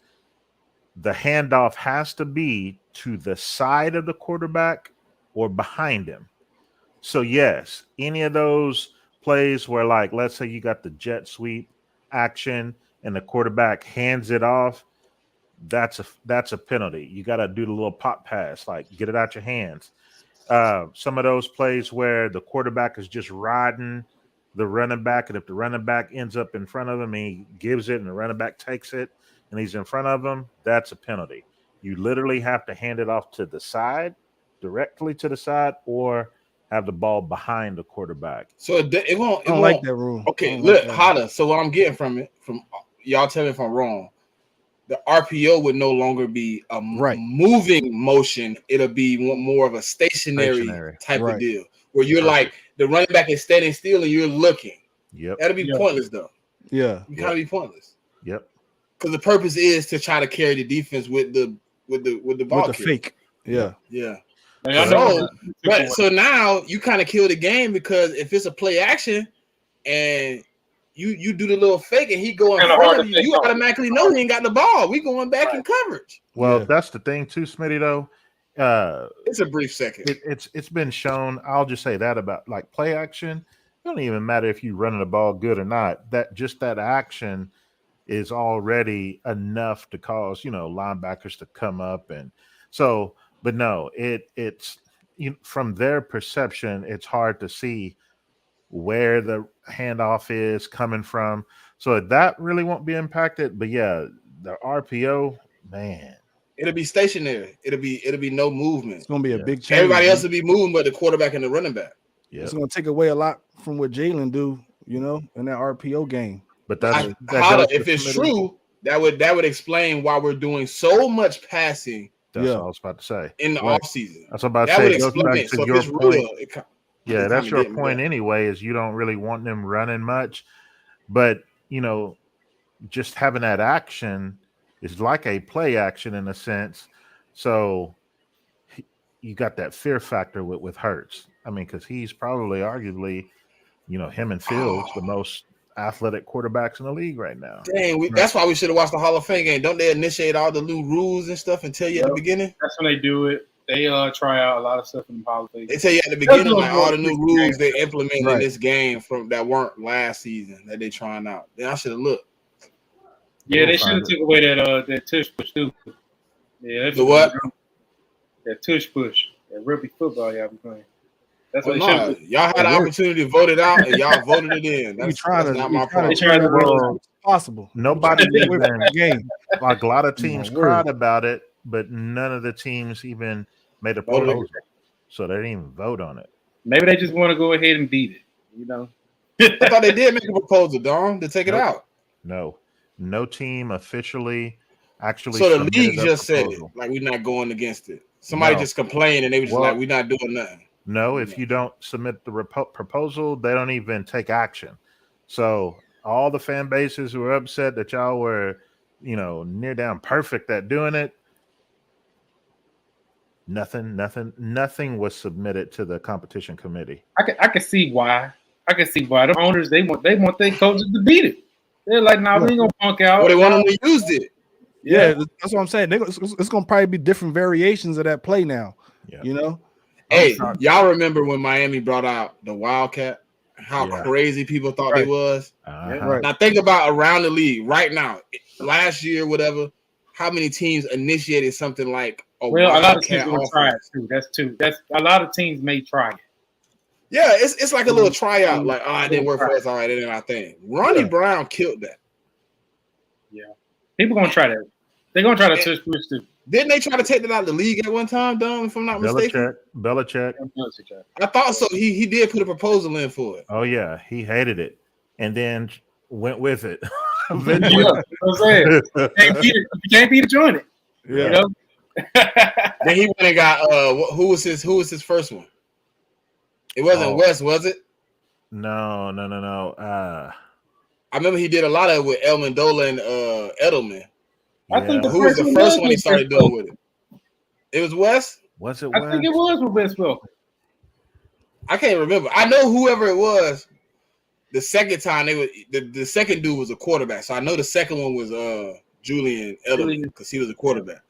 the handoff has to be to the side of the quarterback or behind him. So yes, any of those plays where like let's say you got the jet sweep action and the quarterback hands it off, that's a penalty. You got to do the little pop pass, like get it out your hands. Some of those plays where the quarterback is just riding the running back, and if the running back ends up in front of him, he gives it, and the running back takes it, and he's in front of him, that's a penalty. You literally have to hand it off to the side, directly to the side, or have the ball behind the quarterback. So it won't. I don't like that rule. I Okay, don't look, like that. Hada. So what I'm getting from y'all, tell me if I'm wrong. The RPO would no longer be a Right. moving motion. It'll be more of a stationary type Right. of deal where you're Perfect. like the running back is standing still and you're looking. Yep. That'll be Yeah. pointless though. Yeah. You kind of be pointless Yep. because the purpose is to try to carry the defense with the ball With the carrier. fake. Yeah. Yeah. Like, I know But so now you kind of kill the game because if it's a play action and you do the little fake and he go in Kinda front hard of to you, take you off. automatically know he ain't got the ball. We going back in coverage. Well, Yeah. that's the thing too, Smitty. Though, It's a brief second. it's been shown. I'll just say that about like play action. It don't even matter if you running the ball good or not. That just that action is already enough to cause linebackers to come up, and so. But no, it's from their perception, it's hard to see where the handoff is coming from. So that really won't be impacted. But yeah, the RPO, man. It'll be stationary. It'll be no movement. It's gonna be a big change. Everybody else man. will be moving, but the quarterback and the running back. Yeah. It's gonna take away a lot from what Jalen do, in that RPO game. But that If it's true, that would explain why we're doing so much passing. That's Yeah. what I was about to say. In the Right. offseason. That's what I'm about to That say. would It goes explain back it. to So if your it's point. real, Yeah, it's that's kinda your getting point back. anyway, is you don't really want them running much. But, just having that action is like a play action in a sense. So you got that fear factor with Hurts. I mean, because he's probably arguably, him and Fields, the most athletic quarterbacks in the league right now. Dang, that's why we should have watched the Hall of Fame game. Don't they initiate all the new rules and stuff and tell you at the beginning? That's when they do it. They try out a lot of stuff in the politics. They tell you at the beginning That's like all the new what- rules they implement in Right. this game from that weren't last season that they trying out. Then I should have looked. Yeah, they We'll should find have took away that tush push too. Yeah, that's The what? That tush push, that rugby football y'all be playing. That's Well, what they nah, should. y'all had the opportunity to vote it out and y'all voted it in. You That's trying to not my you trying to problem. They trying to turn it run- as possible. Nobody Get away even from the game. like a lot of teams My word. cried about it, but none of the teams even made a Voted. proposal. So they didn't even vote on it. Maybe they just want to go ahead and beat it. I thought they did make a proposal, Don, to take it Nope. out. No team officially actually. So the submitted league a just said it, proposal. like we're not going against it. Somebody No. just complained and they were just Well- like, we're not doing nothing. No, if you don't submit the proposal, they don't even take action. So all the fan bases who were upset that y'all were, near down perfect at doing it. Nothing was submitted to the competition committee. I can see why. The owners they want their coaches to beat it. They're like, nah, we ain't gonna punk out. Well, they want them to use it. Yeah, that's what I'm saying. It's gonna probably be different variations of that play now. Yeah. Hey, y'all remember when Miami brought out the Wildcat? How crazy people thought they was. Right. Now think about around the league right now. Last year, whatever. How many teams initiated something like a lot of Wildcat teams will try it too. That's a lot of teams may try it. Yeah, it's like a little tryout. Like, it didn't work for us. All right, it ain't our thing. Ronnie Brown killed that. Yeah, people gonna try that. They're gonna try to switch too. Didn't they try to take that out of the league at one time, Dom? If I'm not mistaken. Belichick. I thought so. He did put a proposal in for it. Oh yeah, he hated it, and then went with it. I'm saying. You can't beat it, join it. Yeah. Then he went and got who was his first one? It wasn't West, was it? No. I remember he did a lot of it with El Mendola and Edelman. I think who was the first one he started doing with it? It was West? Was it West? I think it was with West Welker. I can't remember. I know whoever it was, the second time the second dude was a quarterback. So I know the second one was Julian Edelman because he was a quarterback.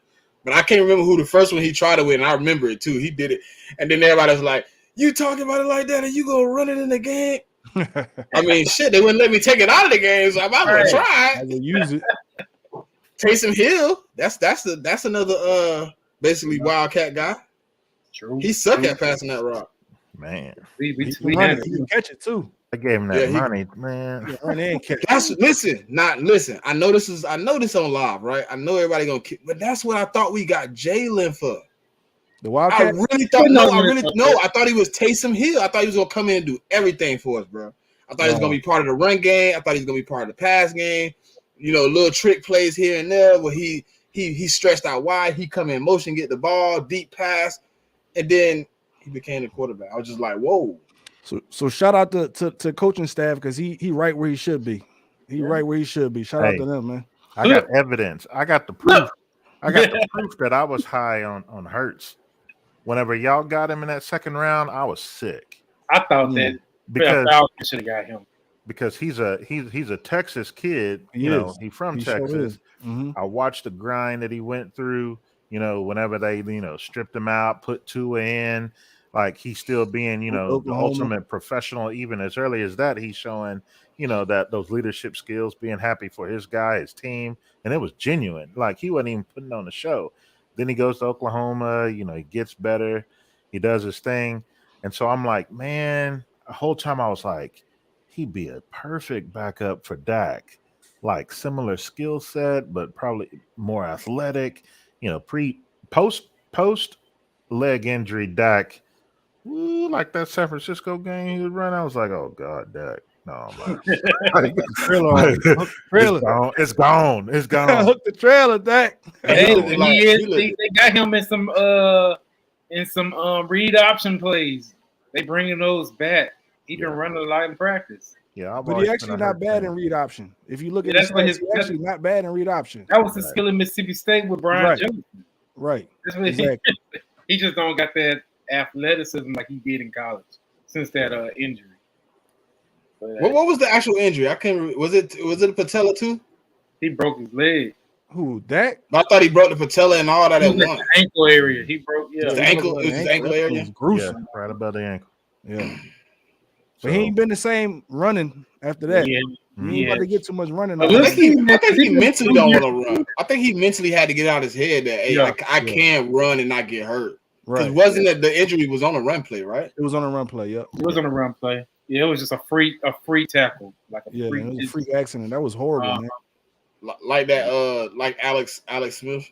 But I can't remember who the first one he tried it with, and I remember it too. He did it. And then everybody was like, you talking about it like that and you gonna run it in the game? I mean, shit, they wouldn't let me take it out of the game, so I'm not gonna try it. I will use it. Taysom Hill, that's another basically Wildcat guy. True. He suck at passing that rock. Man, he can catch it too. I gave him that money, man. Listen. I know this on live, right? I know everybody gonna kick, but that's what I thought we got Jalen for. The Wildcat. I really thought I thought he was Taysom Hill. I thought he was gonna come in and do everything for us, bro. I thought he was gonna be part of the run game. I thought he was gonna be part of the pass game. Little trick plays here and there where he stretched out wide. He come in motion, get the ball, deep pass, and then he became the quarterback. I was just like, whoa. So shout out to coaching staff because he right where he should be. Right where he should be. Shout out to them, man. I got evidence. I got the proof. I got the proof that I was high on Hurts. Whenever y'all got him in that second round, I was sick. I thought that because should have got him. Because he's a Texas kid, he's from Texas. Mm-hmm. I watched the grind that he went through, whenever they, stripped him out, put Tua in, like he's still being, the ultimate professional. Even as early as that, he's showing, that those leadership skills, being happy for his guy, his team, and it was genuine. Like he wasn't even putting on the show. Then he goes to Oklahoma, he gets better, he does his thing. And so I'm like, man, the whole time I was like, he'd be a perfect backup for Dak, like similar skill set, but probably more athletic. Post leg injury, Dak, like that San Francisco game he was running. I was like, oh God, Dak. No, it's gone. It's gone. Hook the trailer, Dak. They got him in some read option plays. They bringing those back. He been running a lot in practice. Yeah, but he actually not bad in read option. If you look at his stats, he's actually not bad in read option. That was his skill in Mississippi State with Brian Johnson. Right. Exactly. He just don't got that athleticism like he did in college since that injury. But, what was the actual injury? I can't. Was it a patella too? He broke his leg. Who, Dak? I thought he broke the patella and all that at once. The ankle area. He broke. Yeah, the ankle. It was his ankle area. It was gruesome. Yeah, right above the ankle. Yeah. But he ain't been the same running after that. Yeah. He ain't about to get too much running. I think he mentally don't want to run. I think he mentally had to get out of his head that hey, I can't run and not get hurt. Right. Wasn't that the injury was on a run play, right? It was on a run play, yep. It was on a run play. Yeah, it was just a free tackle. Like it was a freak accident. That was horrible, man. Like that, like Alex Smith.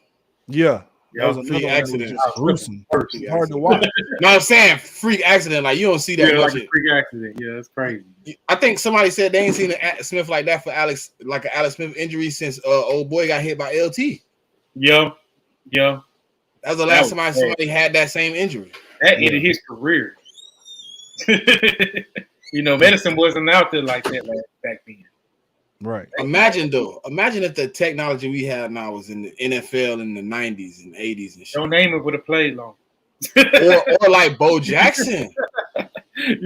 Yeah. That was a freak accident. Gruesome. Hard to watch. No, I'm saying freak accident. Like you don't see that much. Like a freak accident. Yeah, that's crazy. I think somebody said they ain't seen a Smith like that for Alex, like an Alex Smith injury since old boy got hit by LT. Yeah. That was the last time somebody had that same injury. That ended his career. Medicine wasn't out there like that back then. Right. Imagine if the technology we have now was in the NFL in the 90s and 80s and shit. Don't name it would have played long. or like Bo Jackson.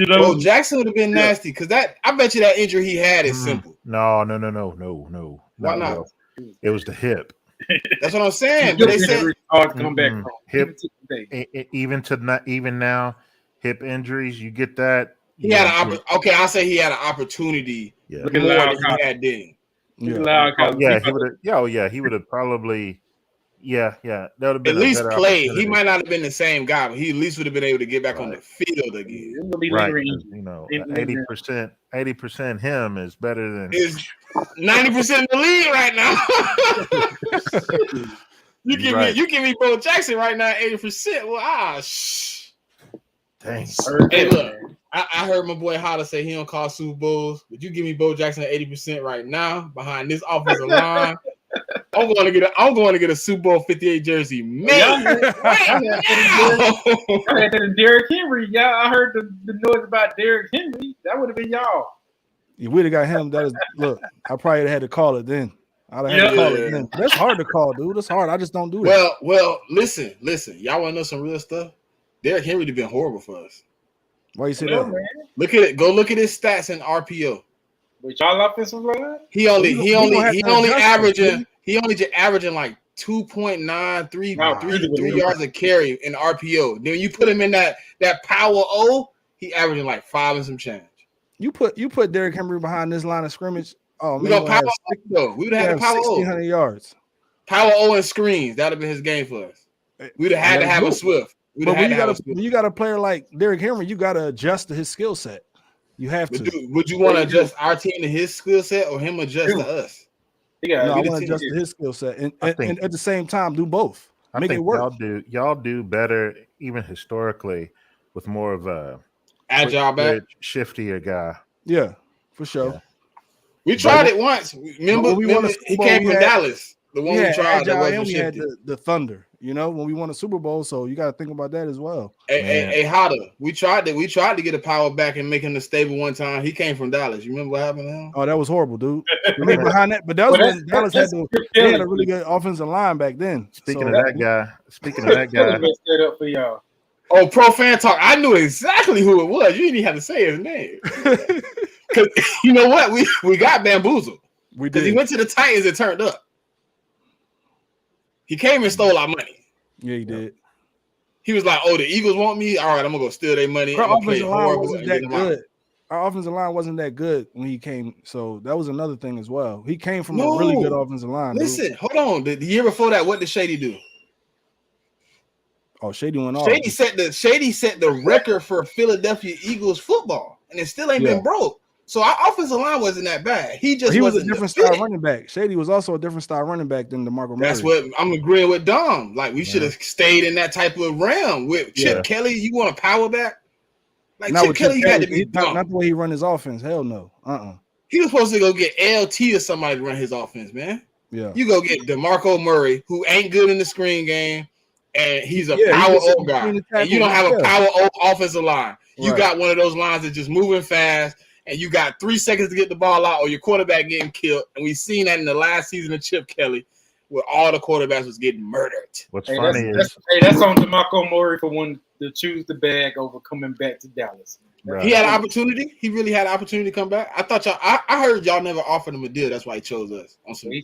Bo Jackson would have been nasty because I bet you that injury he had is simple. No. Why not? It was the hip. That's what I'm saying. But they said hard to come back from. Hip. Even now, hip injuries, you get that. He had I'll say he had an opportunity. Yeah. More than he had then. He would have probably. Yeah, that would have been at least played. He might not have been the same guy, but he at least would have been able to get back on the field again. Right. 80% him is better than is 90% in the league right now. you give me Bo Jackson right now 80%. Well, dang. Hey, look, I heard my boy Holler say he don't call Super Bowls, but you give me Bo Jackson at 80% right now behind this offensive line. I'm going to get a Super Bowl 58 jersey made. I had Derrick Henry. Yeah, I heard the noise about Derrick Henry. That would have been y'all. If we'd have got him, look, I probably had to call it then. I'd have had to call it then. That's hard to call, dude. That's hard. I just don't do that. Well, listen. Y'all want to know some real stuff? Derrick Henry have been horrible for us. Why you say that? Man. Look at it. Go look at his stats in RPO. With y'all offensive line? He only averaging like 2.9, 3 yards a carry in RPO. Then you put him in that power O, he averaging like 5 and some change. You put Derrick Henry behind this line of scrimmage. Oh man, we would have had power 1,600 yards. Power O and screens. That would have been his game for us. We'd have had to have a Swift. But when you got a player like Derrick Henry, you got to adjust to his skill set. You have to. Would you want to adjust our team to his skill set or him adjust to us? I want to adjust to his skill set and at the same time do both. Make it work. Y'all do better even historically with more of a agile back, shiftier guy. Yeah, for sure. Yeah. We tried it once. Remember he came from Dallas. The one we tried that wasn't we had the Thunder, when we won a Super Bowl. So you got to think about that as well. Hey, Hotter, we tried to get a power back and make him the stable one time. He came from Dallas. You remember what happened to him? Oh, that was horrible, dude. Behind that, but that was when Dallas had a really good offensive line back then. Speaking of that guy, set up for y'all. Oh, Pro Fan Talk. I knew exactly who it was. You didn't even have to say his name. Because you know what? We got bamboozled. Because he went to the Titans and turned up. He came and stole our money. Yeah, he did. He was like, "Oh, the Eagles want me. All right, I'm gonna go steal their money." Our offensive line wasn't that good. Our offensive line wasn't that good when he came, so that was another thing as well. He came from a really good offensive line. Listen, hold on. The year before that, what did Shady do? Oh, Shady went off. Shady set the record for Philadelphia Eagles football, and it still ain't been broke. So our offensive line wasn't that bad. He was a different style running back. Shady was also a different style running back than DeMarco Murray. That's what I'm agreeing with Dom. Like we should have stayed in that type of realm with Chip Kelly. You want a power back? Like Chip Kelly had to be not the way he run his offense. Hell no. He was supposed to go get LT or somebody to run his offense, man. Yeah. You go get DeMarco Murray, who ain't good in the screen game, and he's a power O guy. And you don't have a power O offensive line. You got one of those lines that's just moving fast. And you got 3 seconds to get the ball out, or your quarterback getting killed. And we've seen that in the last season of Chip Kelly, where all the quarterbacks was getting murdered. What's funny is that's on DeMarco Murray for one to choose the bag over coming back to Dallas. Right. He had an opportunity. He really had an opportunity to come back. I thought I heard y'all never offered him a deal. That's why he chose us. He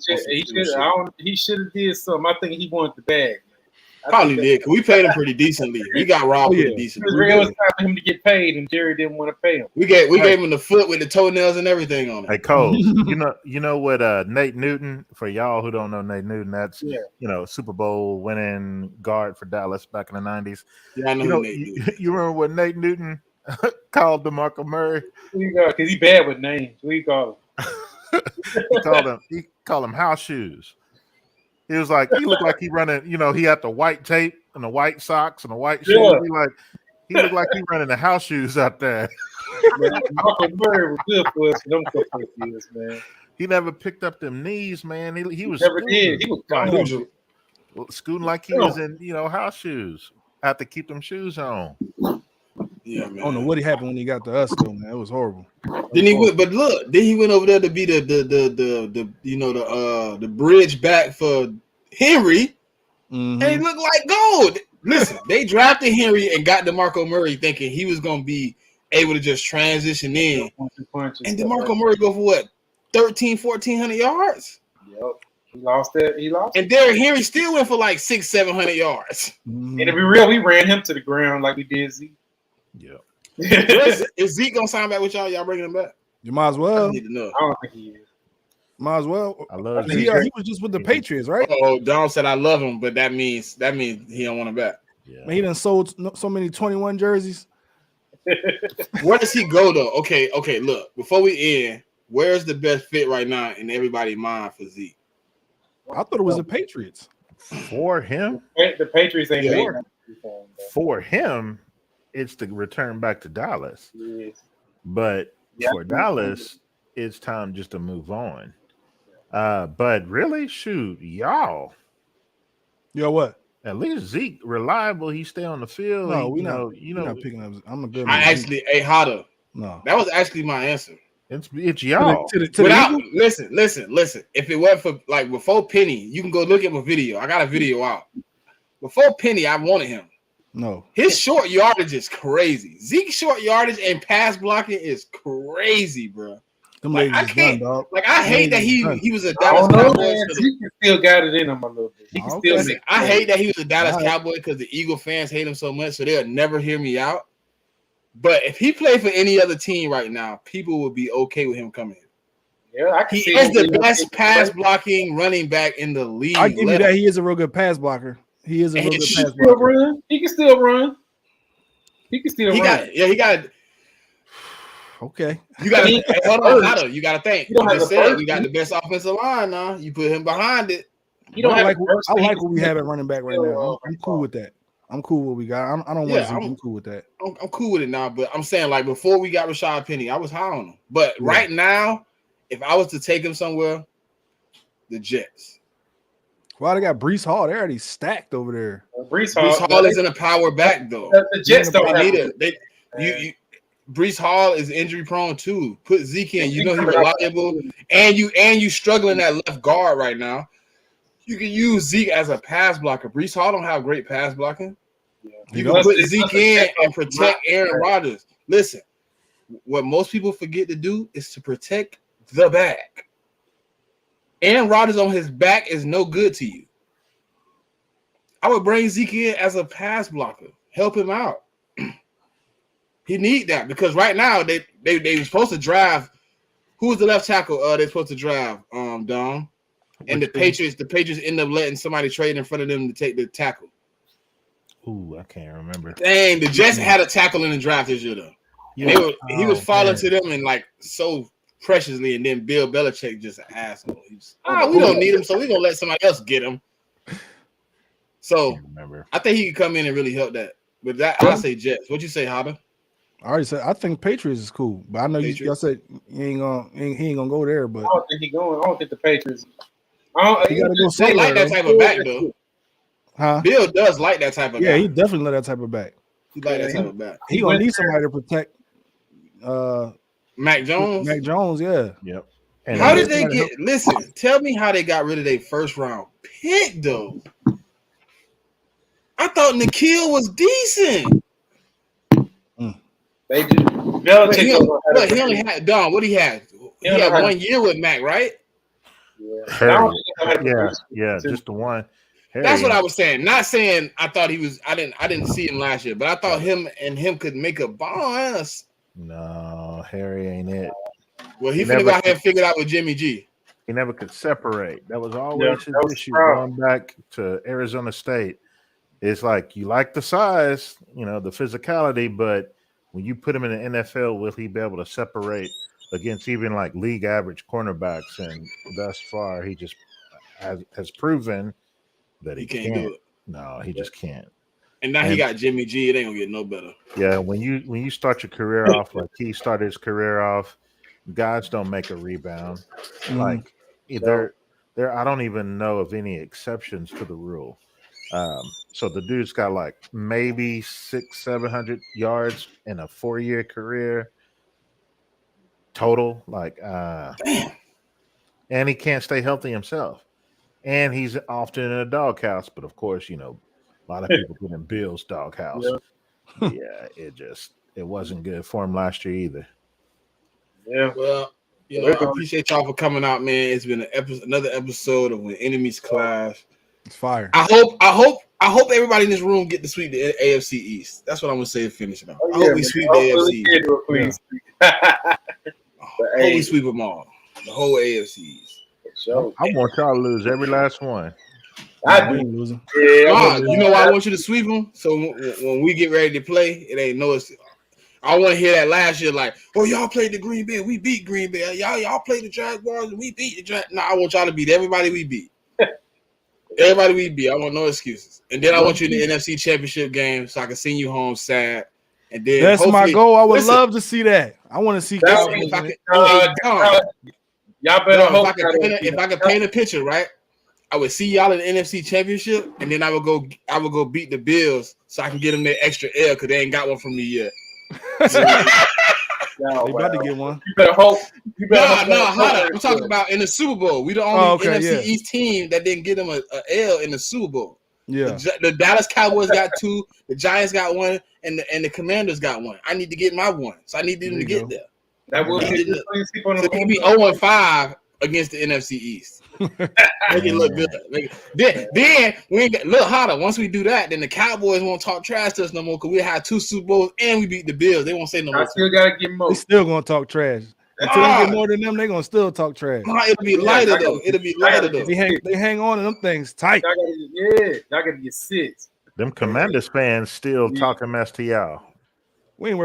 should have did something. I think he wanted the bag. Probably did. Cause we paid him pretty decently. We got robbed pretty decently. It was time for him to get paid, and Jerry didn't want to pay him. We gave him the foot with the toenails and everything on it. Hey Cole, you know what Nate Newton, for y'all who don't know Nate Newton, that's Super Bowl winning guard for Dallas back in the 90s. Yeah, I know Nate Newton. You remember what Nate Newton called DeMarco Murray? Because he bad with names. What do you call him? He called him house shoes. He was like, he looked like he running, he had the white tape and the white socks and the white shoes. He looked like he running the house shoes out there. Marco Murray was good for us in them couple of years, man. He never picked up them knees, man. He was never did. He was scooting like he was in, house shoes. I have to keep them shoes on. Yeah, I don't know man. what happened when he got to us though, man. It was horrible. Then he went, but look, then he went over there to be the the bridge back for Henry, and he Mhm. looked like gold. Listen, they drafted Henry and got DeMarco Murray thinking he was gonna be able to just transition in. And DeMarco Murray go for what? 1,400 yards? Yep. He lost it. He lost. And Derrick Henry still went for like 600-700 yards. Mhm. And to be real, we ran him to the ground like we did Zeke. Yeah. Is Zeke gonna sign back with y'all? Y'all bringing him back? You might as I well. need to know. I don't think he is. Might as well. I love He, Zeke. he was just with the Patriots, right? Oh, Don said I love him, but that means he don't want him back. Yeah. Man, he done sold so many 21 jerseys. Where does he go though? Okay. Look, before we end, where's the best fit right now in everybody's mind for Zeke? I thought it was the Patriots. For him, The Patriots ain't Yeah. made nothing for him, though. for him, it's the return back to Dallas. Yes. But Yeah. for Dallas, it's time just to move on. But really, shoot, y'all. Yo, what? At least Zeke reliable. He stay on the field. No, He- we you not. know, We're not picking up. I'm a good. I actually, Hotter. no. That was actually my answer. it's y'all. To the Without Eagles? listen. If it wasn't for like before Penny, you can go look at my video. I got a video out. Before Penny, I wanted him. No. His short yardage is crazy. Zeke's short yardage and pass blocking is crazy, bro. Them Like, ladies I is can't- done, dog. Like I hate that he was a I Dallas don't know, Cowboy. man. Zeke still got it in him a little bit. He can Okay. still Listen, make I plays. hate that he was a Dallas All right. Cowboy because the Eagle fans hate him so much, so they'll never hear me out. But if he played for any other team right now, people would be okay with him coming in. Yeah, I can He see is him the being best a- pass blocking running back in the league. I give you that. He is a real good pass blocker. He is a And real good he He can pass still blocker. run. He can still run. He can still He run. got. Okay. You got He- to hold on, Otto. You got to think. He don't You have just the said first we got the best offensive line now. You put him behind it. He don't I have like, the first I thing. like what we have at running back right Still, now. I'm cool with that. I'm cool with what we got. I don't Yeah, want Zeke. I'm cool with that. I'm cool with it now, but I'm saying like before we got Rashad Penny, I was high on him. But Yeah. right now, if I was to take him somewhere, the Jets. Wow, they got Brees Hall. They're already stacked over there. Brees Brees Hall, Hall is in a power back though. the Jets don't They have need it. You Brees Hall is injury prone too. Put Zeke in. You know he's reliable, and you struggling at left guard right now. You can use Zeke as a pass blocker. Brees Hall don't have great pass blocking. He You don't. can put Zeke in and protect Aaron Rodgers. Listen, what most people forget to do is to protect the back. Aaron Rodgers on his back is no good to you. I would bring Zeke in as a pass blocker. Help him out. He need that because right now they were supposed to drive. Who was the left tackle? They're supposed to drive Dom. And the Patriots end up letting somebody trade in front of them to take the tackle. Ooh, I can't remember. Dang, the Jets had a tackle in the draft this year though. And he was falling to them and like so preciously, and then Bill Belichick just an asshole. We don't need him, so we're gonna let somebody else get him. So Remember. I think he could come in and really help that. But that I say Jets. What you say, Hada? I already said I think Patriots is cool, but I know y'all Patriots? said he ain't gonna go there. But I don't think he going. I don't think the Patriots. I don't, he gotta go They somewhere. like that though. type of back though. Huh? Bill does like that type of Yeah, guy. he definitely let that type of back. He like that type of back. He gonna need somebody to protect Mac Jones. Mac Jones. Yeah. Yep. And How then- did they get? Listen, tell me how they got rid of their first round pick though. I thought Nikhil was decent. They just But Belichick. he, don't know how to he only had Don. What he had? He don't had know how to- 1 year with Mac, right? Yeah. I Harry. don't think they know how to Yeah, produce. yeah, just the one. That's what Harry. I was saying. Not saying I thought he was. I didn't see him last year, but I thought him could make a boss. No, Harry ain't it. Well, he He finna never- go out here and figure it out with Jimmy G. He never could separate. That was always Yeah, his that was issue the problem. going back to Arizona State. It's like you like the size, the physicality, but when you put him in the NFL, will he be able to separate against even like league average cornerbacks? And thus far, he just has proven that he Can't do it. No, he just can't. And now he And- got Jimmy G. It ain't gonna get no better. Yeah, when you start your career off like he started his career off, guys don't make a rebound. Like there I don't even know of any exceptions to the rule. So the dude's got like maybe 600-700 yards in a 4-year career total. Like, and he can't stay healthy himself. And he's often in a doghouse. But of course, you know, a lot of people put in Bill's doghouse. Yeah, it wasn't good for him last year either. Yeah. Well, you know, I appreciate y'all for coming out, man. It's been another episode of When Enemies Clash. It's fire. I hope everybody in this room get to sweep the AFC East. That's what I'm gonna say to finish it off. I hope we sweep the AFC East. I hope we sweep them all. The whole AFC East. I want y'all to lose every last one. I We do. ain't losing. Yeah, You know why I want you to sweep them? So when we get ready to play, it ain't no. I want to hear that last year, like, oh, y'all played the Green Bay, we beat Green Bay. Y'all played the Jaguars, and we beat the Jaguars. No, I want y'all to beat everybody we beat. Everybody we beat. I want no excuses. And then I want you in the NFC Championship game so I can send you home sad. And then That's my goal. I would listen, love to see that. I want to see That's Cowboys if I in could, it. y'all better hope if I could paint a picture, right? I would see y'all in the NFC Championship, and then I would go beat the Bills so I can get them their extra L because they ain't got one from me yet. They about to get one. You better hope. I'm talking about in the Super Bowl. We the only NFC yeah. East team that didn't get them a L in the Super Bowl. Yeah. The Dallas Cowboys got 2, the Giants got 1, and the Commanders got 1. I need to get my 1, so I need them to get there. That will be So they be 0-5 against the NFC East. Make it look good. Then we look harder. Once we do that, then the Cowboys won't talk trash to us no more because we had 2 Super Bowls and we beat the Bills. They won't say no more. I still gotta get more. They still gonna talk trash. Until they get more than them, they gonna still talk trash. It'll be lighter though. They hang on to them things tight. Y'all gotta get 6. Them Commanders fans still talking mess to y'all. We ain't worried